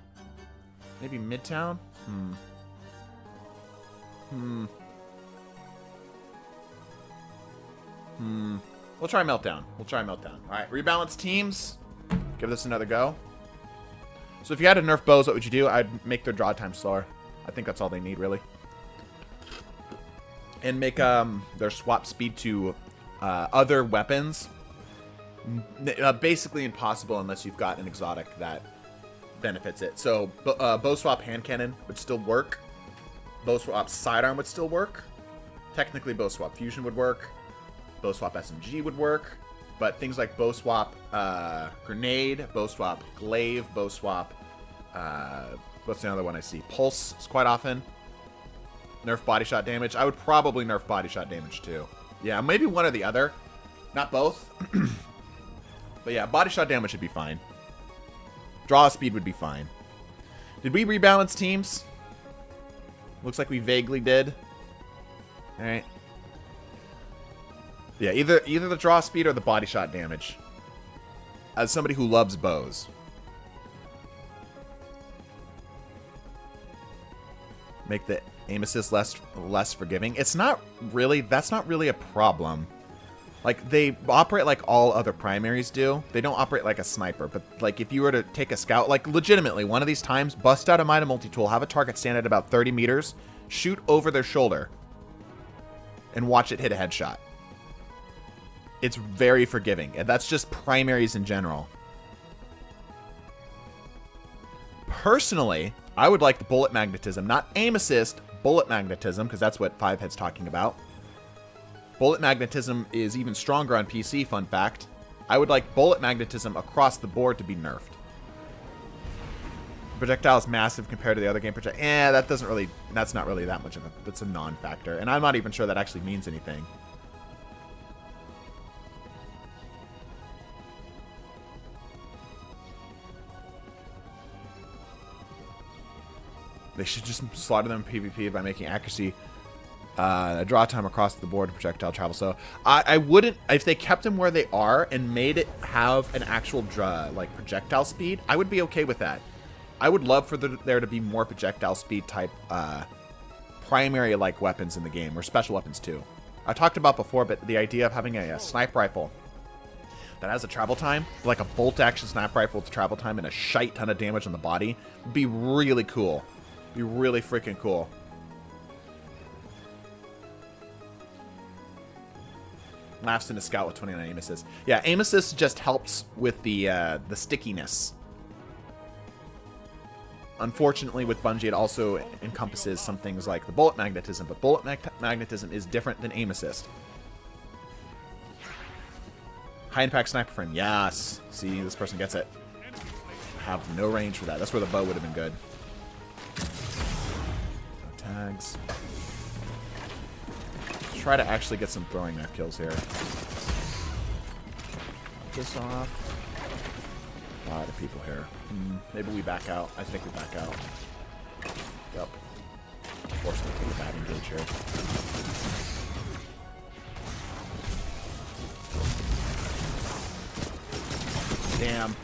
Maybe Midtown? We'll try Meltdown. Alright, rebalance teams. Give this another go. So if you had to nerf bows, what would you do? I'd make their draw time slower. I think that's all they need, really. And make their swap speed to other weapons basically impossible unless you've got an exotic that benefits it. So bow swap hand cannon would still work. Bow swap sidearm would still work. Technically, bow swap fusion would work. Bow swap SMG would work. But things like bow swap grenade, bow swap glaive, bow swap. What's the other one I see? Pulse is quite often. Nerf body shot damage. I would probably nerf body shot damage too. Yeah, maybe one or the other. Not both. But yeah, body shot damage should be fine. Draw speed would be fine. Did we rebalance teams? Looks like we vaguely did. Alright. Yeah, either the draw speed or the body shot damage. As somebody who loves bows. Make the aim assist less forgiving. It's not really, that's not really a problem. Like, they operate like all other primaries do. They don't operate like a sniper. But, like, if you were to take a scout, like, legitimately, one of these times, bust out a Might multi-tool, have a target stand at about 30 meters, shoot over their shoulder, and watch it hit a headshot. It's very forgiving. And that's just primaries in general. Personally, I would like the bullet magnetism. Not aim assist, bullet magnetism, because that's what Fivehead's talking about. Bullet magnetism is even stronger on PC, fun fact. I would like bullet magnetism across the board to be nerfed. projectile is massive compared to the other game project. That's not really that much of that's a non-factor. And I'm not even sure that actually means anything. They should just slaughter them in PvP by making accuracy a draw time across the board projectile travel. So I wouldn't, if they kept them where they are and made it have an actual like projectile speed, I would be okay with that. I would love for there to be more projectile speed type primary like weapons in the game, or special weapons too. I talked about before, but the idea of having a sniper rifle that has a travel time, like a bolt action sniper rifle with travel time and a shite ton of damage on the body, would be really cool. Be really freaking cool. Laughs in a scout with 29 aim assist. Yeah, aim assist just helps with the stickiness. Unfortunately, with Bungie, it also encompasses some things like the bullet magnetism, but bullet magnetism is different than aim assist. High impact sniper frame. Yes. See, this person gets it. Have no range for that. That's where the bow would have been good. Tags. Try to actually get some throwing knife kills here. This off. A lot of people here. Maybe we back out. I think we back out. Yep. Force them to take a bad engage here. Damn.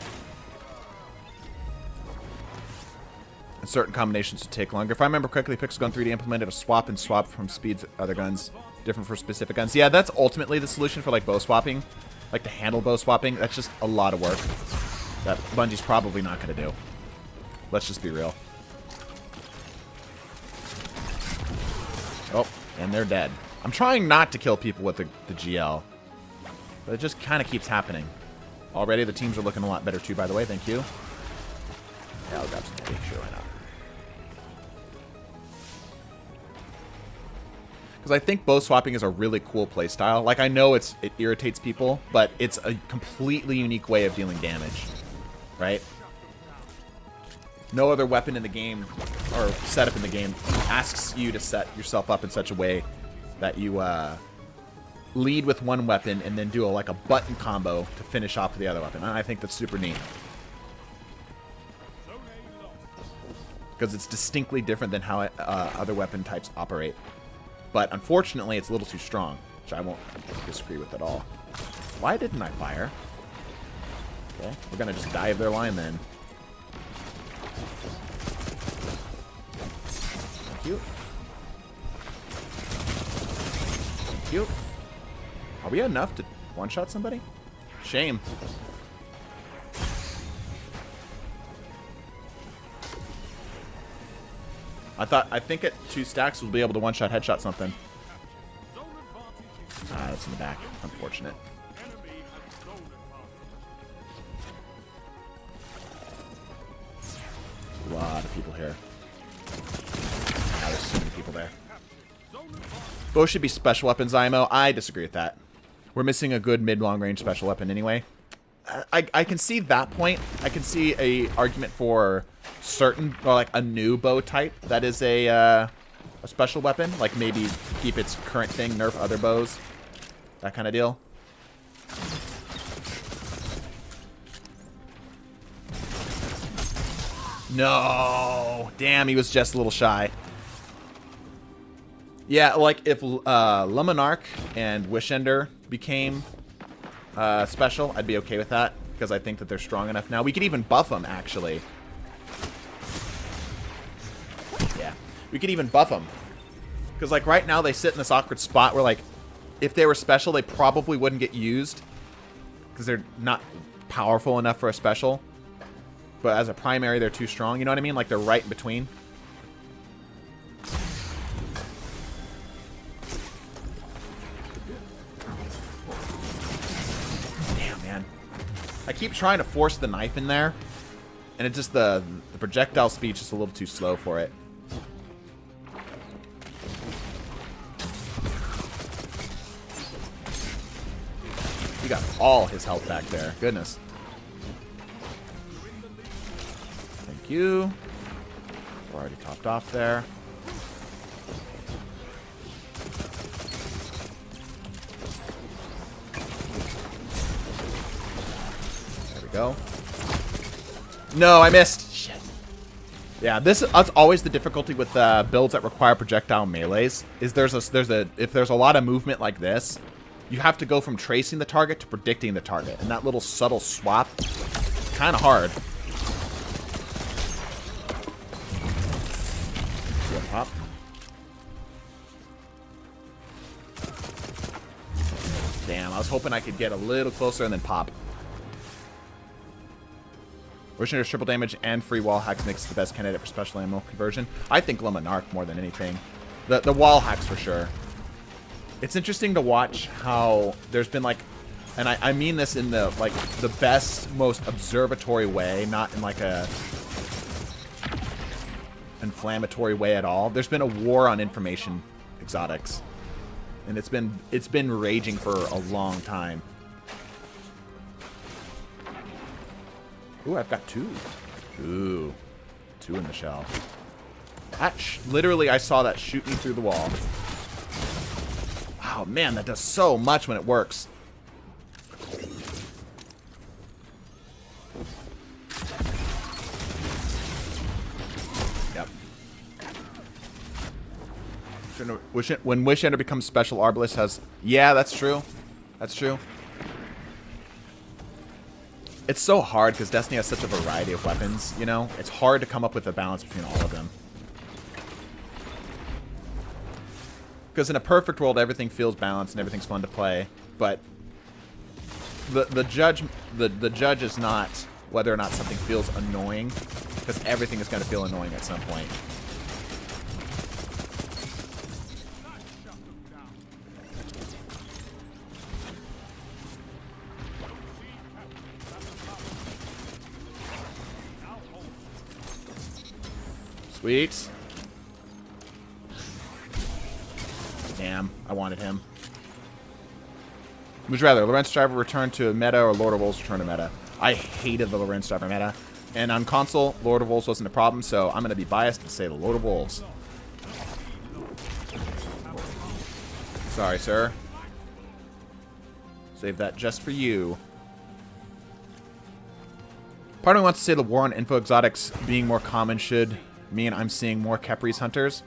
And certain combinations would take longer. If I remember correctly, Pixel Gun 3D implemented a swap and swap from speeds of other guns, different for specific guns. Yeah, that's ultimately the solution for like bow swapping, like to handle bow swapping. That's just a lot of work that Bungie's probably not going to do. Let's just be real. Oh, and they're dead. I'm trying not to kill people with the GL, but it just kind of keeps happening. Already the teams are looking a lot better too, by the way. Thank you. Yeah, I'll grab some tape. Sure, why not? Because I think bow swapping is a really cool playstyle. Like, I know it irritates people, but it's a completely unique way of dealing damage. Right? No other weapon in the game, or setup in the game, asks you to set yourself up in such a way that you lead with one weapon and then do like a button combo to finish off with the other weapon. And I think that's super neat. Because it's distinctly different than how other weapon types operate. But unfortunately, it's a little too strong, which I won't disagree with at all. Why didn't I fire? Okay, we're going to just dive their line then. Thank you. Thank you. Are we enough to one-shot somebody? Shame. I think at 2 stacks we'll be able to one-shot headshot something. Ah, that's in the back. Unfortunate. A lot of people here. Ah, there's so many people there. Both should be special weapons, IMO. I disagree with that. We're missing a good mid-long range special weapon anyway. I can see that point. I can see a argument for certain, or like a new bow type that is a special weapon. Like maybe keep its current thing, nerf other bows. That kind of deal. No! Damn, he was just a little shy. Yeah, like if Luminarch and Wishender became special, I'd be okay with that, because I think that they're strong enough now. We could even buff them, actually. Yeah, we could even buff them. Because, like, right now they sit in this awkward spot where, like, if they were special, they probably wouldn't get used. Because they're not powerful enough for a special. But as a primary, they're too strong. You know what I mean? Like, they're right in between. I keep trying to force the knife in there, and it just the projectile speed's just a little too slow for it. He got all his health back there. Goodness. Thank you. We're already topped off there. There we go. No, I missed. Shit. Yeah, that's always the difficulty with builds that require projectile melees. Is if there's a lot of movement like this, you have to go from tracing the target to predicting the target, and that little subtle swap, kind of hard. Pop. Damn, I was hoping I could get a little closer and then pop. Originator's triple damage and free wall hacks makes the best candidate for special ammo conversion. I think Lemonarch more than anything. The wall hacks for sure. It's interesting to watch how there's been like, and I mean this in the like the best, most observatory way, not in like a inflammatory way at all. There's been a war on information exotics, and it's been raging for a long time. Ooh, I've got two. Ooh, two in the shell. That literally, I saw that shoot me through the wall. Wow, man, that does so much when it works. When Wish Ender becomes special, Arbalest has... Yeah, that's true. That's true. It's so hard because Destiny has such a variety of weapons, you know? It's hard to come up with a balance between all of them. Because in a perfect world, everything feels balanced and everything's fun to play. But the judge is not whether or not something feels annoying, because everything is going to feel annoying at some point. Sweet. Damn, I wanted him. Would you rather Lorenz Driver return to meta or Lord of Wolves return to meta? I hated the Lorenz Driver meta. And on console, Lord of Wolves wasn't a problem, so I'm going to be biased and say the Lord of Wolves. Sorry, sir. Save that just for you. Part of me wants to say the war on info exotics being more common should mean I'm seeing more Kepris hunters.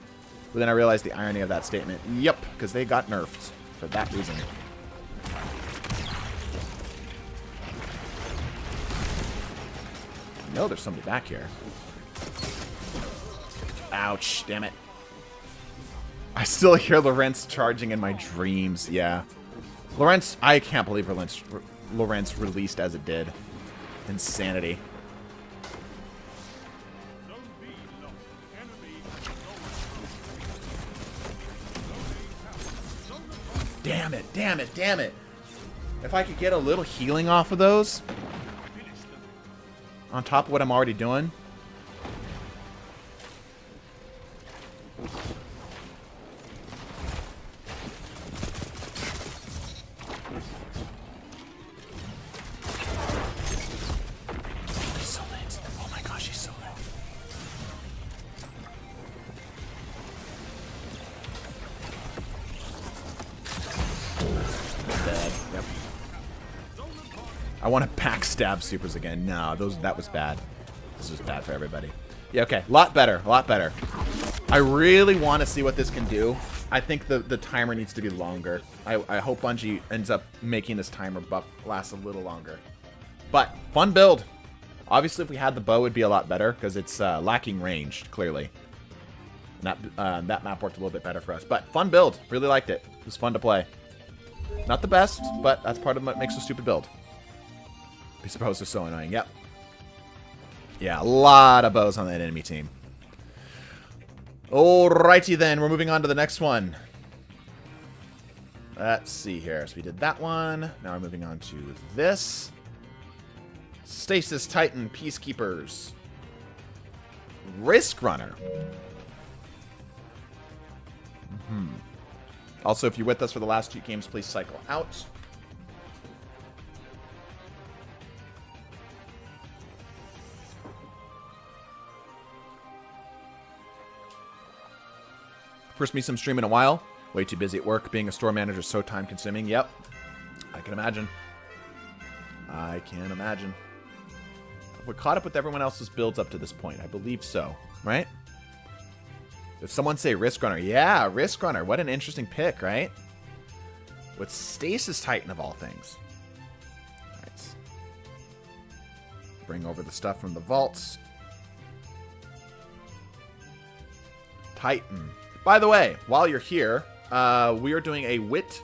But then I realized the irony of that statement. Yep, because they got nerfed for that reason. I know there's somebody back here. Ouch, damn it. I still hear Lorenz charging in my dreams, yeah. Lorenz, I can't believe Lorenz released as it did. Insanity. Damn it, damn it, damn it. If I could get a little healing off of those, on top of what I'm already doing. He's so lit. Oh my gosh, he's so lit. Dead. Yep. I want to backstab supers again. No, that was bad. This was bad for everybody. Yeah, okay. A lot better. A lot better. I really want to see what this can do. I think the timer needs to be longer. I hope Bungie ends up making this timer buff last a little longer. But, fun build. Obviously, if we had the bow, it'd be a lot better, because it's lacking range, clearly. That map worked a little bit better for us. But, fun build. Really liked it. It was fun to play. Not the best, but that's part of what makes a stupid build. These bows are so annoying. Yep. Yeah, a lot of bows on that enemy team. Alrighty then, we're moving on to the next one. Let's see here. So we did that one. Now we're moving on to this. Stasis Titan Peacekeepers. Risk Runner. Also, if you're with us for the last two games, please cycle out. First me some stream in a while. Way too busy at work. Being a store manager is so time consuming. Yep. I can imagine. I can imagine. We're caught up with everyone else's builds up to this point. I believe so. Right? Did someone say Risk Runner? Yeah, Risk Runner. What an interesting pick, right? With Stasis Titan of all things. Nice. Bring over the stuff from the vaults. Titan. By the way, while you're here, we are doing a Wit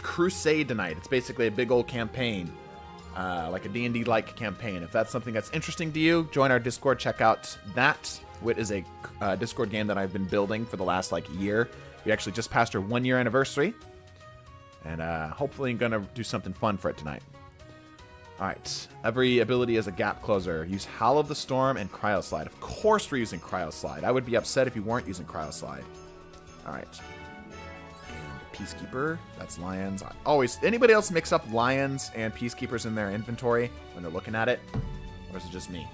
Crusade tonight. It's basically a big old campaign. Like a D&D-like campaign. If that's something that's interesting to you, join our Discord. Check out that. Wit is a Discord game that I've been building for the last, year. We actually just passed our 1-year anniversary. And hopefully I'm going to do something fun for it tonight. Alright. Every ability is a gap closer. Use Howl of the Storm and Cryo Slide. Of course we're using Cryo Slide. I would be upset if you weren't using Cryo Slide. Alright. Peacekeeper. That's lions. Anybody else mix up lions and peacekeepers in their inventory when they're looking at it? Or is it just me?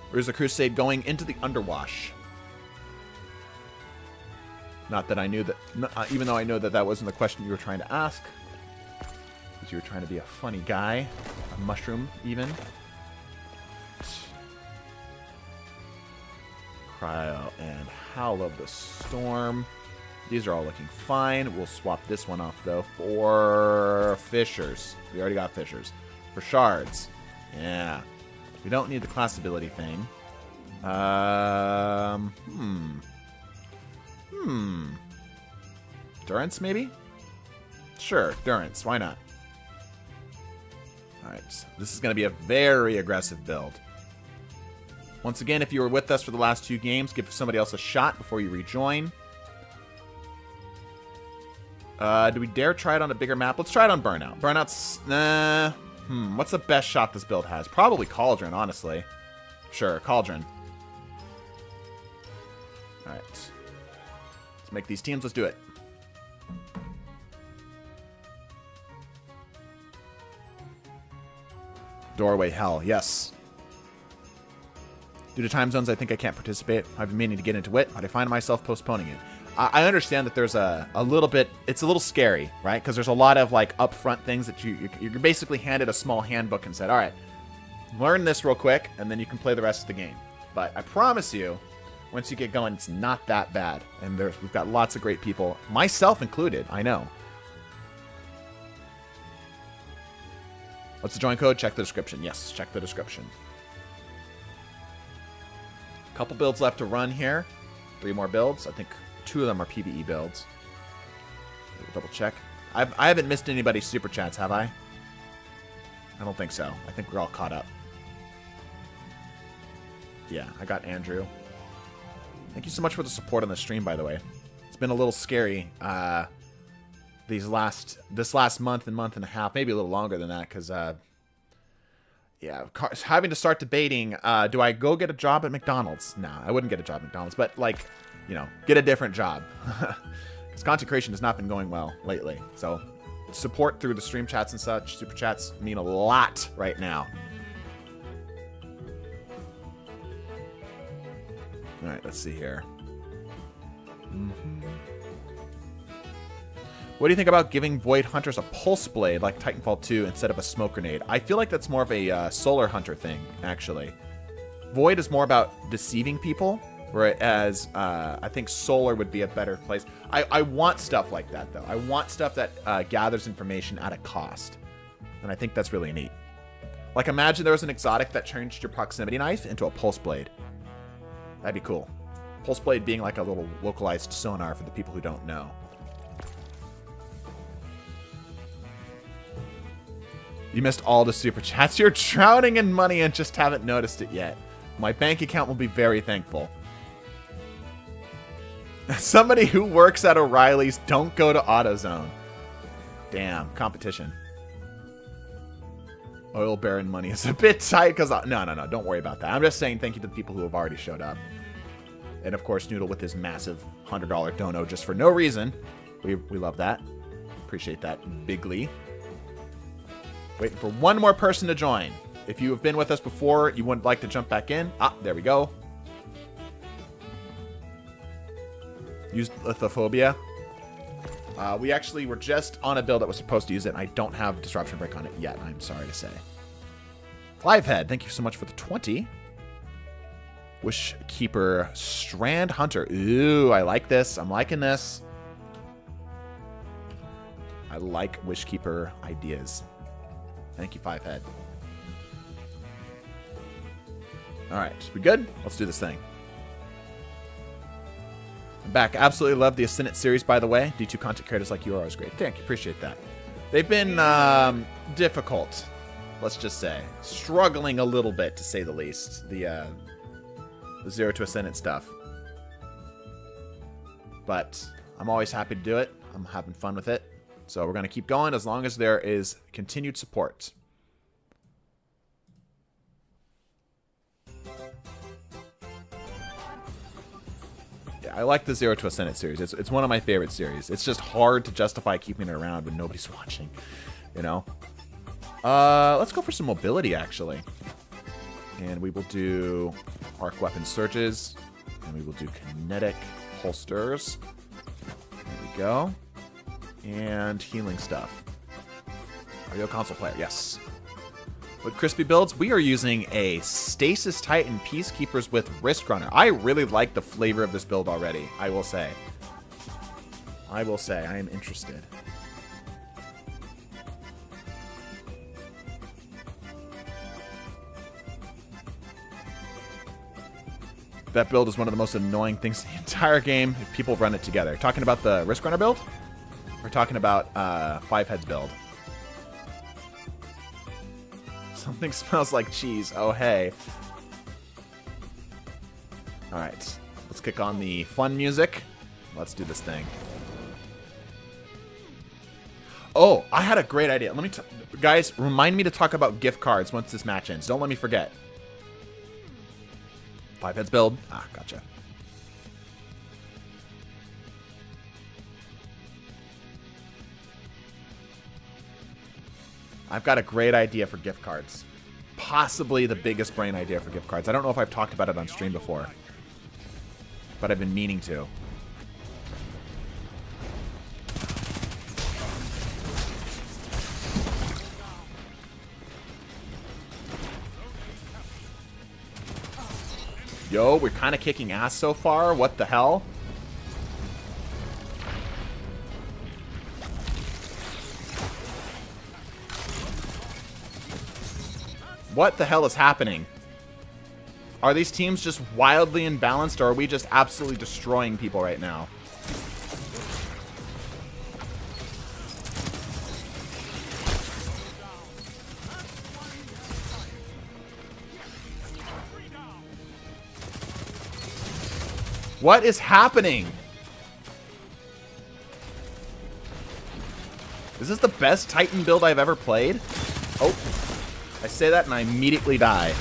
Where's the Crusade going? Into the Underwash. Not that I knew that, even though I know that that wasn't the question you were trying to ask. Because you were trying to be a funny guy. A mushroom, even. Cryo and Howl of the Storm. These are all looking fine. We'll swap this one off, though, for Fishers. We already got Fishers. For Shards. Yeah. We don't need the class ability thing. Durance, maybe? Sure, Durance. Why not? Alright. This is going to be a very aggressive build. Once again, if you were with us for the last 2 games, give somebody else a shot before you rejoin. Do we dare try it on a bigger map? Let's try it on Burnout. Burnout's... What's the best shot this build has? Probably Cauldron, honestly. Sure, Cauldron. Alright. Let's make these teams. Let's do it. Doorway Hell. Yes. Due to time zones, I think I can't participate. I've been meaning to get into Wit, but I find myself postponing it. I understand that there's a little bit... It's a little scary, right? Because there's a lot of, upfront things that you're basically handed a small handbook and said, all right, learn this real quick, and then you can play the rest of the game. But I promise you, once you get going, it's not that bad. And we've got lots of great people, myself included, I know. What's the join code? Check the description. Yes, check the description. Couple builds left to run here. 3 more builds. I think 2 of them are PvE builds. Double check. I haven't missed anybody's super chats, have I? I don't think so. I think we're all caught up. Yeah, I got Andrew. Thank you so much for the support on the stream, by the way. It's been a little scary this last month and a half, maybe a little longer than that, because yeah, having to start debating, do I go get a job at McDonald's? Nah, I wouldn't get a job at McDonald's, but, get a different job. Because content creation has not been going well lately. So, support through the stream chats and such, super chats, mean a lot right now. Alright, let's see here. What do you think about giving Void Hunters a Pulse Blade like Titanfall 2 instead of a Smoke Grenade? I feel like that's more of a Solar Hunter thing, actually. Void is more about deceiving people, whereas I think Solar would be a better place. I want stuff like that, though. I want stuff that gathers information at a cost. And I think that's really neat. Like, imagine there was an exotic that changed your proximity knife into a Pulse Blade. That'd be cool. Pulse Blade being like a little localized sonar for the people who don't know. You missed all the super chats. You're drowning in money and just haven't noticed it yet. My bank account will be very thankful. Somebody who works at O'Reilly's, don't go to AutoZone. Damn, competition. Oil Baron money is a bit tight because... No, don't worry about that. I'm just saying thank you to the people who have already showed up. And, of course, Noodle with his massive $100 dono just for no reason. We love that. Appreciate that bigly. Waiting for one more person to join. If you have been with us before, you would like to jump back in. Ah, there we go. Used lithophobia. We actually were just on a build that was supposed to use it, and I don't have Disruption Break on it yet, I'm sorry to say. Livehead, thank you so much for the 20. Wishkeeper Strand Hunter. Ooh, I like this. I'm liking this. I like Wishkeeper ideas. Thank you, Fivehead. Alright, we good? Let's do this thing. I'm back. Absolutely love the Ascendant series, by the way. D2 content creators like you are always great. Thank you. Appreciate that. They've been difficult, let's just say. Struggling a little bit, to say the least. The Zero to Ascendant stuff. But I'm always happy to do it. I'm having fun with it. So we're going to keep going as long as there is continued support. Yeah, I like the Zero to Ascendant series. It's one of my favorite series. It's just hard to justify keeping it around when nobody's watching, you know? Let's go for some mobility, actually. And we will do arc weapon surges. And we will do kinetic holsters. There we go. And healing stuff. Are you a console player? Yes. With crispy builds, we are using a Stasis Titan Peacekeepers with Risk Runner. I really like the flavor of this build already, I will say. I am interested. That build is one of the most annoying things in the entire game if people run it together. Talking about the Risk Runner build? We're talking about Fivehead's build. Something smells like cheese. Oh, hey. Alright. Let's kick on the fun music. Let's do this thing. Oh, I had a great idea. Let me guys, remind me to talk about gift cards once this match ends. Don't let me forget. Fivehead's build. Ah, gotcha. I've got a great idea for gift cards. Possibly the biggest brain idea for gift cards. I don't know if I've talked about it on stream before. But I've been meaning to. Yo, we're kind of kicking ass so far. What the hell? What the hell is happening? Are these teams just wildly imbalanced, or are we just absolutely destroying people right now? What is happening? Is this the best Titan build I've ever played? Oh. I say that and I immediately die.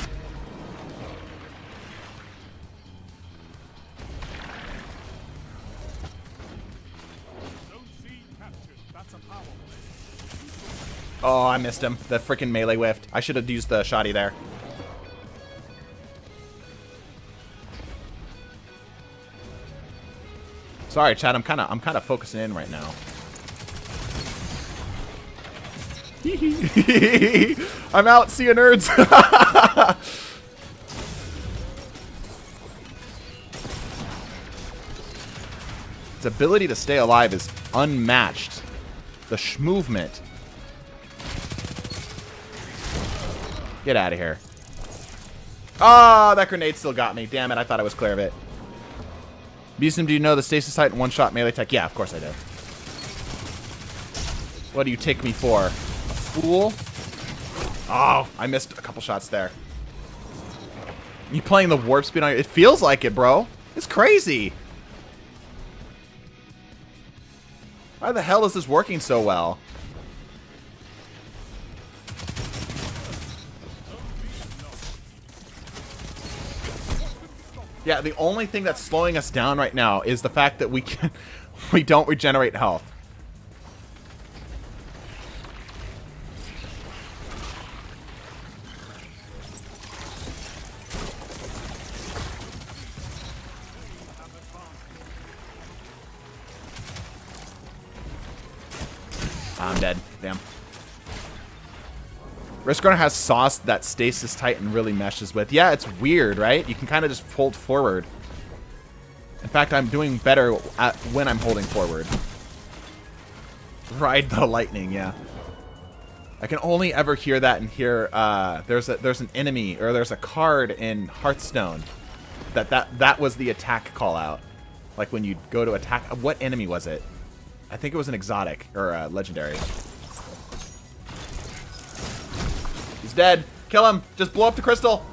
Oh, I missed him. The freaking melee whiffed. I should have used the shoddy there. Sorry, Chad. I'm kind of focusing in right now. I'm out. See you, nerds. Its ability to stay alive is unmatched. The movement. Get out of here. Oh, that grenade still got me. Damn it. I thought I was clear of it. Beeson, do you know the Stasis Titan one-shot melee tech? Yeah, of course I do. What do you take me for? Fool. Oh, I missed a couple shots there. You playing the warp speed on it? It feels like it, bro. It's crazy. Why the hell is this working so well? Yeah, the only thing that's slowing us down right now is the fact that we don't regenerate health. I'm dead. Damn. Risk Runner has sauce that Stasis Titan really meshes with. Yeah, it's weird, right? You can kind of just hold forward. In fact, I'm doing better when I'm holding forward. Ride the lightning, yeah. I can only ever hear that and hear there's an enemy or there's a card in Hearthstone that was the attack call out. Like when you go to attack, what enemy was it? I think it was an exotic or a legendary. He's dead. Kill him. Just blow up the crystal.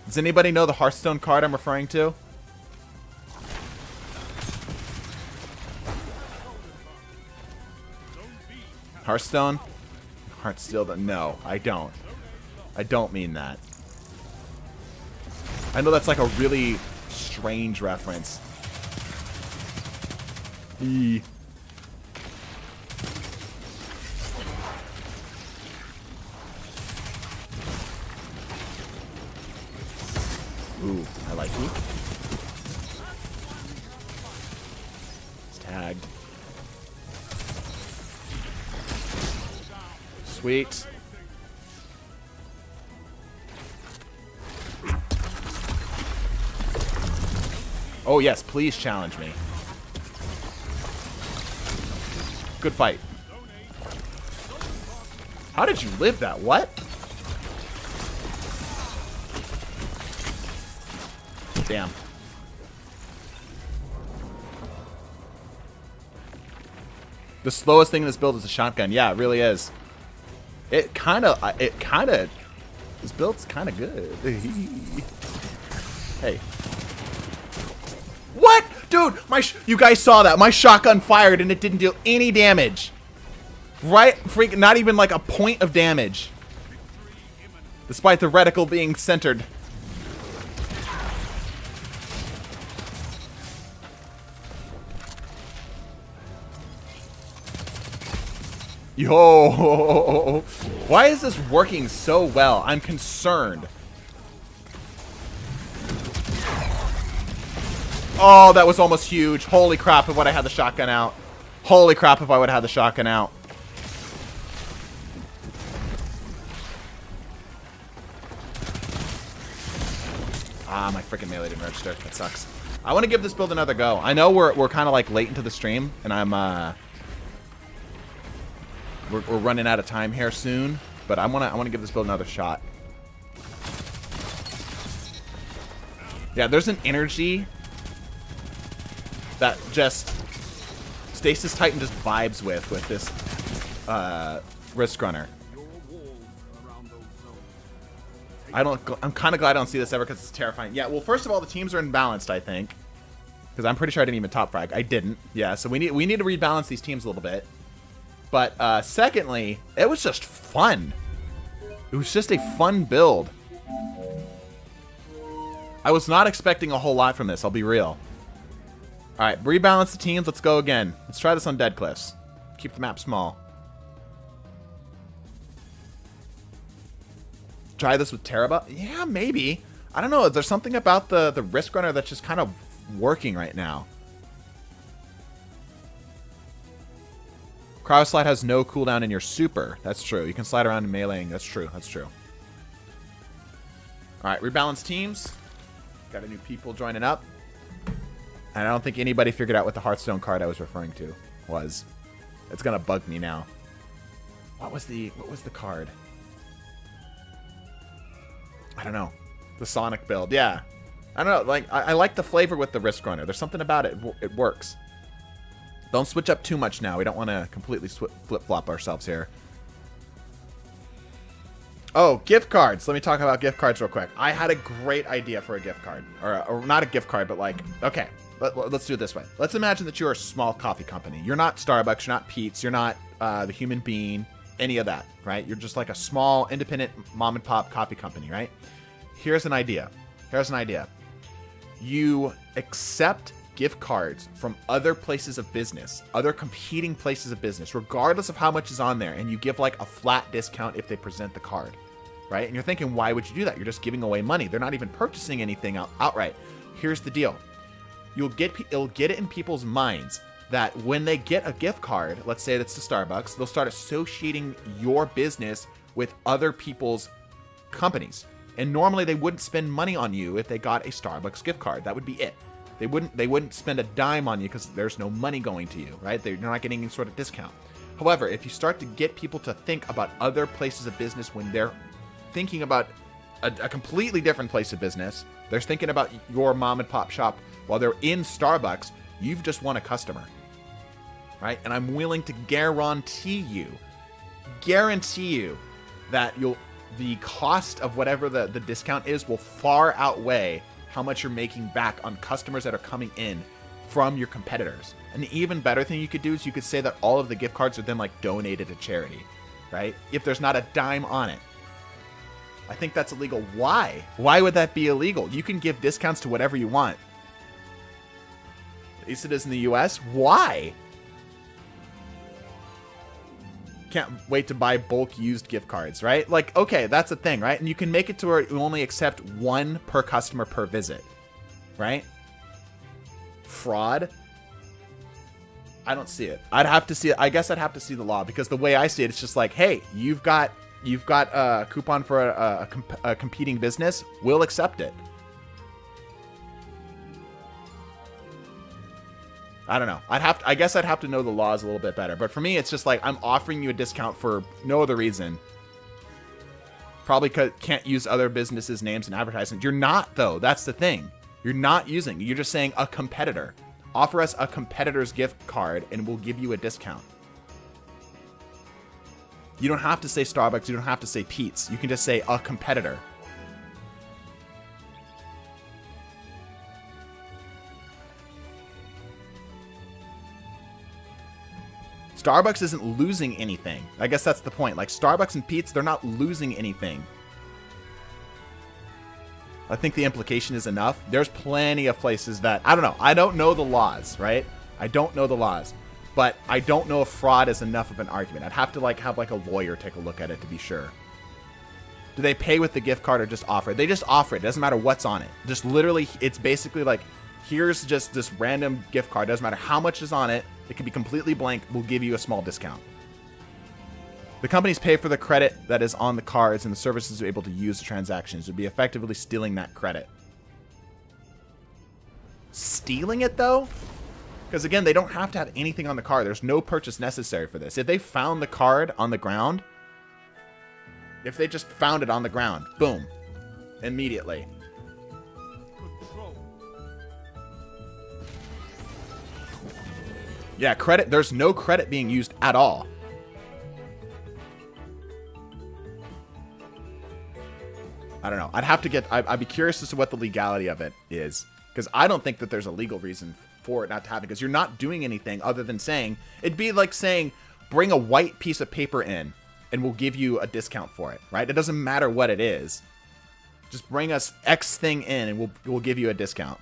Does anybody know the Hearthstone card I'm referring to? Hearthstone? Hearthstone? No, I don't. I don't mean that. I know that's like a really strange reference. Ooh, I like you. It's tagged. Sweet. Oh yes, please challenge me. Good fight. How did you live that? What? Damn. The slowest thing in this build is a shotgun. Yeah, it really is. This build's kind of good. Hey. What? Dude, you guys saw that. My shotgun fired and it didn't do any damage. Right? Freaking, not even like a point of damage. Despite the reticle being centered. Yo, why is this working so well? I'm concerned. Oh, that was almost huge. Holy crap, if I had the shotgun out. Holy crap, if I would have had the shotgun out. Ah, my freaking melee didn't register. That sucks. I want to give this build another go. I know we're kind of like late into the stream, and I'm we're running out of time here soon, but I wanna give this build another shot. Yeah, there's an energy that just Stasis Titan just vibes with this Risk Runner. I'm kind of glad I don't see this ever because it's terrifying. Yeah, well, first of all, the teams are imbalanced, I think, because I'm pretty sure I didn't even top frag. I didn't. Yeah, so we need to rebalance these teams a little bit. But secondly, it was just fun. It was just a fun build. I was not expecting a whole lot from this, I'll be real. Alright, rebalance the teams. Let's go again. Let's try this on Dead Cliffs. Keep the map small. Try this with Teraba? Yeah, maybe. I don't know. There's something about the Risk Runner that's just kind of working right now. Cryo Slide has no cooldown in your super. That's true. You can slide around in meleeing. That's true. That's true. Alright, rebalance teams. Got a new people joining up. And I don't think anybody figured out what the Hearthstone card I was referring to was. It's gonna bug me now. What was the card? I don't know. The Sonic build. Yeah. I don't know. Like I like the flavor with the Risk Runner. There's something about it. It works. Don't switch up too much now. We don't want to completely flip-flop ourselves here. Oh, gift cards. Let me talk about gift cards real quick. I had a great idea for a gift card. Or not a gift card, but like, okay. Let's do it this way. Let's imagine that you're a small coffee company. You're not Starbucks. You're not Pete's. You're not the Human Bean. Any of that, right? You're just like a small, independent mom-and-pop coffee company, right? Here's an idea. You accept gift cards from other places of business, other competing places of business, regardless of how much is on there, and you give like a flat discount if they present the card, right? And you're thinking, why would you do that? You're just giving away money. They're not even purchasing anything outright. Here's the deal. it'll get it in people's minds that when they get a gift card, let's say that's to Starbucks, they'll start associating your business with other people's companies. And normally they wouldn't spend money on you if they got a Starbucks gift card. That would be it. They wouldn't spend a dime on you because there's no money going to you, right? They're not getting any sort of discount. However, if you start to get people to think about other places of business when they're thinking about a completely different place of business, they're thinking about your mom and pop shop while they're in Starbucks, you've just won a customer, right? And I'm willing to guarantee you that the cost of whatever the discount is will far outweigh how much you're making back on customers that are coming in from your competitors. And the even better thing you could do is you could say that all of the gift cards are then like donated to charity, right? If there's not a dime on it. I think that's illegal. Why? Why would that be illegal? You can give discounts to whatever you want. At least it is in the US. Why? Can't wait to buy bulk used gift cards, right? Like, okay, that's a thing, right? And you can make it to where you only accept one per customer per visit, right? Fraud? I don't see it. I'd have to see it. I guess I'd have to see the law, because the way I see it, it's just like, hey, you've got a coupon for a competing business. We'll accept it. I don't know. I guess I'd have to know the laws a little bit better. But for me, it's just like I'm offering you a discount for no other reason. Probably can't use other businesses' names in advertisements. You're not, though. That's the thing. You're not using. You're just saying a competitor. Offer us a competitor's gift card and we'll give you a discount. You don't have to say Starbucks. You don't have to say Pete's. You can just say a competitor. Starbucks isn't losing anything. I guess that's the point. Like Starbucks and Pete's, they're not losing anything. I think the implication is enough. There's plenty of places that, I don't know. I don't know the laws, right? I don't know the laws. But I don't know if fraud is enough of an argument. I'd have to have a lawyer take a look at it to be sure. Do they pay with the gift card or just offer it? They just offer it. It doesn't matter what's on it. Just literally, it's basically like, here's just this random gift card. Doesn't matter how much is on it. It can be completely blank. We'll give you a small discount. The companies pay for the credit that is on the cards, and the services are able to use the transactions. It would be effectively stealing that credit. Stealing it, though? Because, again, they don't have to have anything on the card. There's no purchase necessary for this. If they found the card on the ground, if they just found it on the ground, boom, immediately. Yeah, credit. There's no credit being used at all. I don't know. I'd be curious as to what the legality of it is. Because I don't think that there's a legal reason for it not to happen. Because you're not doing anything other than saying, it'd be like saying, bring a white piece of paper in and we'll give you a discount for it, right? It doesn't matter what it is. Just bring us X thing in and we'll give you a discount.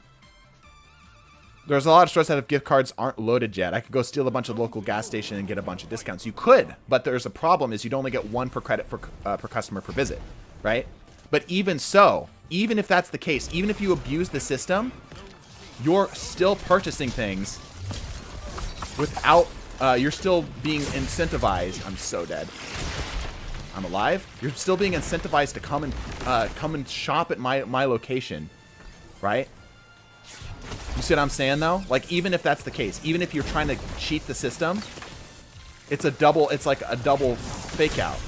There's a lot of stores that have gift cards aren't loaded yet. I could go steal a bunch of local gas station and get a bunch of discounts. You could, but there's a problem is you'd only get one per credit per customer per visit, right? But even so, even if that's the case, even if you abuse the system, you're still purchasing things without, you're still being incentivized. I'm so dead. I'm alive. You're still being incentivized to come and shop at my location, right? You see what I'm saying, though? Like, even if that's the case, even if you're trying to cheat the system, it's like a double fake out.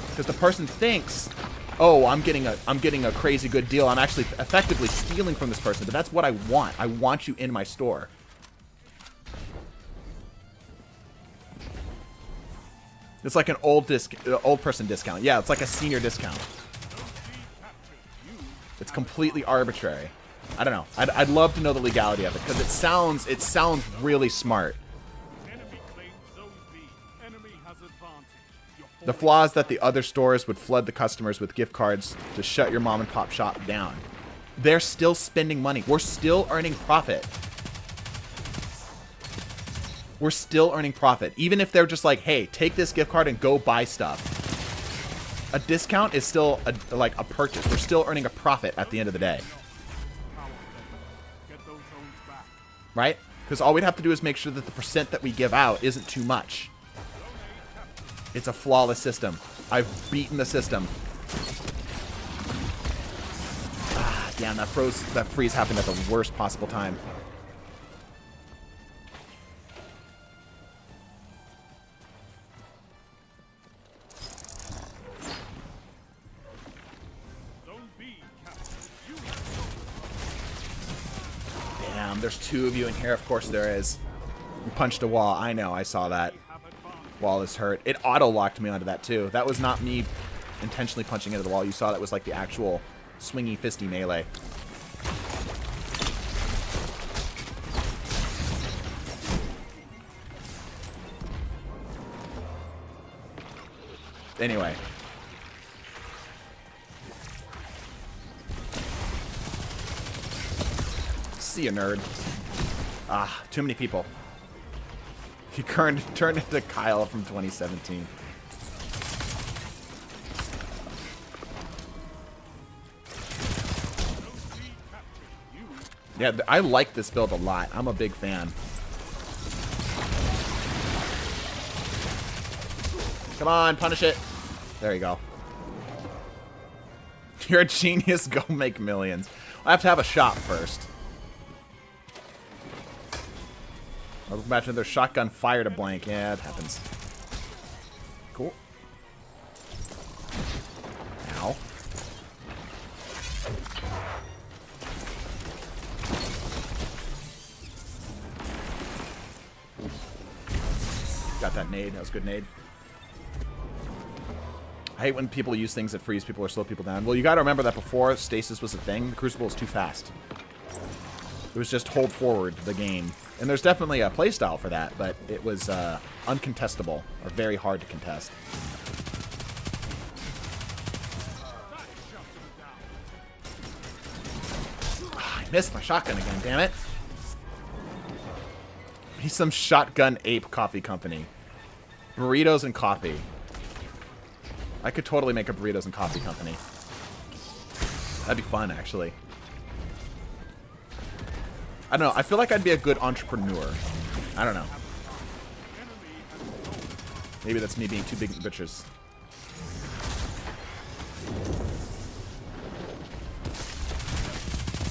Because the person thinks, oh, I'm getting a crazy good deal. I'm actually effectively stealing from this person, but that's what I want. I want you in my store. It's like an old person discount. Yeah, it's like a senior discount. It's completely arbitrary. I don't know. I'd love to know the legality of it because it sounds really smart. The flaw is that the other stores would flood the customers with gift cards to shut your mom and pop shop down. They're still spending money. We're still earning profit. We're still earning profit. Even if they're just like, hey, take this gift card and go buy stuff. A discount is still like a purchase. We're still earning a profit at the end of the day. right? Because all we'd have to do is make sure that the percent that we give out isn't too much. It's a flawless system. I've beaten the system. Ah, damn, that freeze happened at the worst possible time. Damn, there's two of you in here. Of course there is. You punched a wall. I know, I saw that. Wall is hurt. It auto-locked me onto that, too. That was not me intentionally punching into the wall. You saw that was like the actual swingy, fisty melee. Anyway. See ya, nerd. Ah, too many people. He turned into Kyle from 2017. Yeah, I like this build a lot. I'm a big fan. Come on, punish it. There you go. You're a genius. Go make millions. I have to have a shop first. I'll imagine their shotgun fired a blank. Yeah, it happens. Cool. Ow. Got that nade. That was a good nade. I hate when people use things that freeze people or slow people down. Well, you got to remember that before stasis was a thing, the Crucible was too fast. It was just hold forward the game. And there's definitely a playstyle for that, but it was uncontestable, or very hard to contest. I missed my shotgun again, damn it. He's some shotgun ape coffee company. Burritos and coffee. I could totally make a burritos and coffee company. That'd be fun, actually. I don't know. I feel like I'd be a good entrepreneur. I don't know. Maybe that's me being too big at butchers.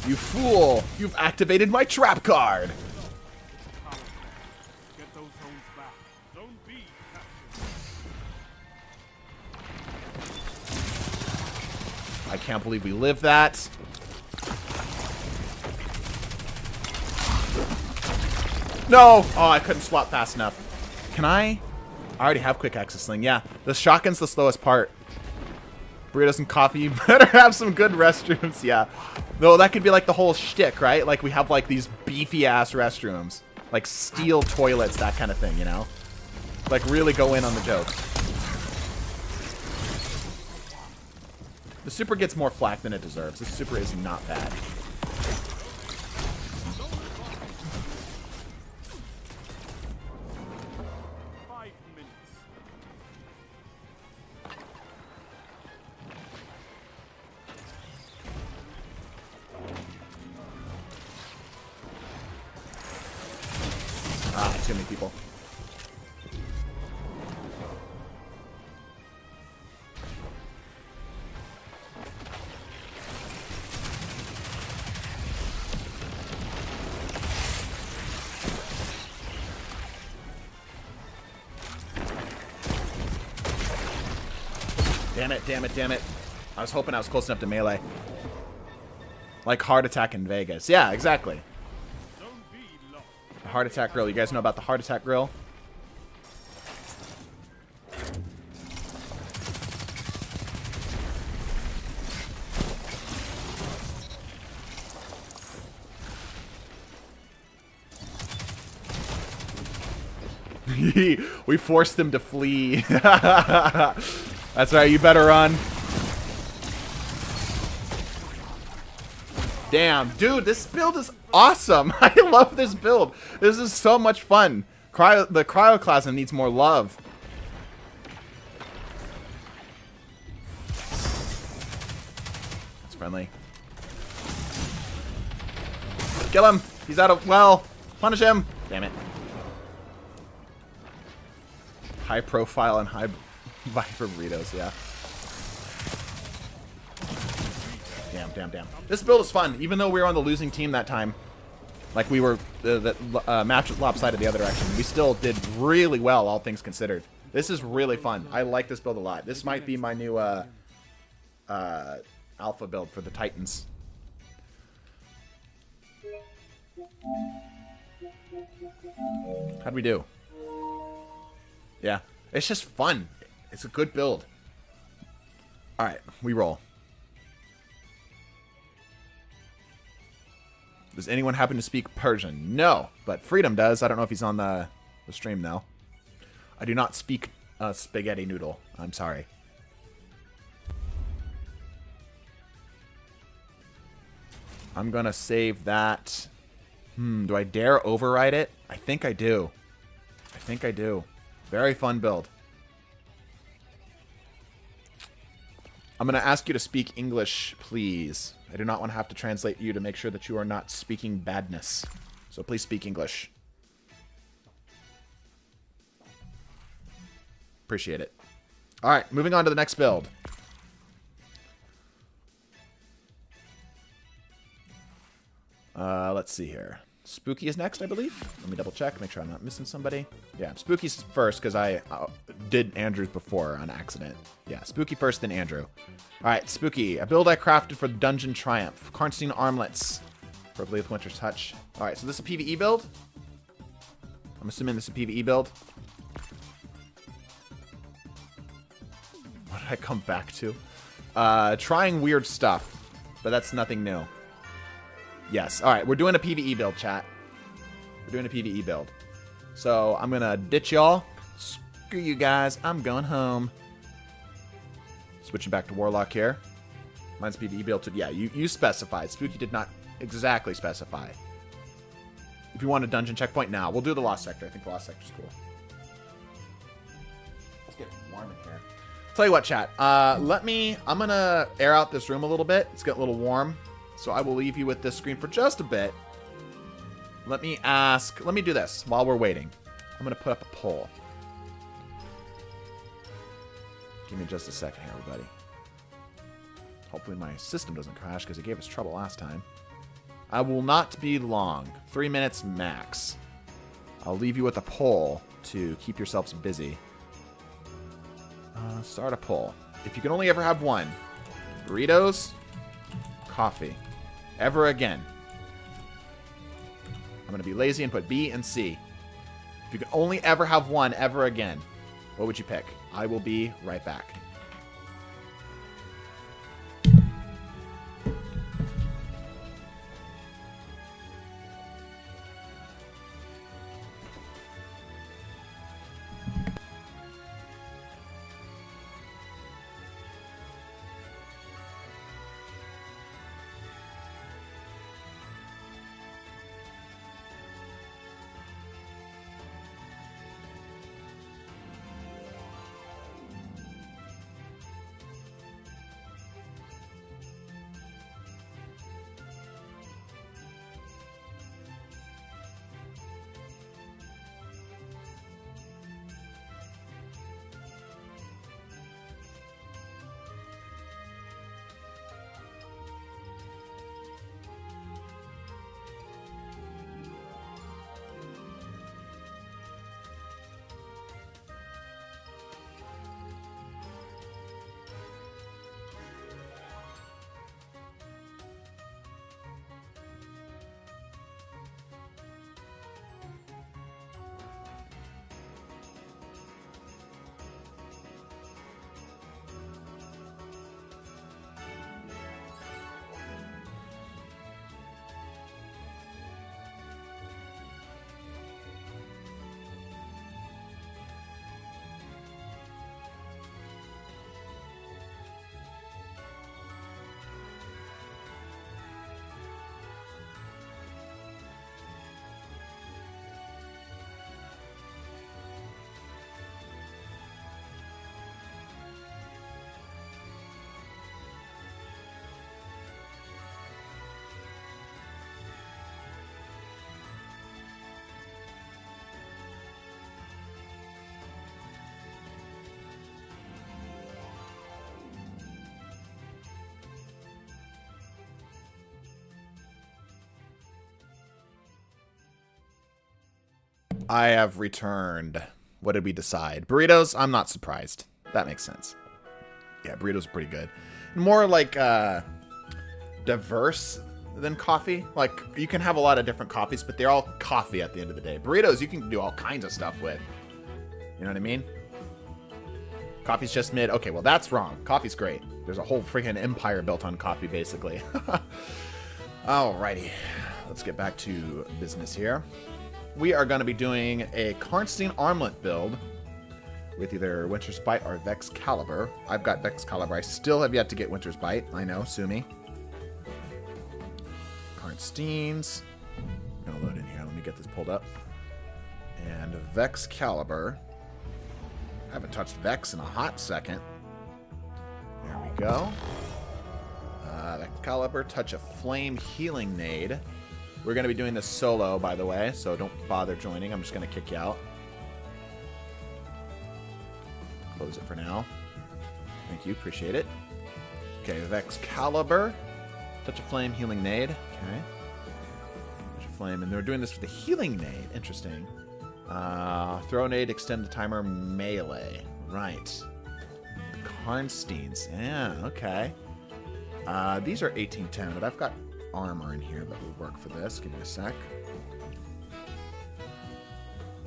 You fool! You've activated my trap card! Get those zones back. Zone B captured. I can't believe we lived that. No! Oh, I couldn't swap fast enough. Can I? I already have quick access sling. Yeah, the shotgun's the slowest part. Burritos and coffee. You better have some good restrooms. Yeah. Though that could be like the whole shtick, right? Like we have like these beefy ass restrooms. Like steel toilets, that kind of thing, you know? Like really go in on the joke. The super gets more flack than it deserves. The super is not bad. Ah, too many people. Damn it, damn it, damn it. I was hoping I was close enough to melee. Like heart attack in Vegas. Yeah, exactly. The heart attack grill. You guys know about the heart attack grill? We forced them to flee. That's right, you better run. Damn, dude, this build is awesome. I love this build. This is so much fun. The cryoclasm needs more love. That's friendly. Kill him. He's out of well. Punish him! Damn it. High profile and high Viper burritos, yeah. Damn. This build is fun, even though we were on the losing team that time. Like we were, the match was lopsided the other direction. We still did really well, all things considered. This is really fun. I like this build a lot. This might be my new alpha build for the Titans. How'd we do? Yeah, it's just fun. It's a good build. All right, we roll. Does anyone happen to speak Persian? No, but Freedom does. I don't know if he's on the stream though. I do not speak spaghetti noodle. I'm sorry. I'm gonna save that. Do I dare override it? I think I do. Very fun build. I'm gonna ask you to speak English, please. I do not want to have to translate you to make sure that you are not speaking badness. So please speak English. Appreciate it. All right, moving on to the next build. Let's see here. Spooky is next, I believe. Let me double check, make sure I'm not missing somebody. Yeah, Spooky's first because I did Andrew's before on accident. Yeah, Spooky first, then Andrew. All right, Spooky, a build I crafted for Dungeon Triumph. Karnstein armlets, preferably with Winter's Touch. All right, so this is a PvE build. I'm assuming this is a PvE build. What did I come back to? Trying weird stuff, but that's nothing new. Yes. All right. We're doing a PvE build, chat. We're doing a PvE build. So I'm going to ditch y'all. Screw you guys. I'm going home. Switching back to Warlock here. Mine's PvE build too. Yeah, you specified. Spooky did not exactly specify. If you want a dungeon checkpoint, now we'll do the Lost Sector. I think the Lost Sector's cool. Let's get warm in here. Tell you what, chat. I'm going to air out this room a little bit. It's getting a little warm. So I will leave you with this screen for just a bit. Let me do this while we're waiting. I'm going to put up a poll. Give me just a second here, everybody. Hopefully my system doesn't crash because it gave us trouble last time. I will not be long. 3 minutes max. I'll leave you with a poll to keep yourselves busy. Start a poll. If you can only ever have one, burritos, coffee. Ever again. I'm going to be lazy and put B and C. If you could only ever have one ever again, what would you pick? I will be right back. I have returned. What did we decide? Burritos? I'm not surprised. That makes sense. Yeah, burritos are pretty good. More like diverse than coffee. Like, you can have a lot of different coffees, but they're all coffee at the end of the day. Burritos, you can do all kinds of stuff with. You know what I mean? Coffee's just mid. Okay, well, that's wrong. Coffee's great. There's a whole freaking empire built on coffee, basically. Alrighty. Let's get back to business here. We are going to be doing a Karnstein armlet build with either Winter's Bite or Vex Caliber. I've got Vex Caliber. I still have yet to get Winter's Bite. I know, sue me. Karnsteins. I'm going to load in here. Let me get this pulled up. And Vex Caliber. I haven't touched Vex in a hot second. There we go. Vex Caliber, touch a Flame Healing Nade. We're going to be doing this solo, by the way, so don't bother joining. I'm just going to kick you out. Close it for now. Thank you. Appreciate it. Okay, Vex Caliber. Touch a Flame Healing Nade. Okay. Touch a Flame. And they're doing this for the Healing Nade. Interesting. Throw Nade, extend the timer, melee. Right. Karnsteins. Yeah, okay. These are 1810, but I've got armor in here that will work for this. Give me a sec.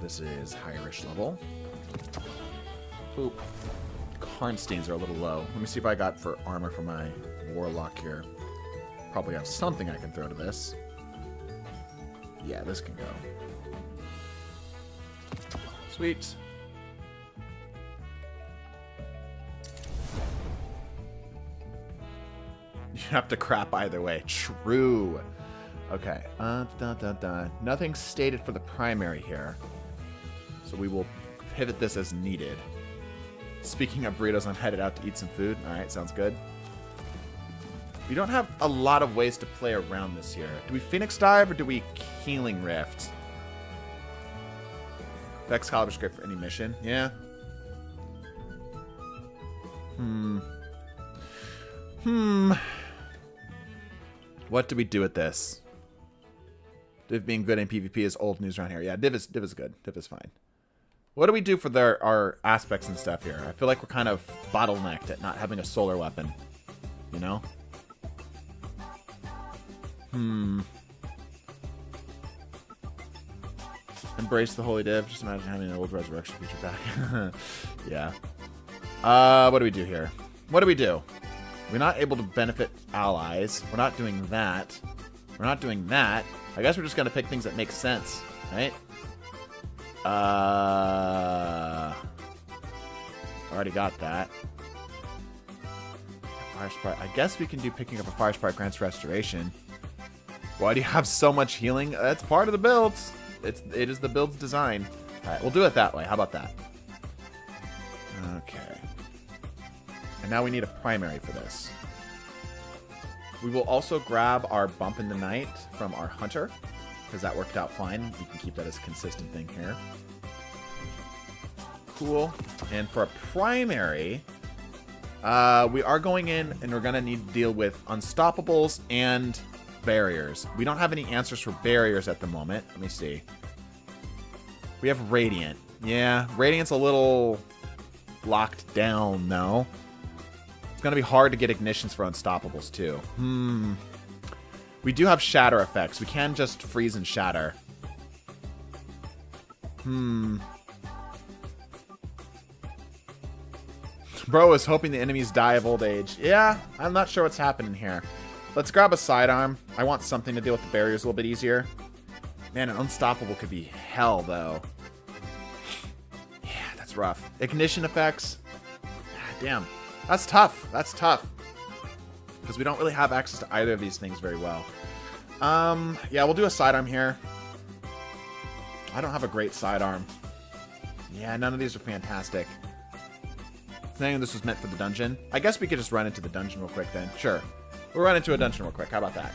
This is higher-ish level. Oop. Karnsteins are a little low. Let me see if I got for armor for my warlock here. Probably have something I can throw to this. Yeah, this can go. Sweet. You have to crap either way. True. Okay. Nothing stated for the primary here. So we will pivot this as needed. Speaking of burritos, I'm headed out to eat some food. Alright, sounds good. We don't have a lot of ways to play around this here. Do we Phoenix Dive or do we Healing Rift? Vex Caliber's great for any mission. Yeah. What do we do with this? Div being good in PvP is old news around here. Yeah, Div is good. Div is fine. What do we do for our aspects and stuff here? I feel like we're kind of bottlenecked at not having a solar weapon. You know? Embrace the Holy Div. Just imagine having an old resurrection feature back. Yeah. What do we do here? What do we do? We're not able to benefit allies. We're not doing that. We're not doing that. I guess we're just going to pick things that make sense, right? Already got that. Fire Sprite. I guess we can do picking up a Fire Sprite grants restoration. Why do you have so much healing? That's part of the builds. It is the build's design. Alright, we'll do it that way. How about that? Okay. And now we need a primary for this. We will also grab our Bump in the Night from our Hunter, because that worked out fine. We can keep that as a consistent thing here. Cool. And for a primary, we are going in and we're going to need to deal with Unstoppables and barriers. We don't have any answers for barriers at the moment. Let me see. We have Radiant. Yeah, Radiant's a little locked down, though. It's going to be hard to get ignitions for Unstoppables, too. We do have shatter effects. We can just freeze and shatter. Bro is hoping the enemies die of old age. Yeah, I'm not sure what's happening here. Let's grab a sidearm. I want something to deal with the barriers a little bit easier. Man, an Unstoppable could be hell, though. Yeah, that's rough. Ignition effects. Damn. That's tough. That's tough. Because we don't really have access to either of these things very well. Yeah, we'll do a sidearm here. I don't have a great sidearm. Yeah, none of these are fantastic. Saying this was meant for the dungeon. I guess we could just run into the dungeon real quick then. Sure. We'll run into a dungeon real quick. How about that?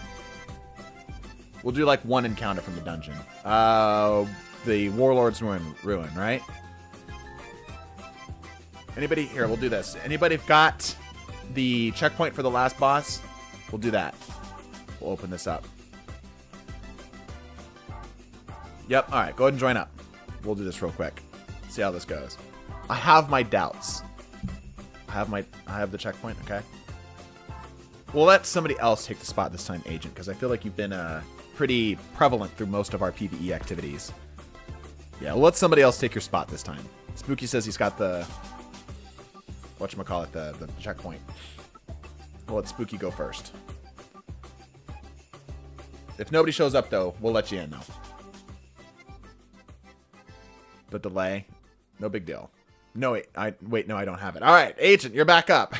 We'll do like one encounter from the dungeon. The Warlord's Ruin, right? Anybody? Here, we'll do this. Anybody got the checkpoint for the last boss? We'll do that. We'll open this up. Yep, alright, go ahead and join up. We'll do this real quick. See how this goes. I have my doubts. I have the checkpoint, okay? We'll let somebody else take the spot this time, Agent, because I feel like you've been pretty prevalent through most of our PvE activities. Yeah, we'll let somebody else take your spot this time. Spooky says he's got the... whatchamacallit, the checkpoint. We'll let Spooky go first. If nobody shows up, though, we'll let you in, though. The delay, no big deal. No, wait, no, I don't have it. All right, Agent, you're back up.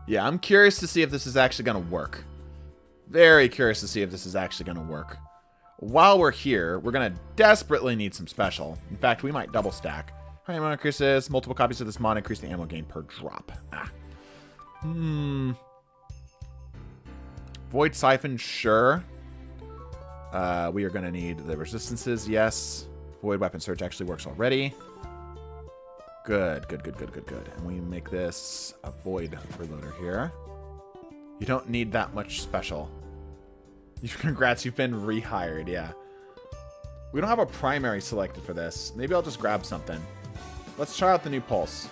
Yeah, I'm curious to see if this is actually going to work. Very curious to see if this is actually going to work. While we're here, we're going to desperately need some special. In fact, we might double stack. How many ammo increases? Multiple copies of this mod increase the ammo gain per drop. Void Siphon, sure. We are going to need the resistances, yes. Void Weapon Search actually works already. Good. And we make this a Void Reloader here. You don't need that much special. Congrats, you've been rehired, yeah. We don't have a primary selected for this. Maybe I'll just grab something. Let's try out the new Pulse.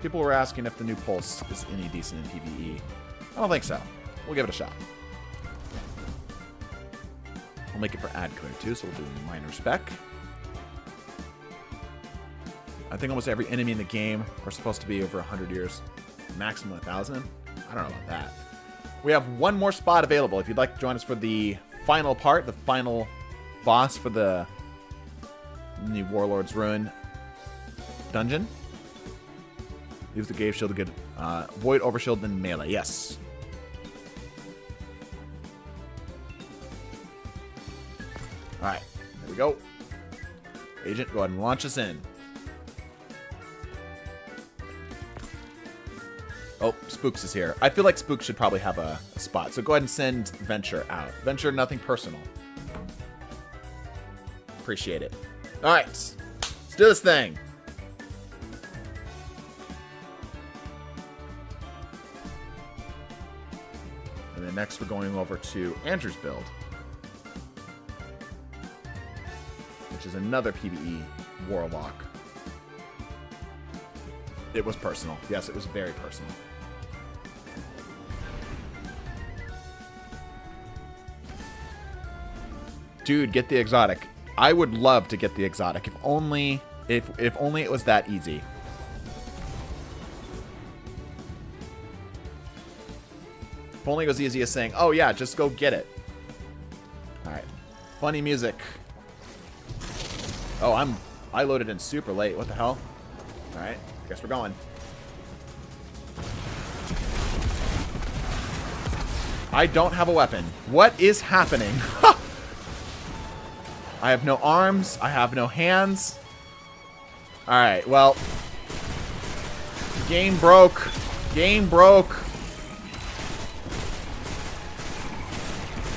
People were asking if the new Pulse is any decent in PvE. I don't think so. We'll give it a shot. We'll make it for ad clear too, so we'll do a minor spec. I think almost every enemy in the game are supposed to be over 100 years. Maximum 1,000? I don't know about that. We have one more spot available. If you'd like to join us for the final part, the final boss for the new Warlord's Ruin dungeon. Use the Gave Shield to get Void Overshield and melee. Yes. Alright, there we go. Agent, go ahead and launch us in. Oh, Spooks is here. I feel like Spooks should probably have a spot. So go ahead and send Venture out. Venture, nothing personal. Appreciate it. Alright, let's do this thing. And then next we're going over to Andrew's build, which is another PvE Warlock. It was personal. Yes, it was very personal. Dude, get the exotic. I would love to get the exotic. If only it was that easy. If only it was easy as saying, "Oh yeah, just go get it." All right. Funny music. Oh, I loaded in super late. What the hell? All right. Guess we're going. I don't have a weapon. What is happening? I have no arms. I have no hands. Alright, well. Game broke. Game broke.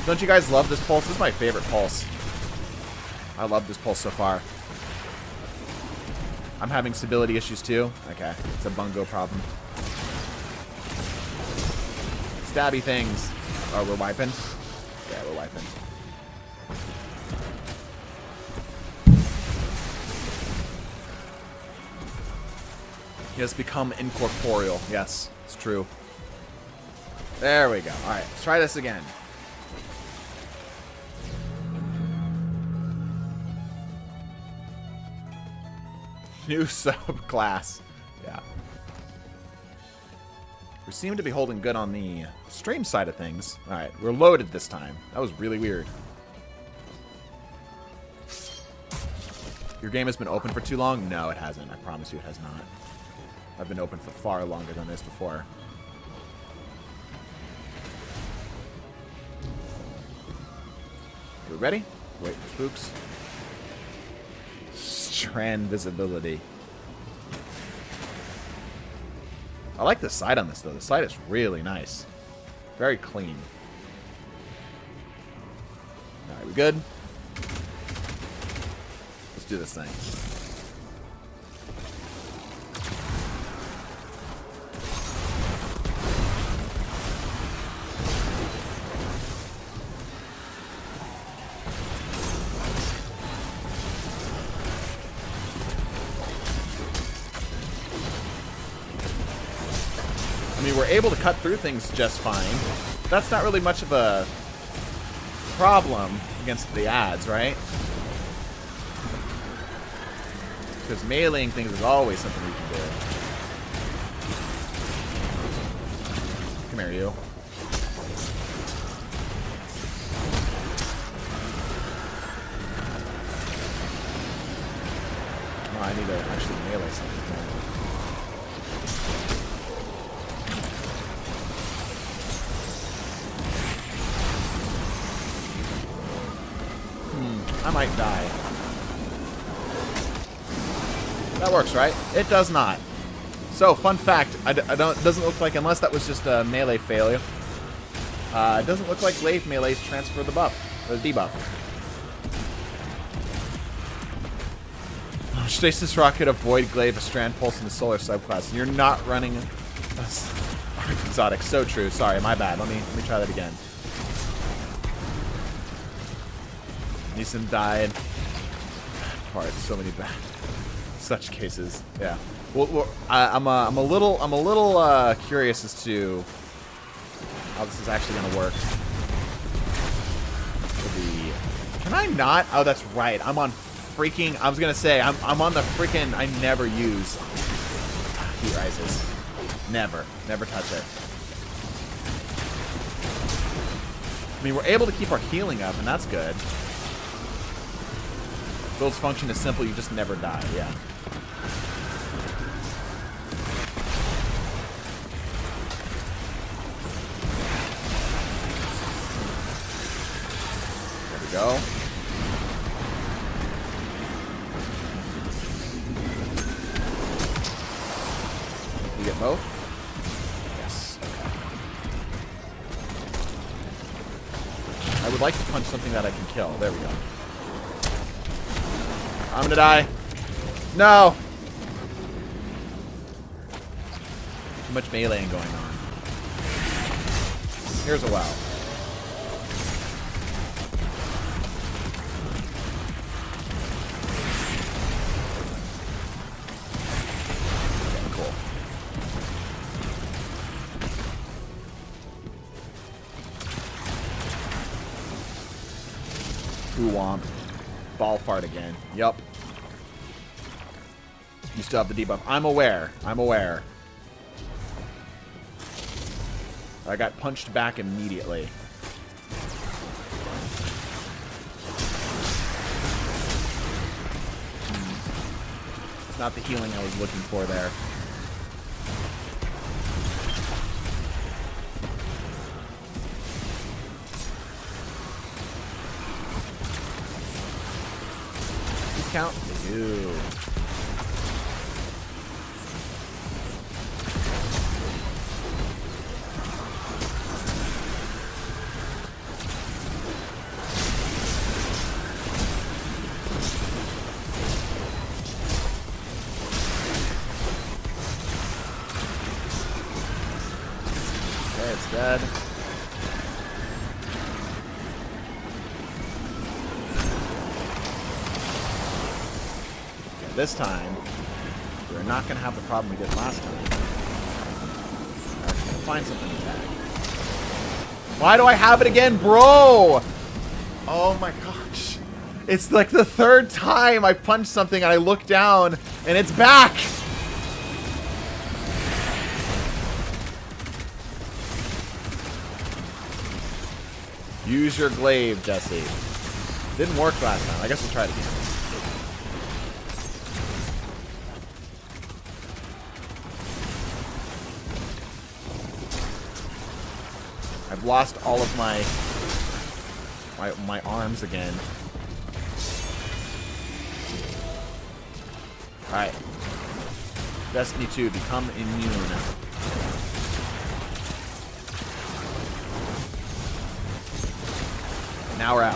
Don't you guys love this pulse? This is my favorite pulse. I love this pulse so far. I'm having stability issues too. Okay, it's a bungo problem. Stabby things. Oh, we're wiping? Yeah, we're wiping. He has become incorporeal. Yes, it's true. There we go. Alright, let's try this again. New subclass. Yeah. We seem to be holding good on the stream side of things. Alright, we're loaded this time. That was really weird. Your game has been open for too long? No, it hasn't. I promise you it has not. I've been open for far longer than this before. Are we ready? Wait for spooks. Strand visibility. I like the sight on this though. The sight is really nice. Very clean. Alright, we good? Let's do this thing. I mean, we're able to cut through things just fine. That's not really much of a problem against the ads, right? Because meleeing things is always something we can do. Come here, you. Oh, I need to actually melee something. I might die. That works, right? It does not. So, fun fact, it doesn't look like, unless that was just a melee failure, it doesn't look like glaive melees transfer the buff, or the debuff. Oh, Stasis Rocket, avoid glaive, a strand pulse in the solar subclass. You're not running exotic. So true. Sorry, my bad. Let me try that again. Neeson died. Part. So many bad. Such cases. Yeah. Well, I'm a little curious as to how this is actually gonna work. Can I not? Oh, that's right. I'm on freaking. I was gonna say I'm on the freaking. I never use heat rises. Never touch it. I mean, we're able to keep our healing up, and that's good. Build's function is simple, you just never die, yeah. There we go. You get both? Yes. Okay. I would like to punch something that I can kill. There we go. I'm gonna die. No! Too much meleeing going on. Here's a well. Okay, cool. Ooh, womp. Ball fart again. Yup. You still have the debuff. I'm aware. I'm aware. I got punched back immediately. It's not the healing I was looking for there. Count? They do. Okay, it's dead. This time, we're not going to have the problem we did last time. We're actually going to find something to tag. Why do I have it again, bro? Oh my gosh. It's like the third time I punched something and I look down and it's back. Use your glaive, Jesse. Didn't work last time. I guess we'll try it again. I've lost all of my arms again. Alright. Destiny 2, become immune. Now we're out.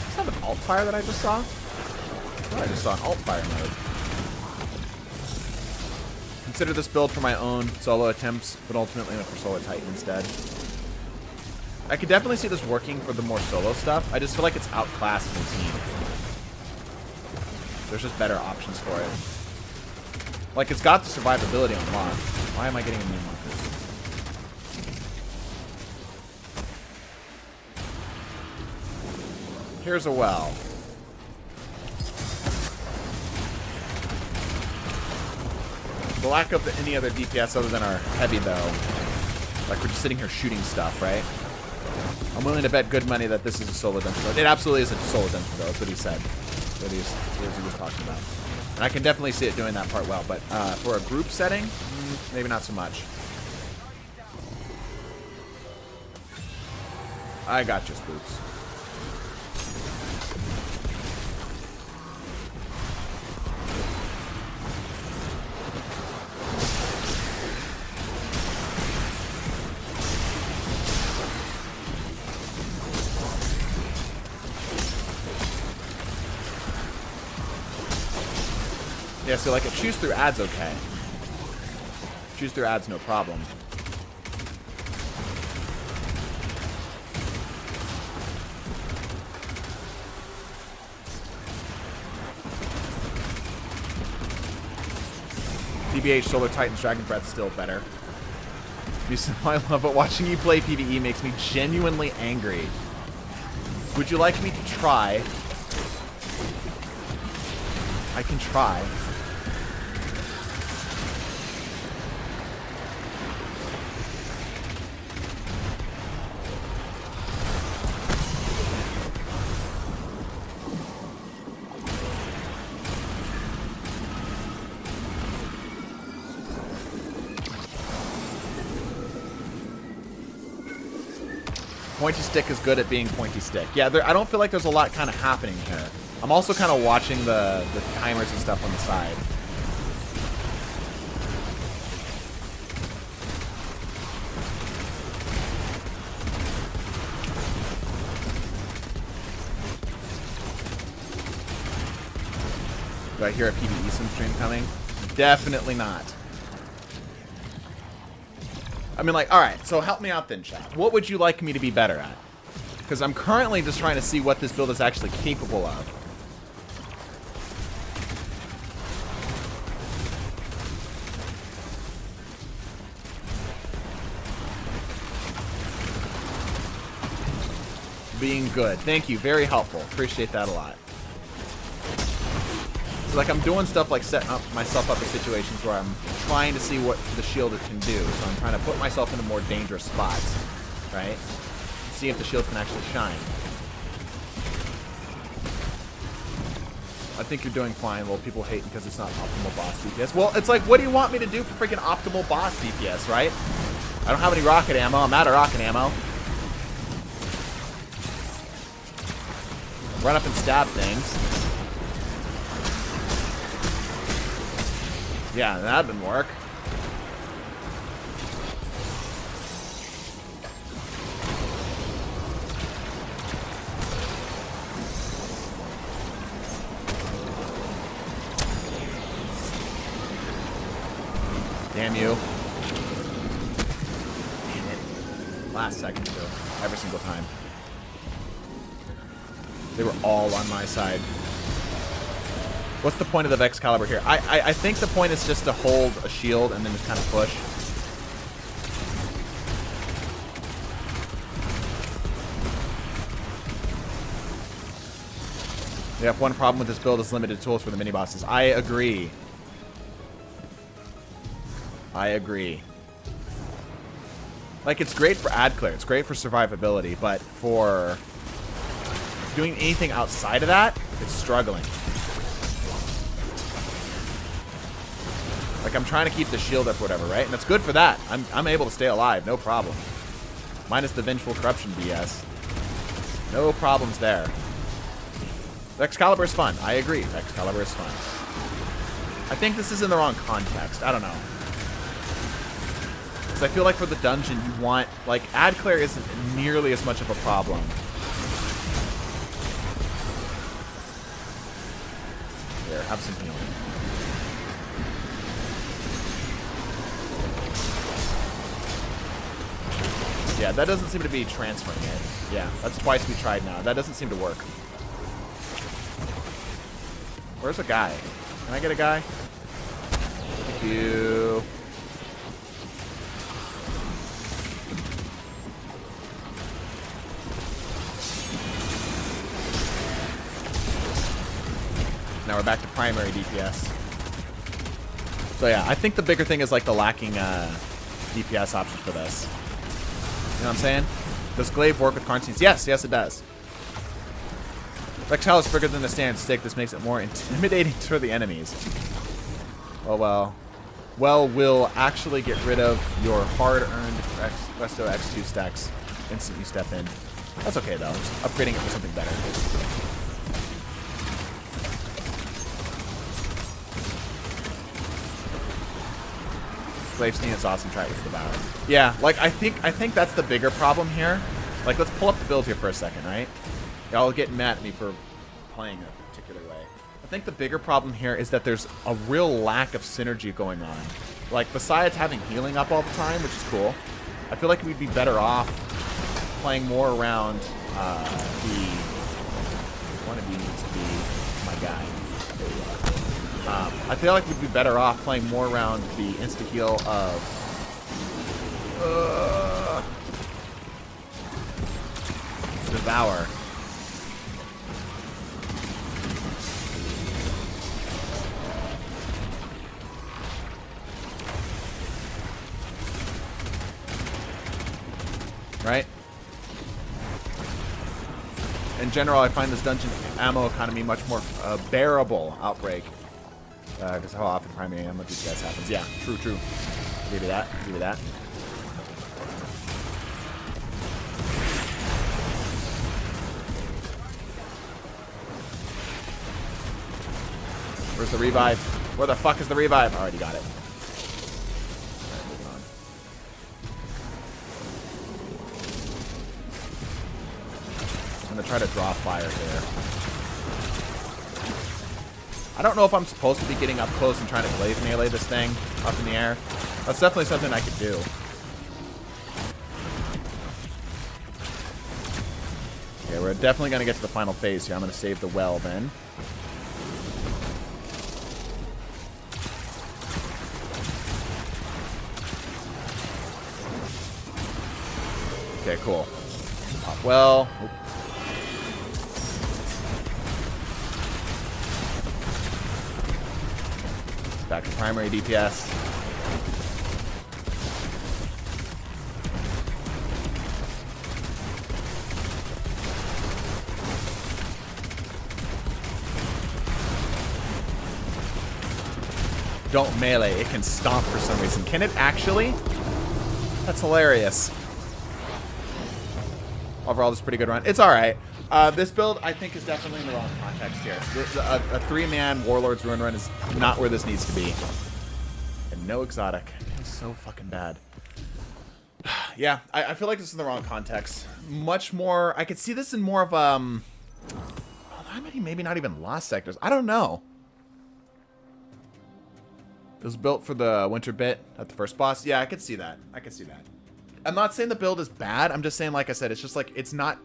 Is that an alt fire that I just saw? Oh, I just saw an alt fire mode. Consider this build for my own solo attempts, but ultimately went for Solo Titan instead. I could definitely see this working for the more solo stuff. I just feel like it's outclassed in the team. There's just better options for it. Like, it's got the survivability unlocked. Why am I getting immune markers? Here's a well. The lack of any other DPS other than our heavy, though. Like, we're just sitting here shooting stuff, right? I'm willing to bet good money that this is a solo dungeon mode. It absolutely is a solo dungeon, though. That's what he said. That's what he was talking about. And I can definitely see it doing that part well. But for a group setting, maybe not so much. I got you, Spooks. Yeah, so like, choose through ads, okay. Choose through ads, no problem. TBH, Solar Titans, Dragon Breath still better. I love it. Watching you play PvE makes me genuinely angry. Would you like me to try? I can try. Pointy stick is good at being pointy stick. Yeah, I don't feel like there's a lot kind of happening here. I'm also kind of watching the timers and stuff on the side. Do I hear a PvE sim stream coming? Definitely not. I mean, like, alright, so help me out then, chat. What would you like me to be better at? Because I'm currently just trying to see what this build is actually capable of. Being good. Thank you. Very helpful. Appreciate that a lot. So, like, I'm doing stuff like setting up myself up in situations where I'm trying to see what the shield can do. So I'm trying to put myself into more dangerous spots, right? See if the shield can actually shine. I think you're doing fine. Well, people hate because it's not optimal boss DPS. Well, it's like, what do you want me to do for freaking optimal boss DPS, right? I don't have any rocket ammo. I'm out of rocket ammo. Run up and stab things. Yeah, that didn't work. Damn you. Damn it. Last second, too. Every single time. They were all on my side. What's the point of the Excalibur here? I think the point is just to hold a shield and then just kind of push. Yeah, one problem with this build is limited tools for the mini-bosses. I agree. I agree. Like, it's great for ad clear. It's great for survivability, but for doing anything outside of that, it's struggling. Like, I'm trying to keep the shield up or whatever, right? And it's good for that. I'm able to stay alive, no problem. Minus the Vengeful Corruption BS. No problems there. Excalibur is fun. I agree. Excalibur is fun. I think this is in the wrong context. I don't know. Because I feel like for the dungeon, you want... Like, ad clear isn't nearly as much of a problem. Here, have some healing. Yeah, that doesn't seem to be transferring it. Yeah, that's twice we tried now. That doesn't seem to work. Where's a guy? Can I get a guy? you. Now we're back to primary DPS. So yeah, I think the bigger thing is like the lacking DPS option for this. You know what I'm saying? Does Glaive work with Karnsteins? Yes, yes it does. Reptile is bigger than the standard stick. This makes it more intimidating to the enemies. Oh well. Well, we'll actually get rid of your hard-earned Resto X2 stacks instant you step in. That's okay though. It's upgrading it for something better. Glaive Snean is awesome. Try it with Devour. Yeah, like I think that's the bigger problem here. Like let's pull up the build here for a second, right? Y'all getting mad at me for playing a particular way. I think the bigger problem here is that there's a real lack of synergy going on. Like besides having healing up all the time, which is cool, I feel like we'd be better off playing more around the. One of you needs to be my guy. There you are. I feel like we'd be better off playing more around the insta heal of. Devour. Right? In general, I find this dungeon ammo economy much more bearable. Outbreak. Because how often primary ammo DPS happens. Yeah, true, true. Give you that. Give you that. Where's the revive? Where the fuck is the revive? I already got it. Alright, moving on. I'm gonna try to draw fire here. I don't know if I'm supposed to be getting up close and trying to glaive melee this thing up in the air. That's definitely something I could do. Okay, we're definitely gonna get to the final phase here. I'm gonna save the well then. Okay, cool. Well. Oop. Back to primary DPS. Don't melee. It can stomp for some reason. Can it actually? That's hilarious. Overall, this is a pretty good run. It's alright. This build, I think, is definitely in the wrong context here. A three-man Warlord's Ruin run is not where this needs to be. And no exotic. It's so fucking bad. Yeah, I feel like this is in the wrong context. Much more... I could see this in more of, maybe not even Lost Sectors. I don't know. It was built for the winter bit at the first boss. Yeah, I could see that. I could see that. I'm not saying the build is bad. I'm just saying, like I said, it's just like, it's not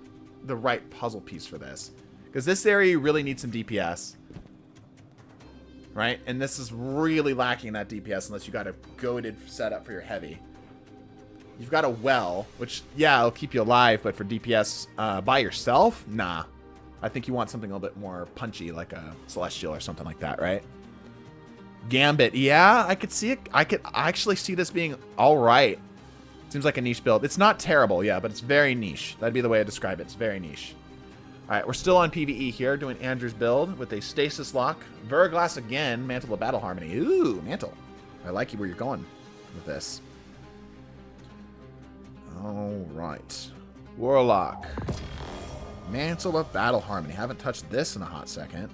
the right puzzle piece for this. Because this area, you really need some DPS. Right? And this is really lacking that DPS unless you got a goaded setup for your heavy. You've got a well, which, yeah, it'll keep you alive, but for DPS by yourself? Nah. I think you want something a little bit more punchy, like a Celestial or something like that, right? Gambit. Yeah, I could see it. I actually see this being all right. Seems like a niche build. It's not terrible, yeah, but it's very niche. That'd be the way I describe it. It's very niche. All right, we're still on PvE here, doing Andrew's build with a Stasis Lock. Veraglass again, Mantle of Battle Harmony. Ooh, Mantle. I like you where you're going with this. All right. Warlock. Mantle of Battle Harmony. Haven't touched this in a hot second.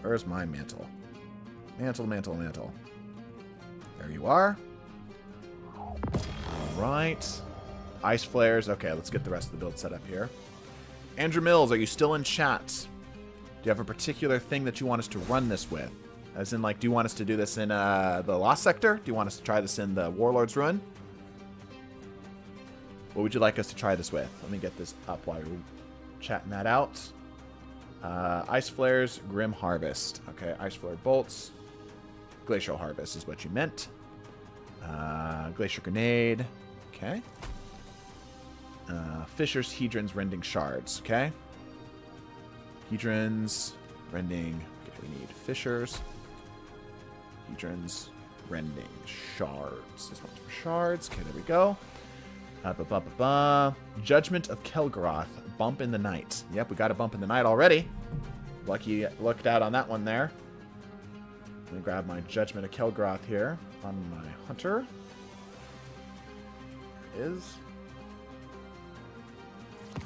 Where's my Mantle? Mantle, Mantle, Mantle. There you are. Alright. Ice Flares. Okay, let's get the rest of the build set up here. Andrew Mills, are you still in chat? Do you have a particular thing that you want us to run this with? As in, like, do you want us to do this in the Lost Sector? Do you want us to try this in the Warlord's Ruin? What would you like us to try this with? Let me get this up while we're chatting that out. Ice Flares, Grim Harvest. Okay, Ice Flare Bolts. Glacial Harvest is what you meant. Glacier Grenade. Okay. Fissures, Hedrons, Rending Shards. Okay. Hedrons, Rending. Okay, we need Fissures. Hedrons, Rending Shards. This one's for shards. Okay, there we go. Judgment of Kelgaroth. Bump in the night. Yep, we got a bump in the night already. Lucky looked out on that one there. Let me grab my Judgment of Kelgaroth here on my hunter.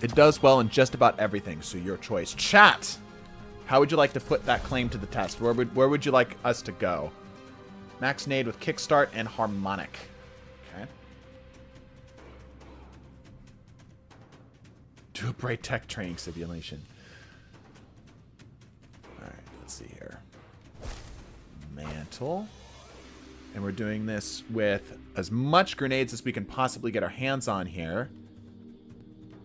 It does well in just about everything, so your choice. Chat! How would you like to put that claim to the test? Where would you like us to go? Max Nade with Kickstart and Harmonic. Okay. Do a bright tech training simulation. Alright, let's see here. Mantle. And we're doing this with as much grenades as we can possibly get our hands on here.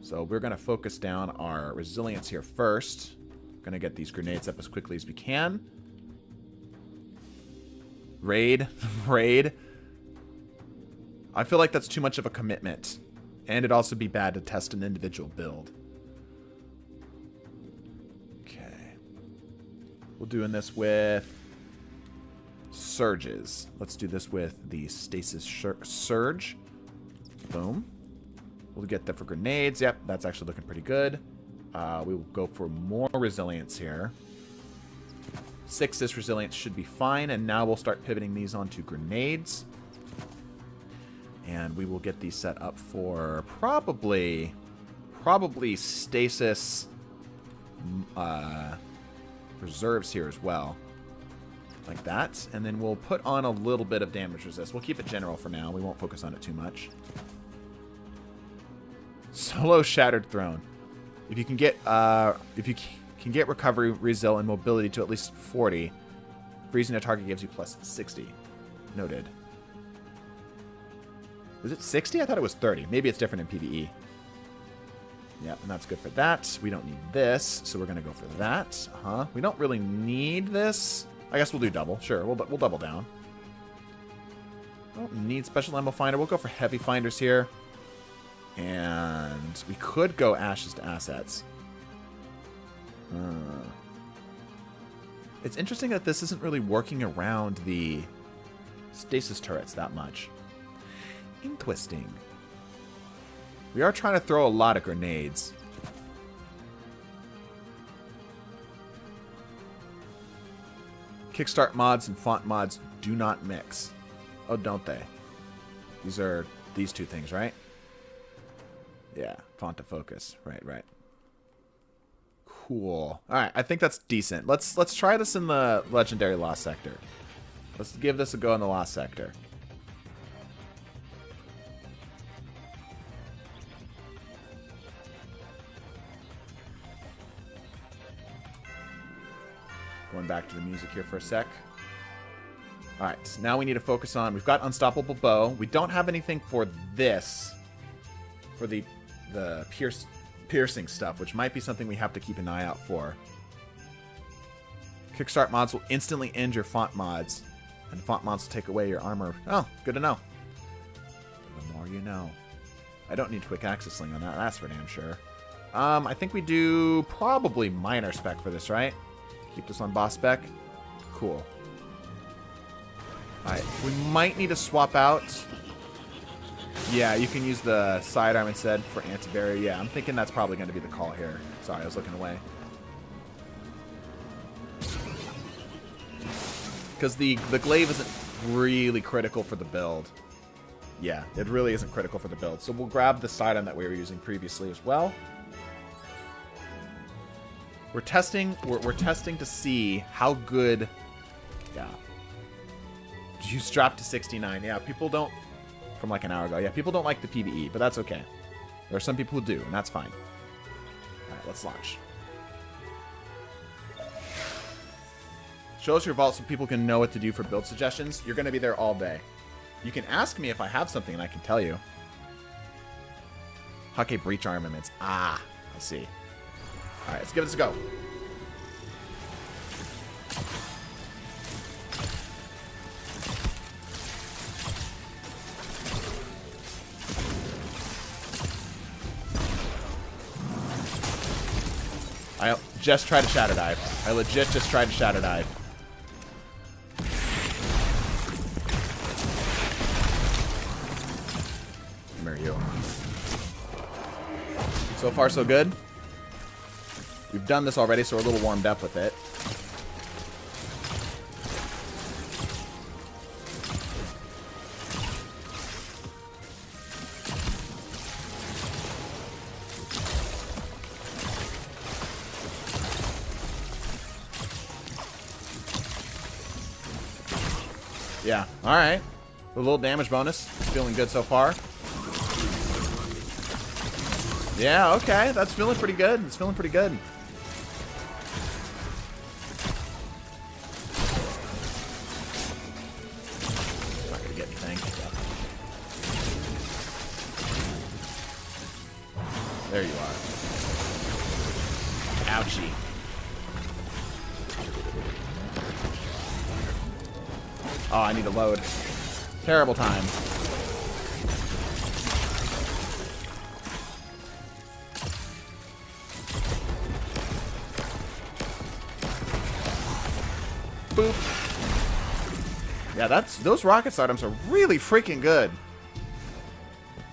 So we're going to focus down our resilience here first. Going to get these grenades up as quickly as we can. Raid. Raid. I feel like that's too much of a commitment. And it'd also be bad to test an individual build. Okay. We're doing this with surges. Let's do this with the stasis surge. Boom. We'll get that for grenades. Yep, that's actually looking pretty good. We will go for more resilience here. 6 this resilience should be fine. And now we'll start pivoting these onto grenades. And we will get these set up for probably stasis reserves here as well. Like that. And then we'll put on a little bit of damage resist. We'll keep it general for now. We won't focus on it too much. Solo Shattered Throne. If you can get recovery, resil, and mobility to at least 40, freezing a target gives you plus 60. Noted. Is it 60? I thought it was 30. Maybe it's different in PvE. Yep, and that's good for that. We don't need this, so we're going to go for that. We don't really need this. I guess we'll do double. Sure, we'll double down. Don't need special ammo finder. We'll go for heavy finders here. And we could go ashes to assets. It's interesting that this isn't really working around the stasis turrets that much. Interesting. We are trying to throw a lot of grenades. Kickstart mods and font mods do not mix. Oh, don't they? These are these two things, right? Yeah, font to focus. Right. Cool. All right, I think that's decent. Let's try this in the legendary Lost Sector. Let's give this a go in the Lost Sector. Going back to the music here for a sec. All right, now we need to focus on. We've got Unstoppable Bow. We don't have anything for this. For the piercing stuff, which might be something we have to keep an eye out for. Kickstart mods will instantly end your font mods, and font mods will take away your armor. Oh, good to know. The more you know. I don't need quick access sling on that. That's for damn sure. I think we do probably minor spec for this, right? Keep this on boss spec. Cool. All right, we might need to swap out. Yeah, you can use the sidearm instead for anti-barrier. Yeah, I'm thinking that's probably going to be the call here. Sorry, I was looking away. Because the glaive isn't really critical for the build. Yeah, it really isn't critical for the build. So we'll grab the sidearm that we were using previously as well. We're testing to see how good. Yeah. You strapped to 69. Yeah, people don't. From like an hour ago. Yeah, people don't like the PvE, but that's okay. There are some people who do, and that's fine. Alright, let's launch. Show us your vault so people can know what to do for build suggestions. You're going to be there all day. You can ask me if I have something and I can tell you. Hake breach armaments. Ah, I see. Alright, let's give this a go. just tried to shadow dive. I legit just tried to shadow dive. Come here, you. So far, so good. We've done this already, so we're a little warmed up with it. Yeah, alright. A little damage bonus. Feeling good so far. Yeah, okay. That's feeling pretty good. It's feeling pretty good. Not gonna get anything. There you are. Ouchie. Oh, I need to load. Terrible time. Boop. Yeah, those rockets items are really freaking good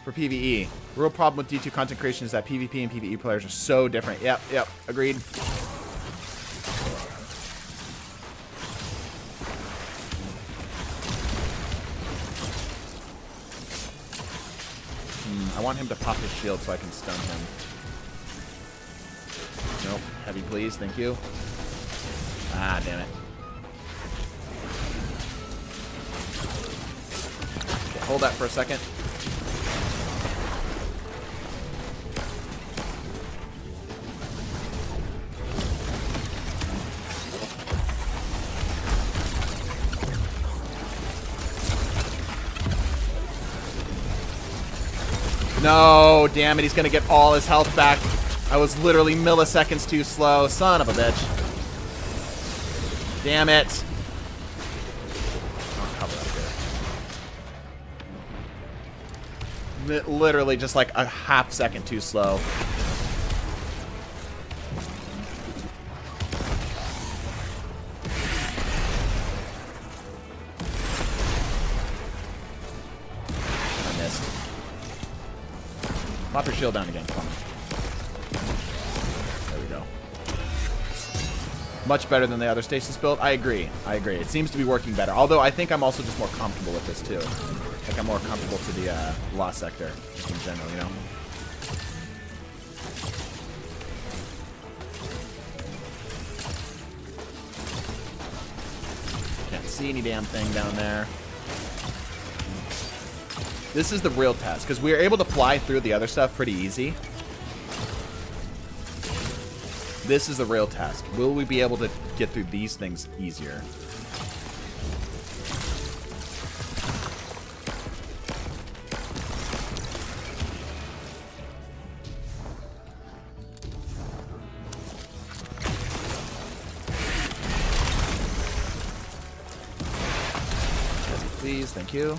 for PvE. Real problem with D2 content creation is that PvP and PvE players are so different. Yep, agreed. I want him to pop his shield so I can stun him. Nope. Heavy, please. Thank you. Ah, damn it. Okay, hold that for a second. No, damn it, he's gonna get all his health back. I was literally milliseconds too slow. Son of a bitch. Damn it. Oh, cover up here. Literally just like a half second too slow. Pop your shield down again. Come on. There we go. Much better than the other stasis build. I agree. I agree. It seems to be working better. Although I think I'm also just more comfortable with this too. I think I'm more comfortable to the Lost Sector just in general, you know? Can't see any damn thing down there. This is the real test, because we are able to fly through the other stuff pretty easy. This is the real test. Will we be able to get through these things easier? Please, thank you.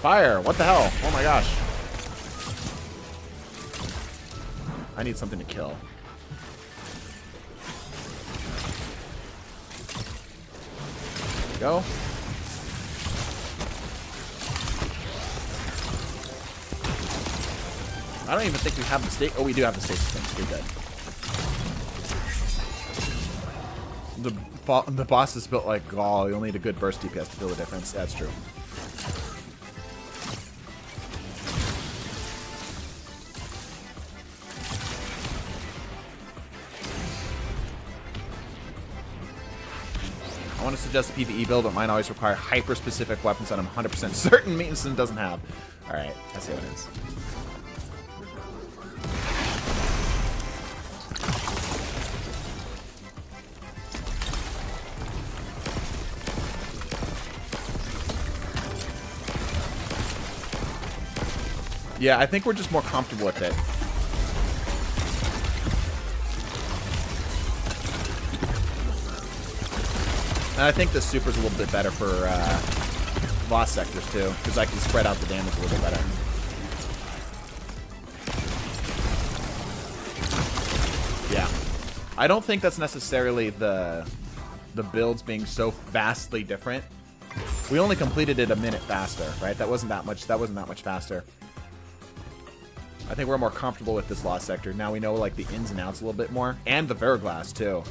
Fire! What the hell? Oh my gosh. I need something to kill. Go. I don't even think we have the state. Oh, we do have the stasis thing. We're good. The boss is built like gall. You'll need a good burst DPS to feel the difference. That's true. I want to suggest a PvE build, but mine always require hyper-specific weapons that I'm 100% certain Maintenance doesn't have. Alright, I see what it is. Yeah, I think we're just more comfortable with it. And I think the super's a little bit better for lost sectors too, because I can spread out the damage a little bit better. Yeah. I don't think that's necessarily the builds being so vastly different. We only completed it a minute faster, right? That wasn't that much faster. I think we're more comfortable with this lost sector. Now we know like the ins and outs a little bit more. And the Verglass too.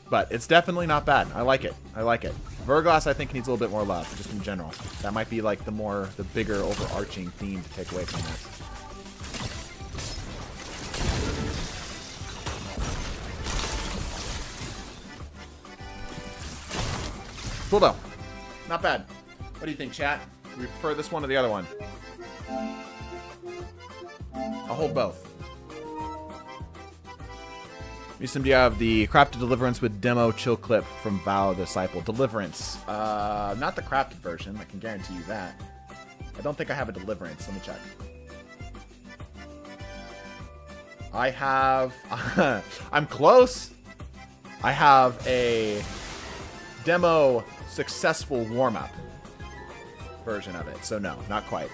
But it's definitely not bad. I like it. I like it. Verglass I think needs a little bit more love, just in general. That might be like the bigger overarching theme to take away from this. Cool though. Not bad. What do you think, chat? Do we prefer this one or the other one? I'll hold both. Misum, do you have the Crafted Deliverance with demo chill clip from Vow Disciple? Deliverance. Not the crafted version. I can guarantee you that. I don't think I have a Deliverance. Let me check. I have... I'm close. I have a demo successful warm-up version of it. So no, not quite.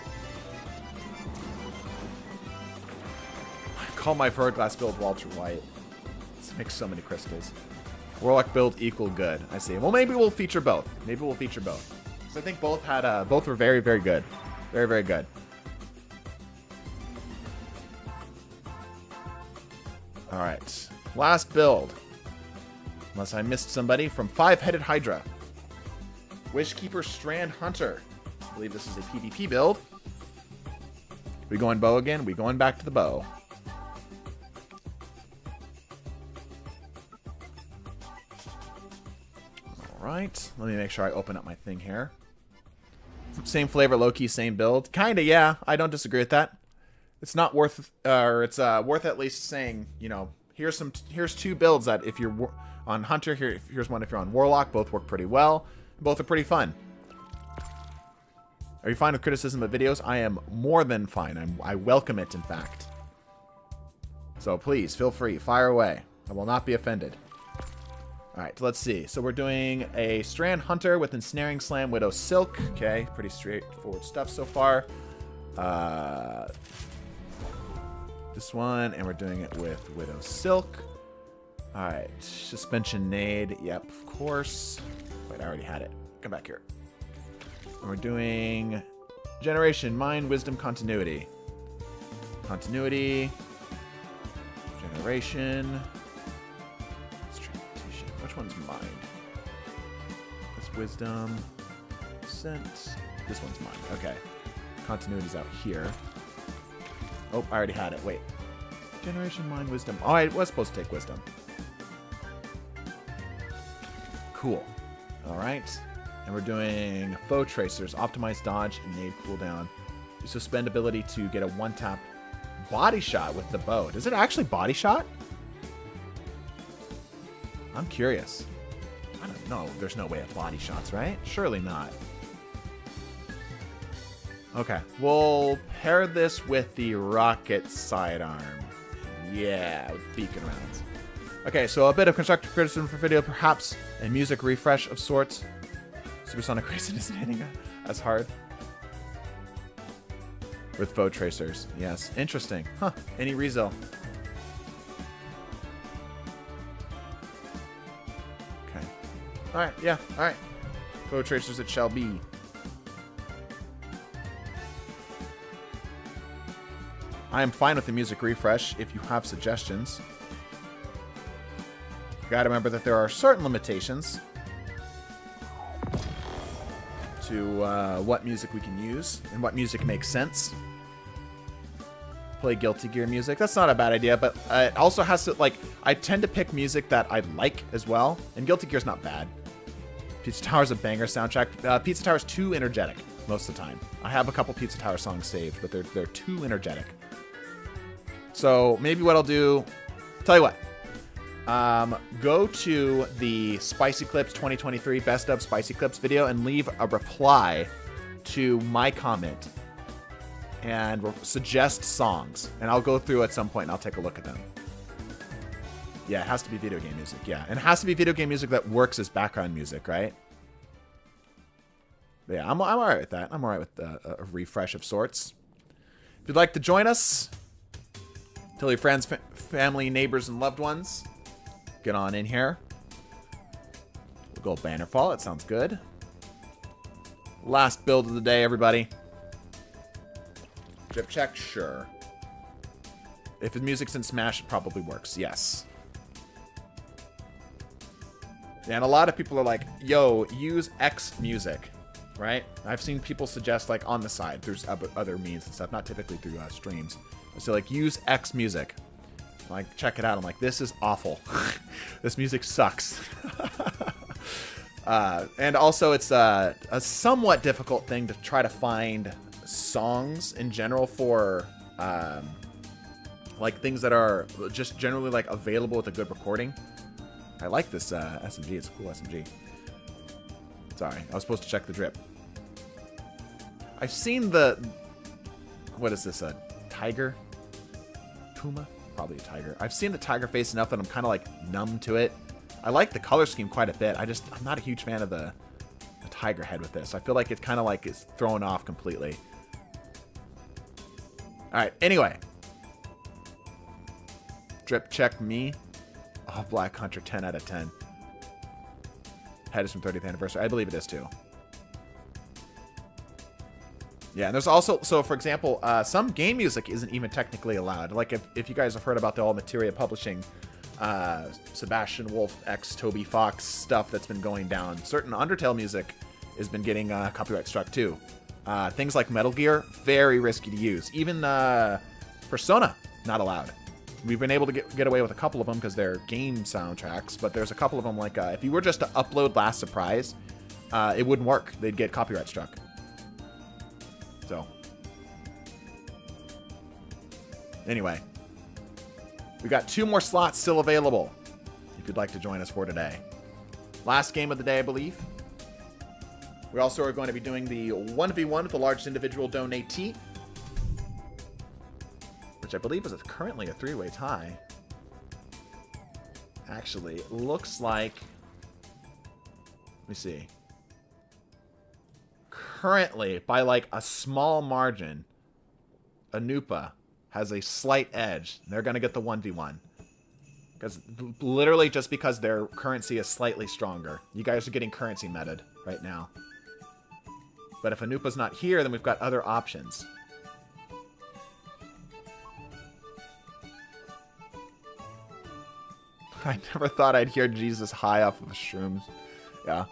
I call my Verglass build Walter White. This makes so many crystals. Warlock build equal good. I see. Well, maybe we'll feature both. Maybe we'll feature both. Because I think both had both were very, very good. Very, very good. All right. Last build. Unless I missed somebody from Five-Headed Hydra. Wishkeeper Strand Hunter. I believe this is a PvP build. We going bow again? We going back to the bow. Alright. Let me make sure I open up my thing here. Same flavor, low-key, same build. Kinda, yeah. I don't disagree with that. It's not worth... it's worth at least saying, you know, here's two builds that if you're on Hunter, here's one if you're on Warlock. Both work pretty well. Both are pretty fun. Are you fine with criticism of videos? I am more than fine. I welcome it, in fact. So please, feel free. Fire away. I will not be offended. Alright, let's see. So we're doing a Strand Hunter with Ensnaring Slam, Widow Silk. Okay, pretty straightforward stuff so far. This one, and we're doing it with Widow Silk. Alright, Suspension Nade. Yep, of course. Wait, I already had it. Come back here. And we're doing Generation, Mind, Wisdom, Continuity. Continuity. Generation. Which one's Mind? That's Wisdom. Sense. This one's Mind. Okay. Continuity's out here. Oh, I already had it. Wait. Generation, Mind, Wisdom. Oh, I was supposed to take Wisdom. Cool. Alright. And we're doing Foe Tracers, Optimize Dodge, and Nade Cooldown. You suspend ability to get a one-tap body shot with the bow. Does it actually body shot? I'm curious. I don't know. There's no way of body shots, right? Surely not. Okay. We'll pair this with the Rocket Sidearm. Yeah, with beacon rounds. Okay, so a bit of constructive criticism for video, perhaps a music refresh of sorts. Supersonic Racing isn't hitting as hard. With Foe Tracers. Yes. Interesting. Huh. Any rezo. Okay. Alright, yeah. Alright. Foe Tracers it shall be. I am fine with the music refresh if you have suggestions. You gotta remember that there are certain limitations to what music we can use and what music makes sense. Play Guilty Gear music. That's not a bad idea, but it also has to, like, I tend to pick music that I like as well, and Guilty Gear's not bad. Pizza Tower's a banger soundtrack. Pizza Tower's too energetic most of the time. I have a couple Pizza Tower songs saved, but they're too energetic. So maybe what I'll do, tell you what, go to the Spicy Clips 2023 Best of Spicy Clips video and leave a reply to my comment and suggest songs. And I'll go through at some point and I'll take a look at them. Yeah, it has to be video game music, yeah. And it has to be video game music that works as background music, right? But yeah, I'm alright with that. I'm alright with a refresh of sorts. If you'd like to join us, tell your friends, family, neighbors, and loved ones. Get on in here. We'll go Bannerfall. That sounds good. Last build of the day, everybody. Drip check? Sure. If the music's in Smash, it probably works. Yes. Yeah, and a lot of people are like, yo, use X music. Right? I've seen people suggest, like, on the side through other means and stuff, not typically through streams. So, like, use X music. Like, check it out. I'm like, this is awful. This music sucks. And also, it's a somewhat difficult thing to try to find songs in general for, like, things that are just generally, like, available with a good recording. I like this SMG. It's a cool SMG. Sorry, I was supposed to check the drip. I've seen the... What is this, a tiger? Puma? Probably a tiger. I've seen the tiger face enough that I'm kind of, like, numb to it. I like the color scheme quite a bit. I'm not a huge fan of the tiger head with this. I feel like it's kind of like it's thrown off completely. Alright, anyway. Drip check me. Oh, Black Hunter, 10 out of 10. Head is from 30th anniversary. I believe it is too. Yeah, and there's also, so for example, some game music isn't even technically allowed. Like if you guys have heard about the all Materia Publishing, Sebastian Wolf x Toby Fox stuff that's been going down, certain Undertale music has been getting copyright struck too. Things like Metal Gear, very risky to use. Even Persona, not allowed. We've been able to get away with a couple of them because they're game soundtracks, but there's a couple of them like if you were just to upload Last Surprise, it wouldn't work. They'd get copyright struck. So, anyway, we got 2 more slots still available if you'd like to join us for today. Last game of the day, I believe. We also are going to be doing the 1v1 with the largest individual donatee, which I believe is currently a 3-way tie. Actually, looks like... Let me see. Currently, by like a small margin, Anupa has a slight edge. They're going to get the 1v1. Because literally just because their currency is slightly stronger. You guys are getting currency meted right now. But if Anupa's not here, then we've got other options. I never thought I'd hear Jesus high off of shrooms. Yeah.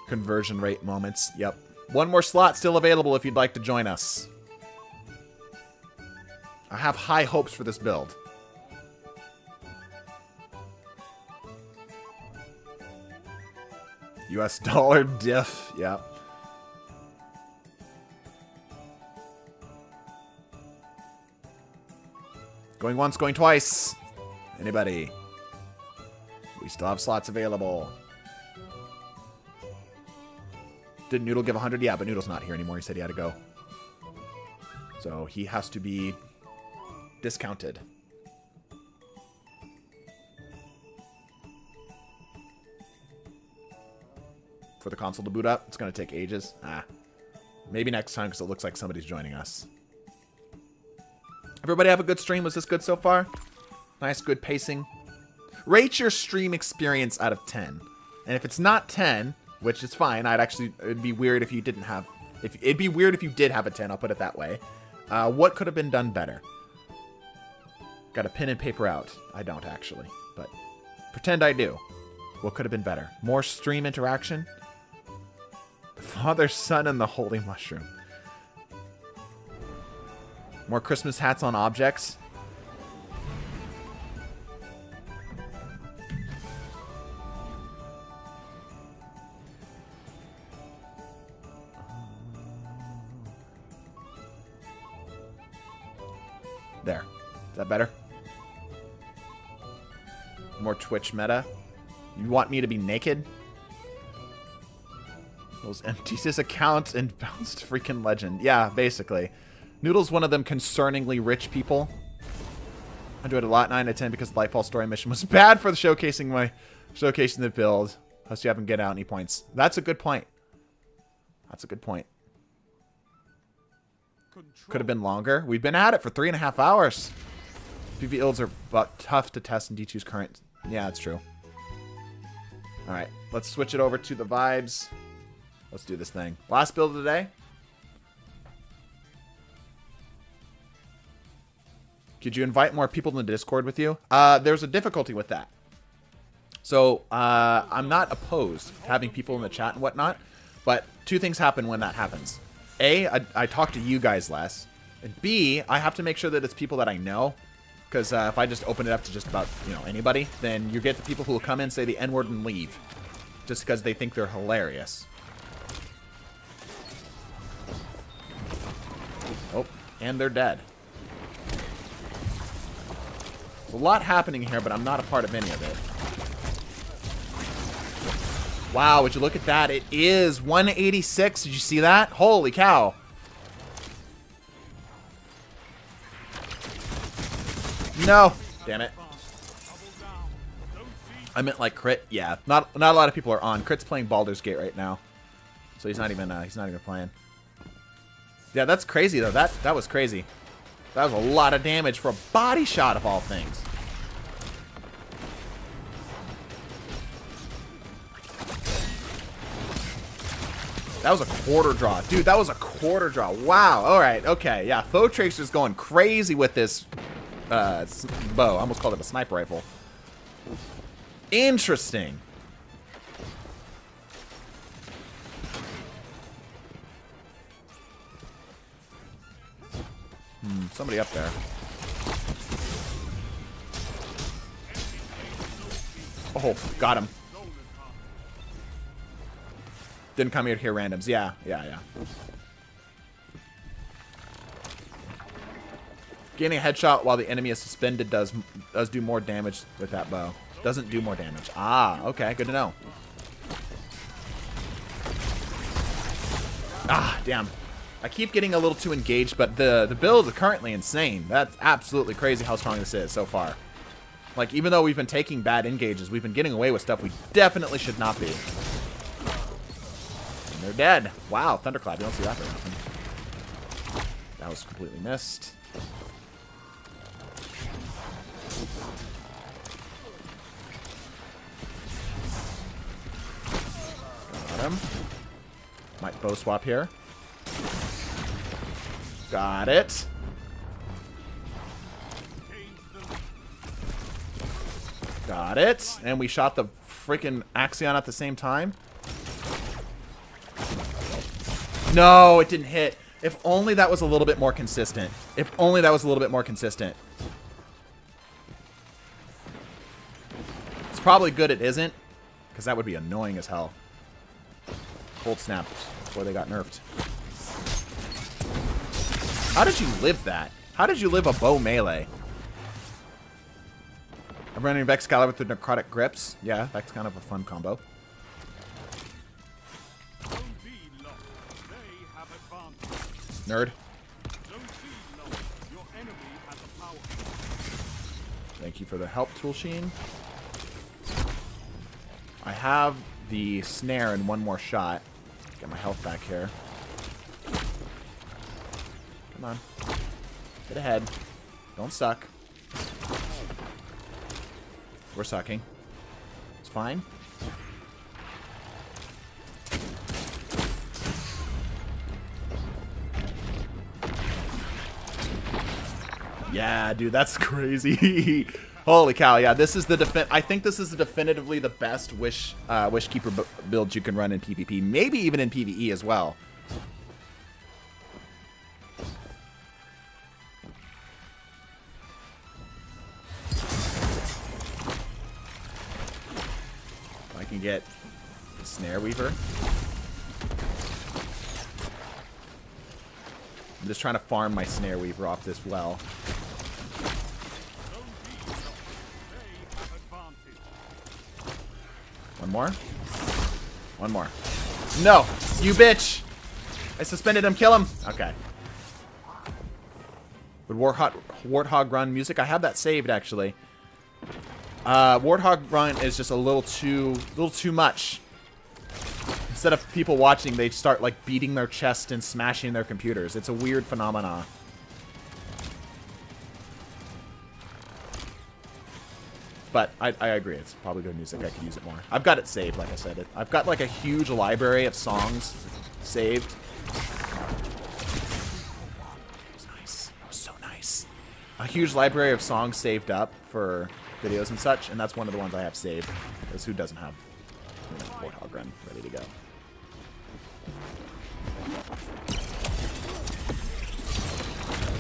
Conversion rate moments. Yep. 1 more slot still available if you'd like to join us. I have high hopes for this build. US dollar diff. Yep. Going once, going twice. Anybody? We still have slots available. Did Noodle give 100? Yeah, but Noodle's not here anymore. He said he had to go. So he has to be discounted. For the console to boot up, it's going to take ages. Maybe next time because it looks like somebody's joining us. Everybody have a good stream? Was this good so far? Nice, good pacing. Rate your stream experience out of 10. And if it's not 10, which is fine, it'd be weird if you didn't have... It'd be weird if you did have a 10, I'll put it that way. What could have been done better? Got a pen and paper out. I don't, actually. But pretend I do. What could have been better? More stream interaction? The Father, Son, and the Holy Mushroom. More Christmas hats on objects? There. Is that better? More Twitch meta. You want me to be naked? Those empties his account and bounced freaking legend. Yeah, basically. Noodle's one of them concerningly rich people. I enjoyed a lot. 9 out of 10 because the Lightfall story mission was bad for the showcasing the build. Plus you haven't get out any points. That's a good point. That's a good point. Could have been longer. We've been at it for 3.5 hours. PvE builds are but tough to test in D2's current. Yeah, that's true. Alright, let's switch it over to the vibes. Let's do this thing. Last build of the day. Could you invite more people in the Discord with you? There's a difficulty with that. So, I'm not opposed to having people in the chat and whatnot. But 2 things happen when that happens. A, I talk to you guys less. And B, I have to make sure that it's people that I know. Because if I just open it up to just about, anybody, then you get the people who will come in, say the N-word, and leave. Just because they think they're hilarious. Oh, and they're dead. There's a lot happening here, but I'm not a part of any of it. Wow, would you look at that? It is 186. Did you see that? Holy cow. No. Damn it. I meant like crit. Yeah, not a lot of people are on. Crit's playing Baldur's Gate right now. So he's not even playing. Yeah, that's crazy though. That was crazy. That was a lot of damage for a body shot of all things. That was a quarter draw. Dude, that was a quarter draw. Wow. All right. Okay. Yeah. Foe Tracer's going crazy with this bow. I almost called it a sniper rifle. Interesting. Somebody up there. Oh, got him. Didn't come here to hear randoms. Yeah. Gaining a headshot while the enemy is suspended does do more damage with that bow. Doesn't do more damage. Ah, okay. Good to know. Ah, damn. I keep getting a little too engaged, but the build is currently insane. That's absolutely crazy how strong this is so far. Like, even though we've been taking bad engages, we've been getting away with stuff we definitely should not be. And they're dead. Wow, Thunderclap. You don't see that very often. That was completely missed. Got him. Might bow swap here. Got it. Got it. And we shot the freaking Axion at the same time. No, it didn't hit. If only that was a little bit more consistent. If only that was a little bit more consistent. It's probably good it isn't, because that would be annoying as hell. Cold snap before they got nerfed. How did you live that? How did you live a bow melee? I'm running Vexcalibur with the necrotic grips. Yeah, that's kind of a fun combo. Nerd. Thank you for the help, Toolsheen. I have the snare in one more shot. Get my health back here. Come on. Get ahead. Don't suck. We're sucking. It's fine. Yeah, dude, that's crazy. Holy cow, yeah, this is the I think this is definitively the best Wishkeeper build you can run in PvP. Maybe even in PvE as well. If I can get the Snare Weaver. I'm just trying to farm my Snare Weaver off this well. One more? One more. No! You bitch! I suspended him. Kill him! Okay. Would Warhawk Warthog Run music. I have that saved actually. Warthog Run is just a little too much. Instead of people watching, they start like beating their chest and smashing their computers. It's a weird phenomena. But I agree. It's probably good music. I could use it more. I've got it saved, like I said. I've got like a huge library of songs saved. That was nice. That was so nice. A huge library of songs saved up for videos and such, and that's one of the ones I have saved. Because who doesn't have, you know, Warthog Run ready to go?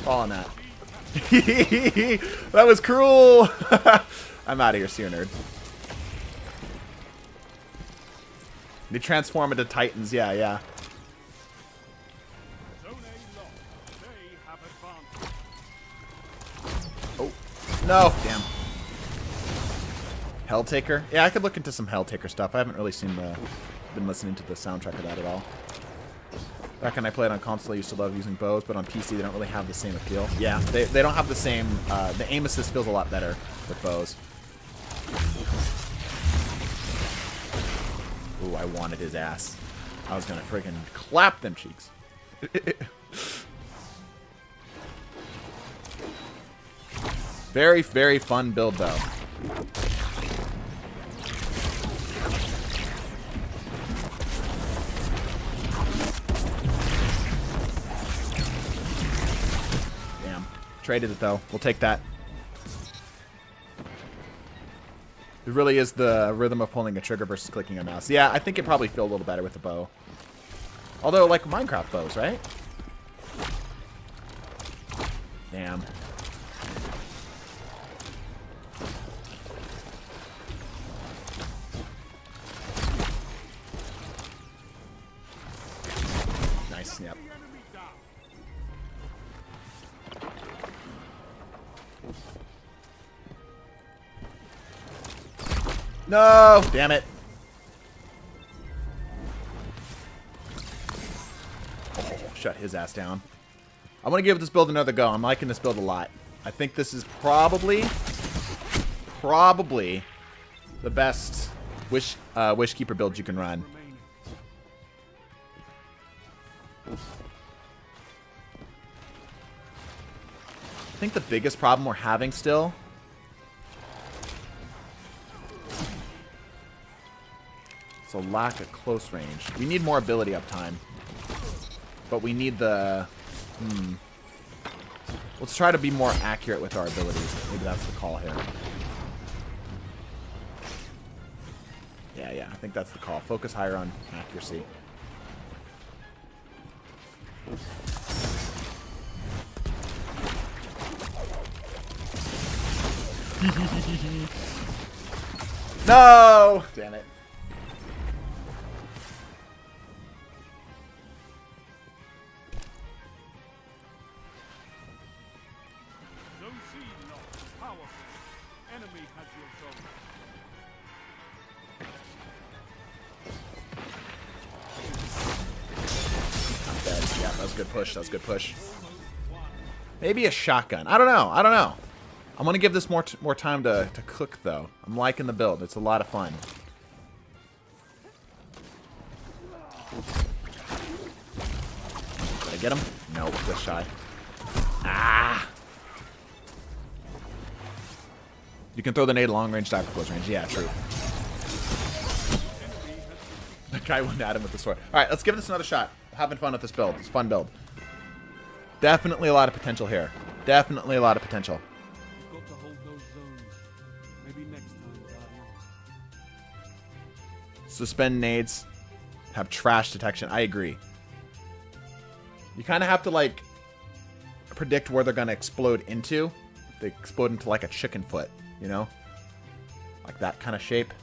Fall on that. That was cruel. I'm out of here, Seer Nerd. They transform into Titans. Yeah, yeah. Oh, no. Damn. Helltaker? Yeah, I could look into some Helltaker stuff. I haven't really been listening to the soundtrack of that at all. Back when I played on console, I used to love using bows, but on PC, they don't really have the same appeal. Yeah, they don't have the same... the aim assist feels a lot better with bows. Ooh, I wanted his ass. I was gonna friggin' clap them cheeks. Very, very fun build, though. Damn. Traded it, though. We'll take that. It really is the rhythm of pulling a trigger versus clicking a mouse. Yeah, I think it probably feel a little better with the bow. Although, like Minecraft bows, right? Damn. Nice, yep. No! Damn it. Oh, shut his ass down. I'm going to give this build another go. I'm liking this build a lot. I think this is probably the best Wishkeeper build you can run. I think the biggest problem we're having still... It's a lack of close range. We need more ability uptime. But we need the... Let's try to be more accurate with our abilities. Maybe that's the call here. Yeah, I think that's the call. Focus higher on accuracy. No! Damn it. Good push. That was a good push. Maybe a shotgun. I don't know. I'm going to give this more time to cook, though. I'm liking the build. It's a lot of fun. Did I get him? No, just shy. Ah! You can throw the nade long range, die for close range. Yeah, true. That guy went at him with the sword. All right, let's give this another shot. Having fun with this build. It's a fun build. Definitely a lot of potential here. Definitely a lot of potential. You've got to hold those zones. Maybe next time, Guardian. Suspend nades. Have trash detection. I agree. You kind of have to, like, predict where they're going to explode into. They explode into, like, a chicken foot, you know? Like that kind of shape.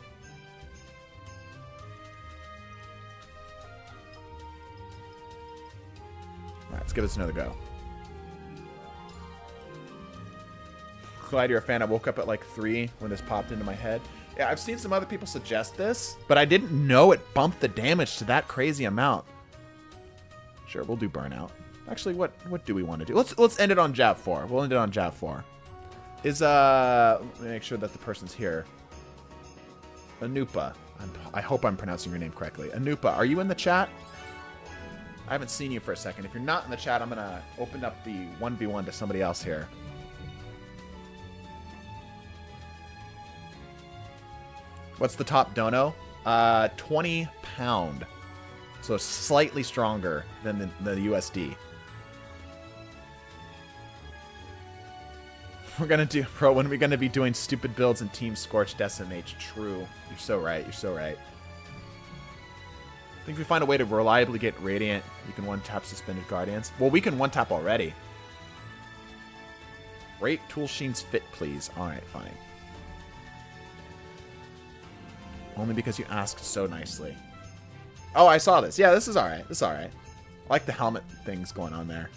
Let's give this another go. Glad you're a fan. I woke up at like 3 when this popped into my head. Yeah, I've seen some other people suggest this, but I didn't know it bumped the damage to that crazy amount. Sure, we'll do burnout. Actually, what do we want to do? Let's end it on Jab 4. We'll end it on Jab 4. Let me make sure that the person's here. Anupa. I hope I'm pronouncing your name correctly. Anupa, are you in the chat? I haven't seen you for a second. If you're not in the chat, I'm going to open up the 1v1 to somebody else here. What's the top dono? 20 pound. So slightly stronger than the USD. We're going to do... Bro, when are we going to be doing stupid builds in Team Scorched SMH? True. You're so right. You're so right. I think if we find a way to reliably get Radiant, we can one-tap Suspended Guardians. Well, we can one-tap already. Rate Tool Sheen's Fit, please. Alright, fine. Only because you asked so nicely. Oh, I saw this. Yeah, this is alright. This is alright. I like the helmet things going on there.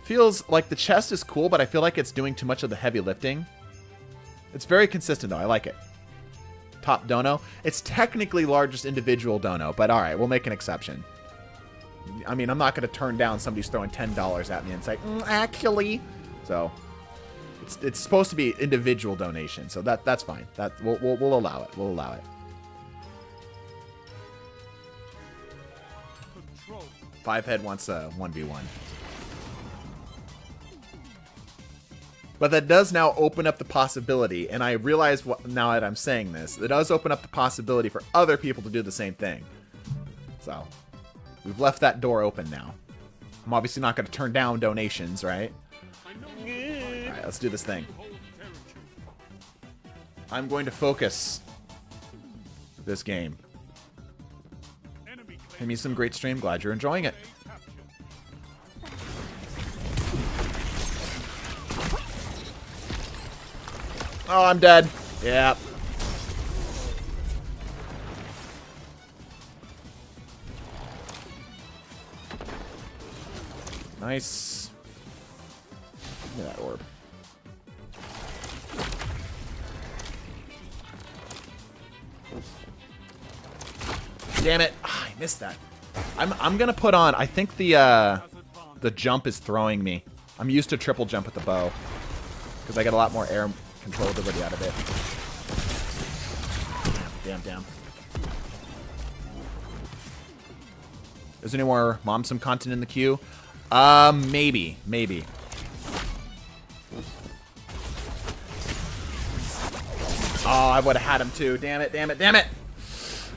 Feels like the chest is cool, but I feel like it's doing too much of the heavy lifting. It's very consistent, though. I like it. Top dono. It's technically largest individual dono, but all right, we'll make an exception. I mean, I'm not going to turn down somebody's throwing $10 at me and say, actually. So it's supposed to be individual donation, so that's fine. That we'll allow it. We'll allow it. Fivehead wants a 1v1. But that does now open up the possibility, and I realize now that I'm saying this, it does open up the possibility for other people to do the same thing. So, we've left that door open now. I'm obviously not going to turn down donations, right? Alright, let's do this thing. I'm going to focus this game. Give me some great stream. Glad you're enjoying it. Oh, I'm dead. Yeah. Nice. Give me that orb. Damn it. I missed that. I'm gonna put on, I think the jump is throwing me. I'm used to triple jump with the bow. Because I get a lot more air controllability out of it. Damn. Is there any more Momsum content in the queue? Maybe. Oh, I would have had him too. Damn it.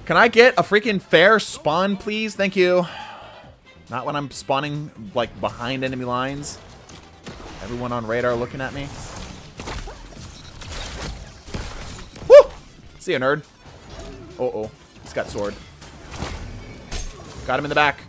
Can I get a freaking fair spawn, please? Thank you. Not when I'm spawning, like, behind enemy lines. Everyone on radar looking at me. Woo! See ya, nerd. Uh-oh. He's got sword. Got him in the back.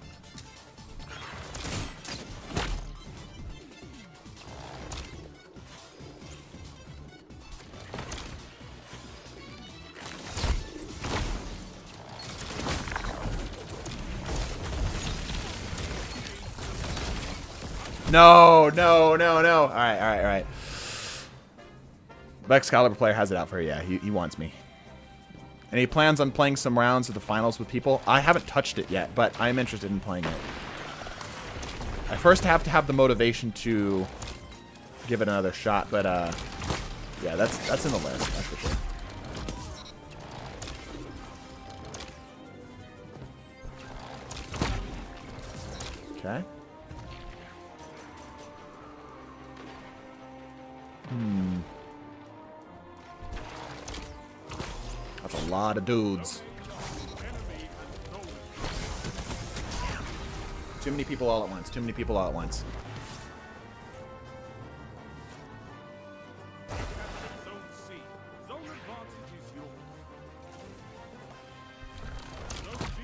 No. Alright. The Excalibur player has it out for you. Yeah, he wants me. And he plans on playing some rounds of the finals with people. I haven't touched it yet, but I'm interested in playing it. I first have to have the motivation to give it another shot, but yeah, that's in the list, that's for sure. Okay. That's a lot of dudes. Too many people all at once. Zone C. Zone advantage is yours. Zone B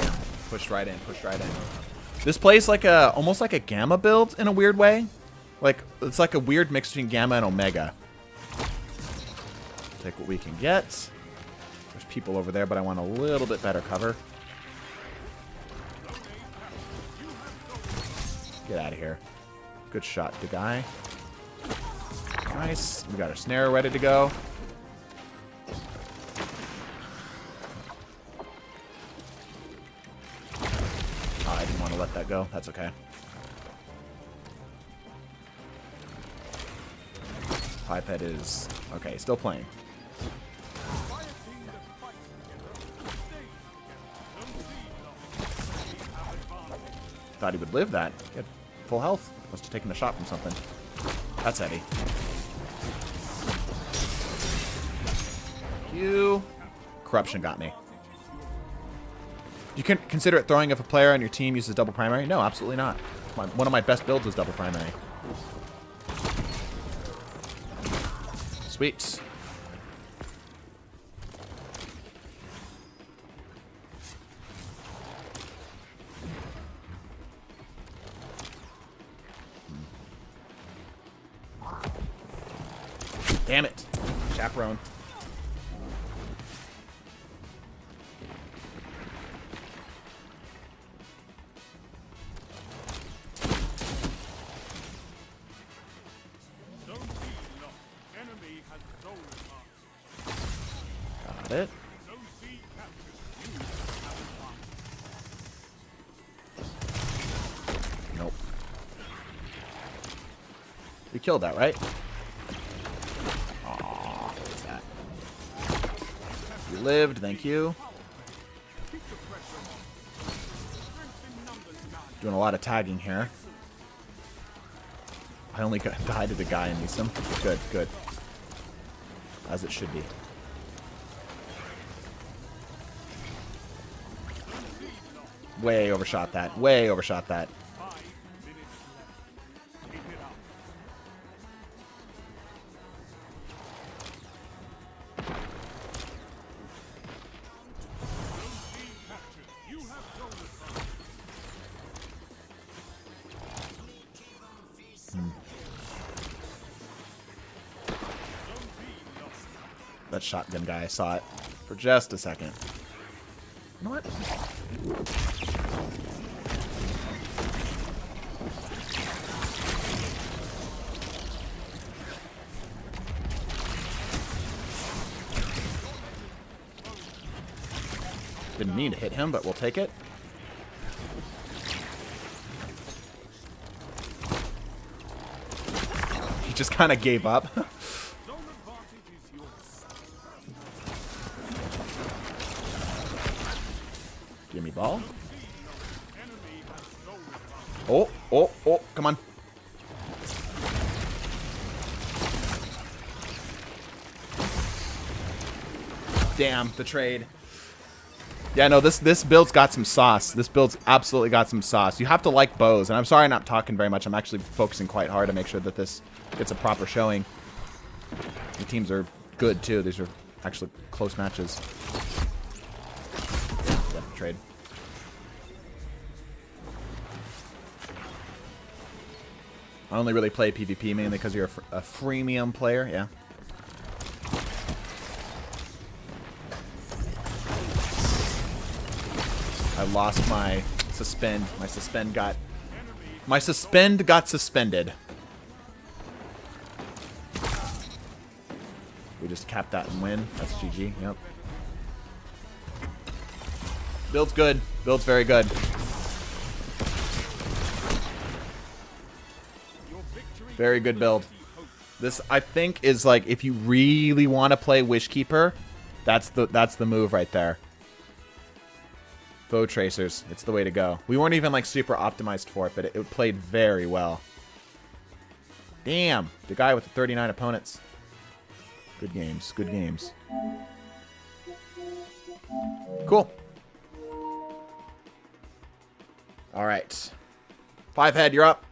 lost. Pushed right in. This plays like almost like a Gamma build in a weird way. Like, it's like a weird mix between Gamma and Omega. Take what we can get. There's people over there, but I want a little bit better cover. Get out of here. Good shot, the guy. Nice. We got our snare ready to go. that go. That's okay. Pipehead is... okay, still playing. Thought he would live that. He had full health. Must have taken a shot from something. That's heavy. You. Corruption got me. You can consider it throwing if a player on your team uses double primary? No, absolutely not. One of my best builds is double primary. Sweet. Damn it. Chaperone. Got it. Nope. We killed that, right? Aw, what was that? You lived, thank you. Doing a lot of tagging here. I only died to the guy in Nisam. Good, good. As it should be. Way overshot that. Way overshot that. That shotgun guy, I saw it for just a second. You know what? Didn't mean to hit him, but we'll take it. He just kind of gave up. Give me ball. Oh, oh, oh, come on. Damn, the trade. Yeah, no, this build's got some sauce. This build's absolutely got some sauce. You have to like bows, and I'm sorry I'm not talking very much. I'm actually focusing quite hard to make sure that this gets a proper showing. The teams are good, too. These are actually close matches. Yeah, trade. I only really play PvP mainly because you're a freemium player, yeah. I lost my suspend. My suspend got suspended. We just cap that and win. That's GG. Yep. Build's good. Build's very good. Very good build. This, I think, is like if you really want to play Wishkeeper, that's the move right there. Foe Tracers, it's the way to go. We weren't even like super optimized for it, but it played very well. Damn, the guy with the 39 opponents. Good games, good games. Cool. All right, 5-head, you're up.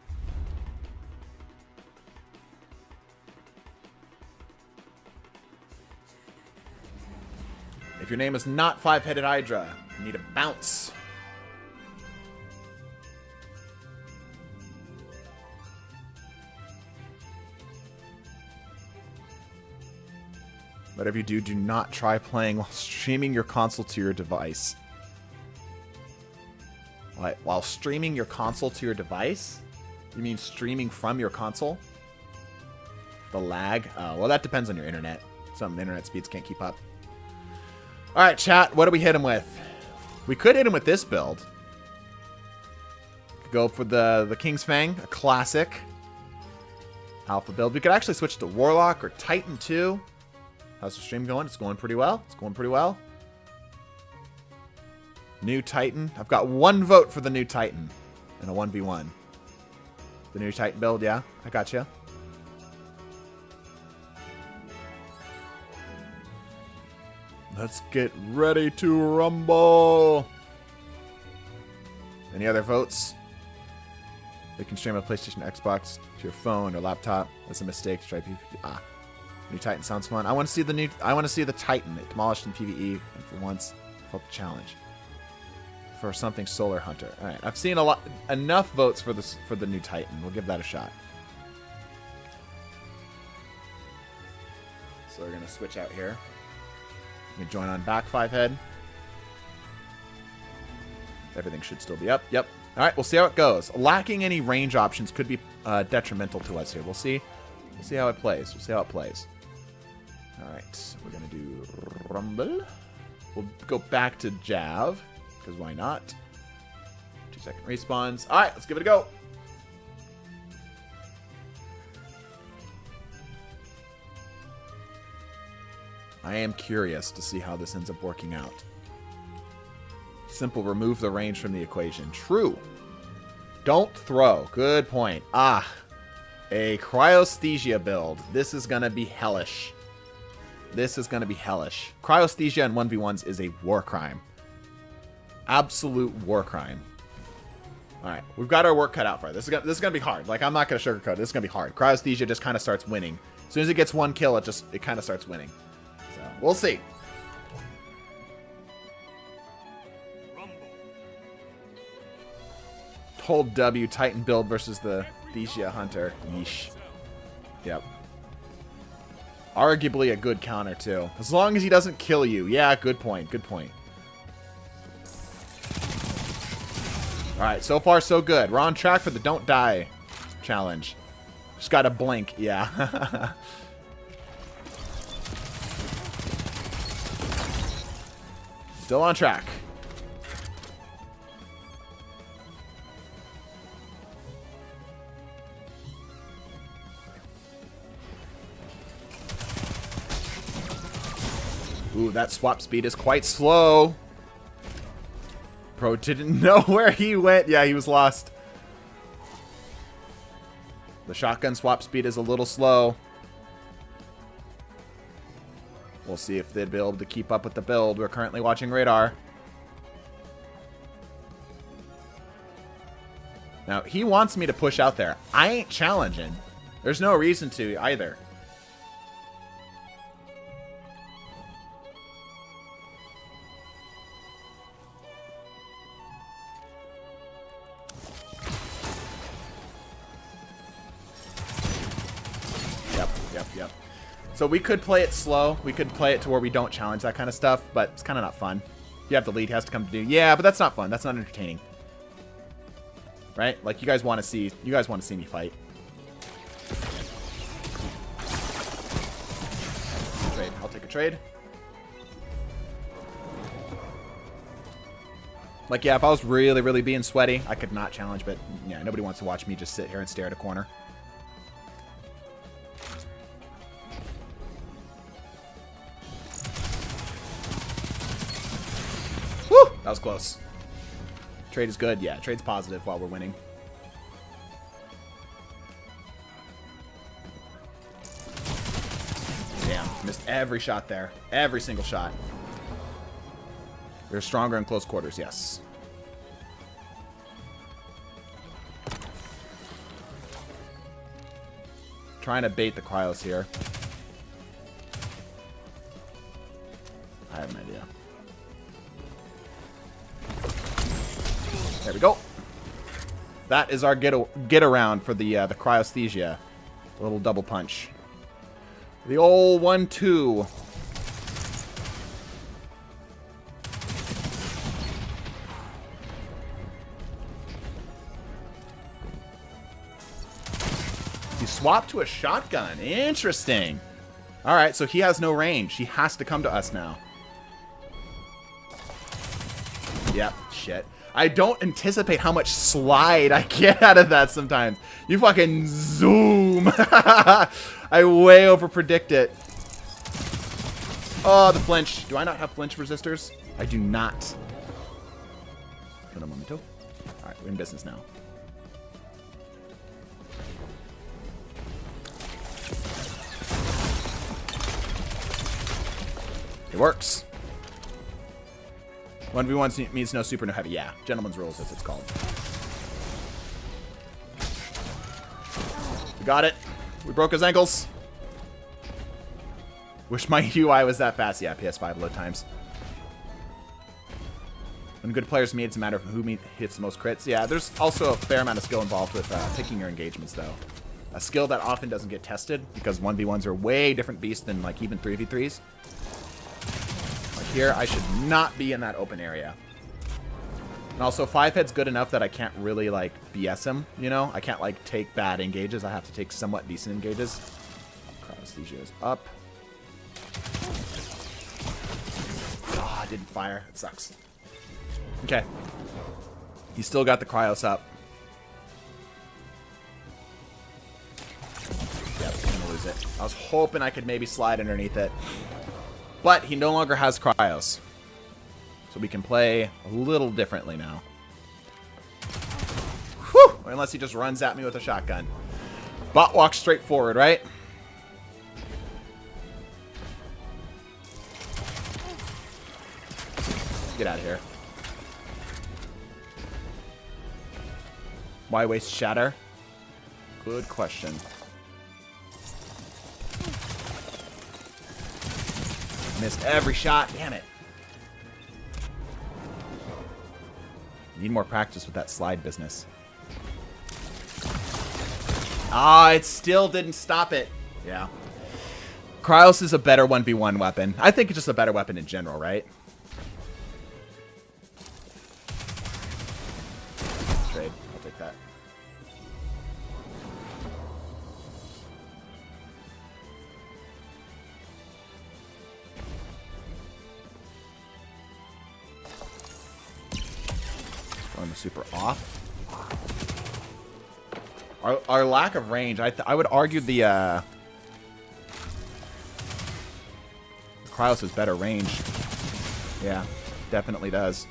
If your name is not 5-headed Hydra, you need a bounce. Whatever you do, do not try playing while streaming your console to your device. What? While streaming your console to your device? You mean streaming from your console? The lag? Oh, well, that depends on your internet. Some internet speeds can't keep up. All right, chat. What do we hit him with? We could hit him with this build. go for the King's Fang, a classic alpha build. We could actually switch to Warlock or Titan too. How's the stream going? It's going pretty well. It's going pretty well. New Titan. I've got 1 vote for the new Titan in a 1v1. The new Titan build, yeah. I got you. Let's get ready to rumble. Any other votes? They can stream a PlayStation, Xbox to your phone or laptop. That's a mistake. Try PvP. New Titan sounds fun. I want to see the new. I want to see the Titan. It demolished in PvE and for once felt the challenge for something Solar Hunter. All right, I've seen enough votes for this for the new Titan. We'll give that a shot. So we're gonna switch out here. You can join on back 5 head. Everything should still be up. Yep. All right, we'll see how it goes. Lacking any range options could be detrimental to us here. We'll see. We'll see how it plays. We'll see how it plays. All right, we're gonna do rumble. We'll go back to Jav because why not? 2-second respawns. All right, let's give it a go. I am curious to see how this ends up working out. Simple, remove the range from the equation. True. Don't throw. Good point. A cryosthesia build. This is going to be hellish. This is going to be hellish. Cryosthesia in 1v1s is a war crime. Absolute war crime. All right, we've got our work cut out for it. This is going to be hard. Like, I'm not going to sugarcoat it. This is going to be hard. Cryosthesia just kind of starts winning. As soon as it gets 1 kill, it kind of starts winning. So, we'll see. Hold W, Titan build versus the Thesia Hunter. Yeesh. Yep. Arguably a good counter, too. As long as he doesn't kill you. Yeah, good point. Good point. Alright, so far so good. We're on track for the Don't Die challenge. Just gotta blink. Yeah. Still on track. Ooh, that swap speed is quite slow. Pro didn't know where he went. Yeah, he was lost. The shotgun swap speed is a little slow. We'll see if they'd be able to keep up with the build. We're currently watching radar. Now, he wants me to push out there. I ain't challenging. There's no reason to either. Yep. So we could play it slow. We could play it to where we don't challenge that kind of stuff, but it's kind of not fun. If you have the lead, he has to come to do. Yeah, but that's not fun. That's not entertaining. Right? Like you guys want to see me fight. Trade. I'll take a trade. Like, yeah, if I was really being sweaty, I could not challenge, but yeah, nobody wants to watch me just sit here and stare at a corner. That was close. Trade is good. Yeah, trade's positive while we're winning. Damn, missed every shot there. Every single shot. They're stronger in close quarters, yes. Trying to bait the cryos here. I have an idea. There we go. That is our get around for the cryosthesia. A little double punch. The old 1-2. He swapped to a shotgun. Interesting. All right, so he has no range. He has to come to us now. Yep, shit. I don't anticipate how much slide I get out of that sometimes. You fucking zoom. I way over predict it. Oh, the flinch. Do I not have flinch resistors? I do not. Un momento. Alright, we're in business now. It works. 1v1 means no super, no heavy. Yeah, gentleman's rules, as it's called. We got it. We broke his ankles. Wish my UI was that fast. Yeah, PS5 load times. When good players meet, it's a matter of who hits the most crits. Yeah, there's also a fair amount of skill involved with picking your engagements, though. A skill that often doesn't get tested because 1v1s are way different beasts than like even 3v3s. Here, I should not be in that open area. And also, 5-head's good enough that I can't really, like, BS him, you know? I can't, like, take bad engages. I have to take somewhat decent engages. Cryosthesia is up. Ah, I didn't fire. It sucks. Okay. He's still got the cryos up. Yep, I'm gonna lose it. I was hoping I could maybe slide underneath it. But he no longer has cryos. So we can play a little differently now. Whew! Unless he just runs at me with a shotgun. Bot walk straight forward, right? Get out of here. Why waste shatter? Good question. Missed every shot. Damn it. Need more practice with that slide business. Ah, it still didn't stop it. Yeah. Cryos is a better 1v1 weapon. I think it's just a better weapon in general, right? Trade. I'll take that. The super off. Our lack of range, I would argue the Cryos has better range. Yeah, definitely does.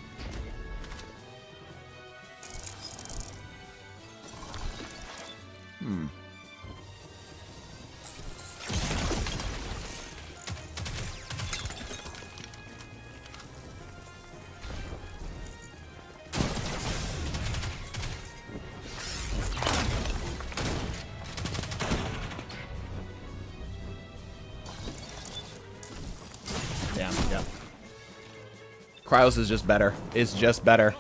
Yeah. Cryos is just better. It's just better.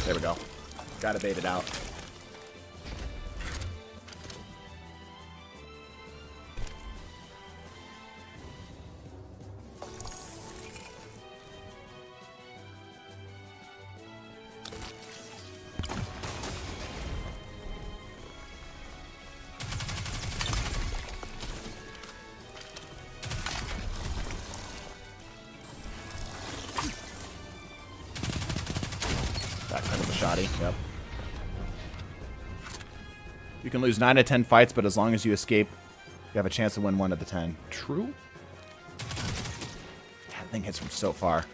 There we go. Gotta bait it out. That kind of a shoddy, yep. You can lose 9 to 10 fights, but as long as you escape, you have a chance to win 1 of the 10. True? That thing hits from so far.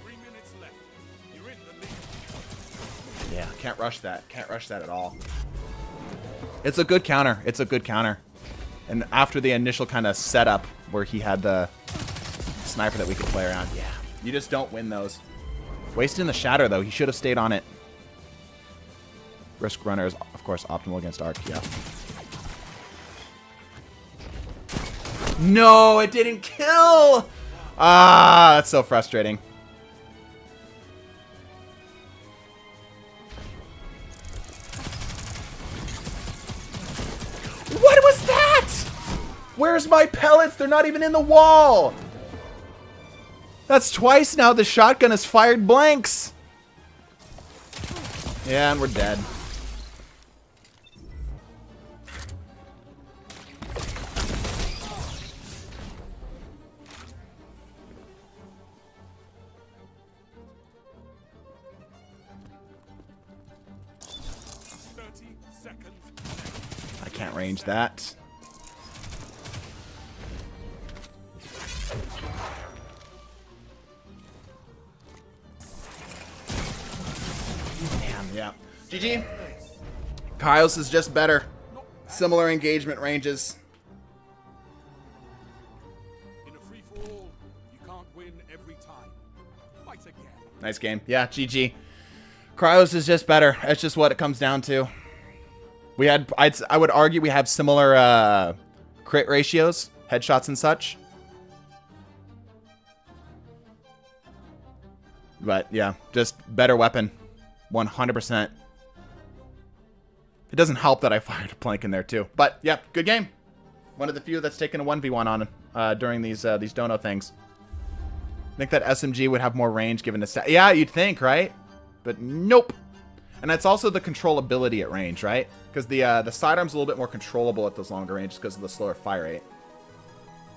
3 minutes left. You're in the lead. Yeah, can't rush that. Can't rush that at all. It's a good counter. It's a good counter. And after the initial kind of setup where he had the sniper that we could play around, yeah, you just don't win those. Wasting the shatter, though. He should have stayed on it. Risk runner is, of course, optimal against arc. Yeah. No, it didn't kill! Ah, that's so frustrating. What was that? Where's my pellets? They're not even in the wall. That's twice now the shotgun has fired blanks. Yeah, and we're dead. range that. Damn, yeah. GG. Kyle's is just better. Similar engagement ranges. In a free-for-all, you can't win every time. Fight again. Nice game. Yeah, GG. Cryos is just better. That's just what it comes down to. We had, I would argue we have similar crit ratios, headshots and such. But yeah, just better weapon. 100%. It doesn't help that I fired a plank in there too. But yeah, good game. One of the few that's taken a 1v1 on during these dono things. I think that SMG would have more range given the stat. Yeah, you'd think, right? But nope. And that's also the controllability at range, right? Because the sidearm's a little bit more controllable at those longer ranges because of the slower fire rate.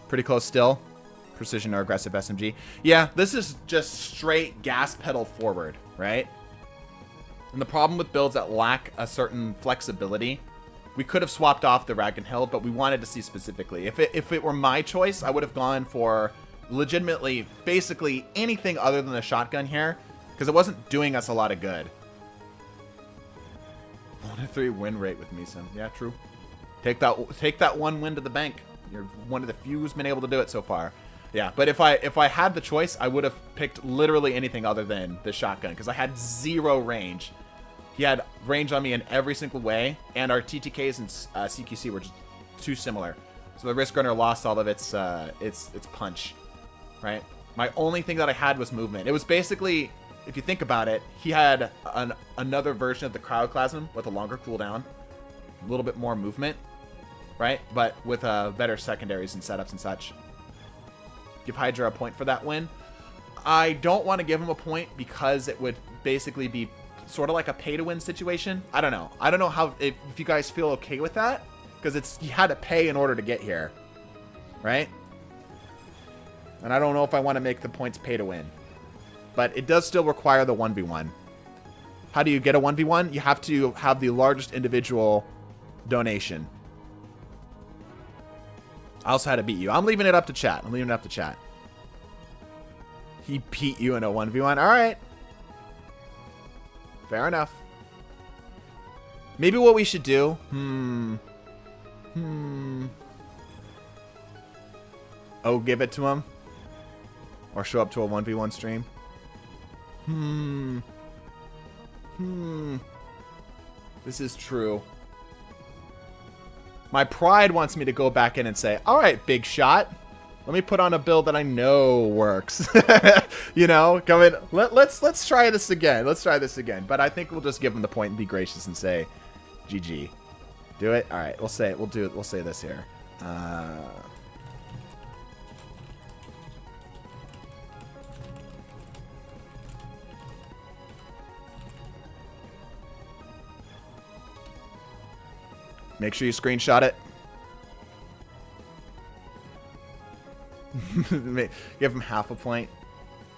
Pretty close still. Precision or aggressive SMG. Yeah, this is just straight gas pedal forward, right? And the problem with builds that lack a certain flexibility, we could have swapped off the Rag and Hill, but we wanted to see specifically. If it were my choice, I would have gone for legitimately basically anything other than the shotgun here, because it wasn't doing us a lot of good. 1-3 win rate with Meeson. Yeah, true. Take that one win to the bank. You're one of the few who's been able to do it so far. Yeah, but if I had the choice, I would have picked literally anything other than the shotgun, because I had 0 range. He had range on me in every single way, and our TTKs and CQC were just too similar. So the Risk Runner lost all of its punch, right? My only thing that I had was movement. It was basically, if you think about it, he had another version of the Cryochlasm with a longer cooldown, a little bit more movement, right? But with better secondaries and setups and such. Give Hydra a point for that win. I don't want to give him a point because it would basically be sort of like a pay-to-win situation. I don't know. I don't know how if you guys feel okay with that, because he had to pay in order to get here, right? And I don't know if I want to make the points pay to win, but it does still require the 1v1. How do you get a 1v1? You have to have the largest individual donation. I also had to beat you. I'm leaving it up to chat. He beat you in a 1v1. All right. Fair enough. Maybe what we should do... Oh, give it to him? Or show up to a 1v1 stream? This is true. My pride wants me to go back in and say, all right, big shot. Let me put on a build that I know works. You know, come in. Let's try this again. Let's try this again. But I think we'll just give him the point and be gracious and say, GG. Do it. All right. We'll say it. We'll do it. We'll say this here. Make sure you screenshot it. Give him half a point.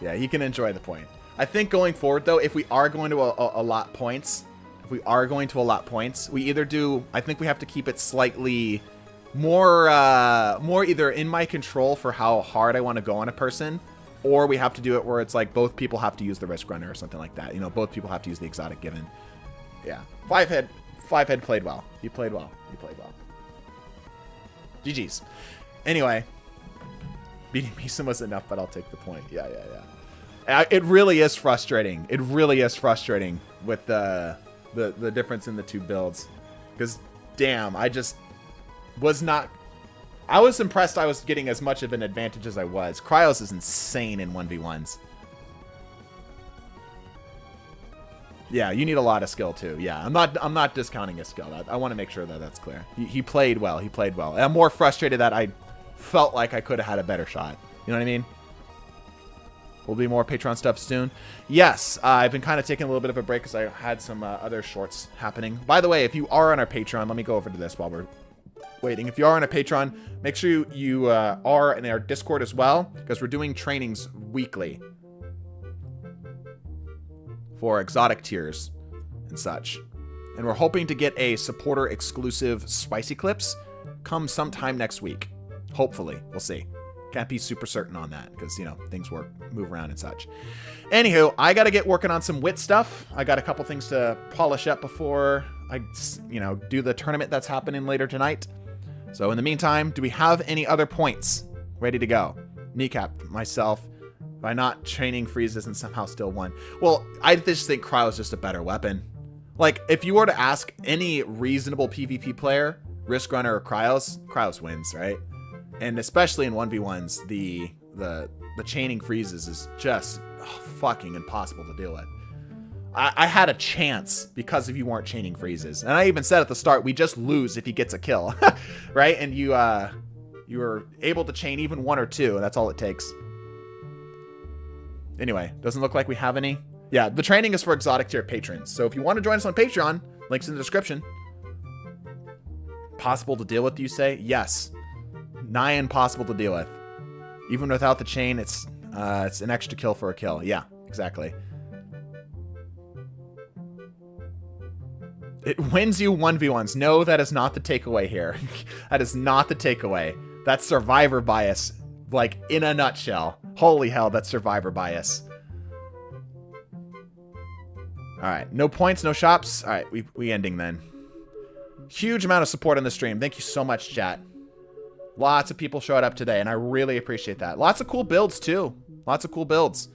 Yeah, he can enjoy the point. I think going forward, though, if we are going to allot points, we either do... I think we have to keep it slightly more either in my control for how hard I want to go on a person, or we have to do it where it's like both people have to use the Risk Runner or something like that. You know, both people have to use the exotic given. Yeah. Five head played well. He played well. GG's. Anyway, beating Meeson was enough, but I'll take the point. Yeah. It really is frustrating. With the difference in the two builds. Because, damn, I just was not... I was impressed I was getting as much of an advantage as I was. Cryos is insane in 1v1s. Yeah, you need a lot of skill too. Yeah, I'm not discounting his skill. I want to make sure that that's clear. He played well. And I'm more frustrated that I felt like I could have had a better shot. You know what I mean? Will be more Patreon stuff soon. Yes, I've been kind of taking a little bit of a break because I had some other shorts happening. By the way, if you are on our Patreon, let me go over to this while we're waiting. If you are on a Patreon, make sure you are in our Discord as well, because we're doing trainings weekly for exotic tiers and such. And we're hoping to get a supporter exclusive spicy clips come sometime next week. Hopefully. We'll see. Can't be super certain on that because, you know, things move around and such. Anywho, I got to get working on some wit stuff. I got a couple things to polish up before I, you know, do the tournament that's happening later tonight. So in the meantime, do we have any other points ready to go? Kneecap, myself, by not training freezes and somehow still won. Well, I just think Cryo is just a better weapon. Like, if you were to ask any reasonable PvP player, Risk Runner or Cryos wins, right? And especially in 1v1s, the chaining freezes is just fucking impossible to deal with. I had a chance because if you weren't chaining freezes. And I even said at the start, we just lose if he gets a kill, right? And you were able to chain even 1 or 2. That's all it takes. Anyway, doesn't look like we have any. Yeah, the training is for exotic tier patrons. So if you want to join us on Patreon, links in the description. Possible to deal with, you say? Yes. Nigh impossible to deal with. Even without the chain, it's an extra kill for a kill. Yeah, exactly. It wins you 1v1s. No, that is not the takeaway here. That is not the takeaway. That's survivor bias, like in a nutshell. Holy hell, that's survivor bias. All right, no points, no shops. All right, we ending then. Huge amount of support on the stream. Thank you so much, chat. Lots of people showed up today, and I really appreciate that. Lots of cool builds, too. Lots of cool builds.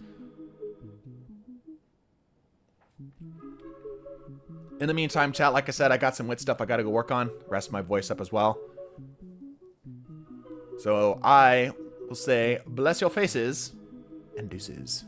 In the meantime, chat, like I said, I got some wit stuff I got to go work on. Rest my voice up as well. So I will say, bless your faces, and deuces.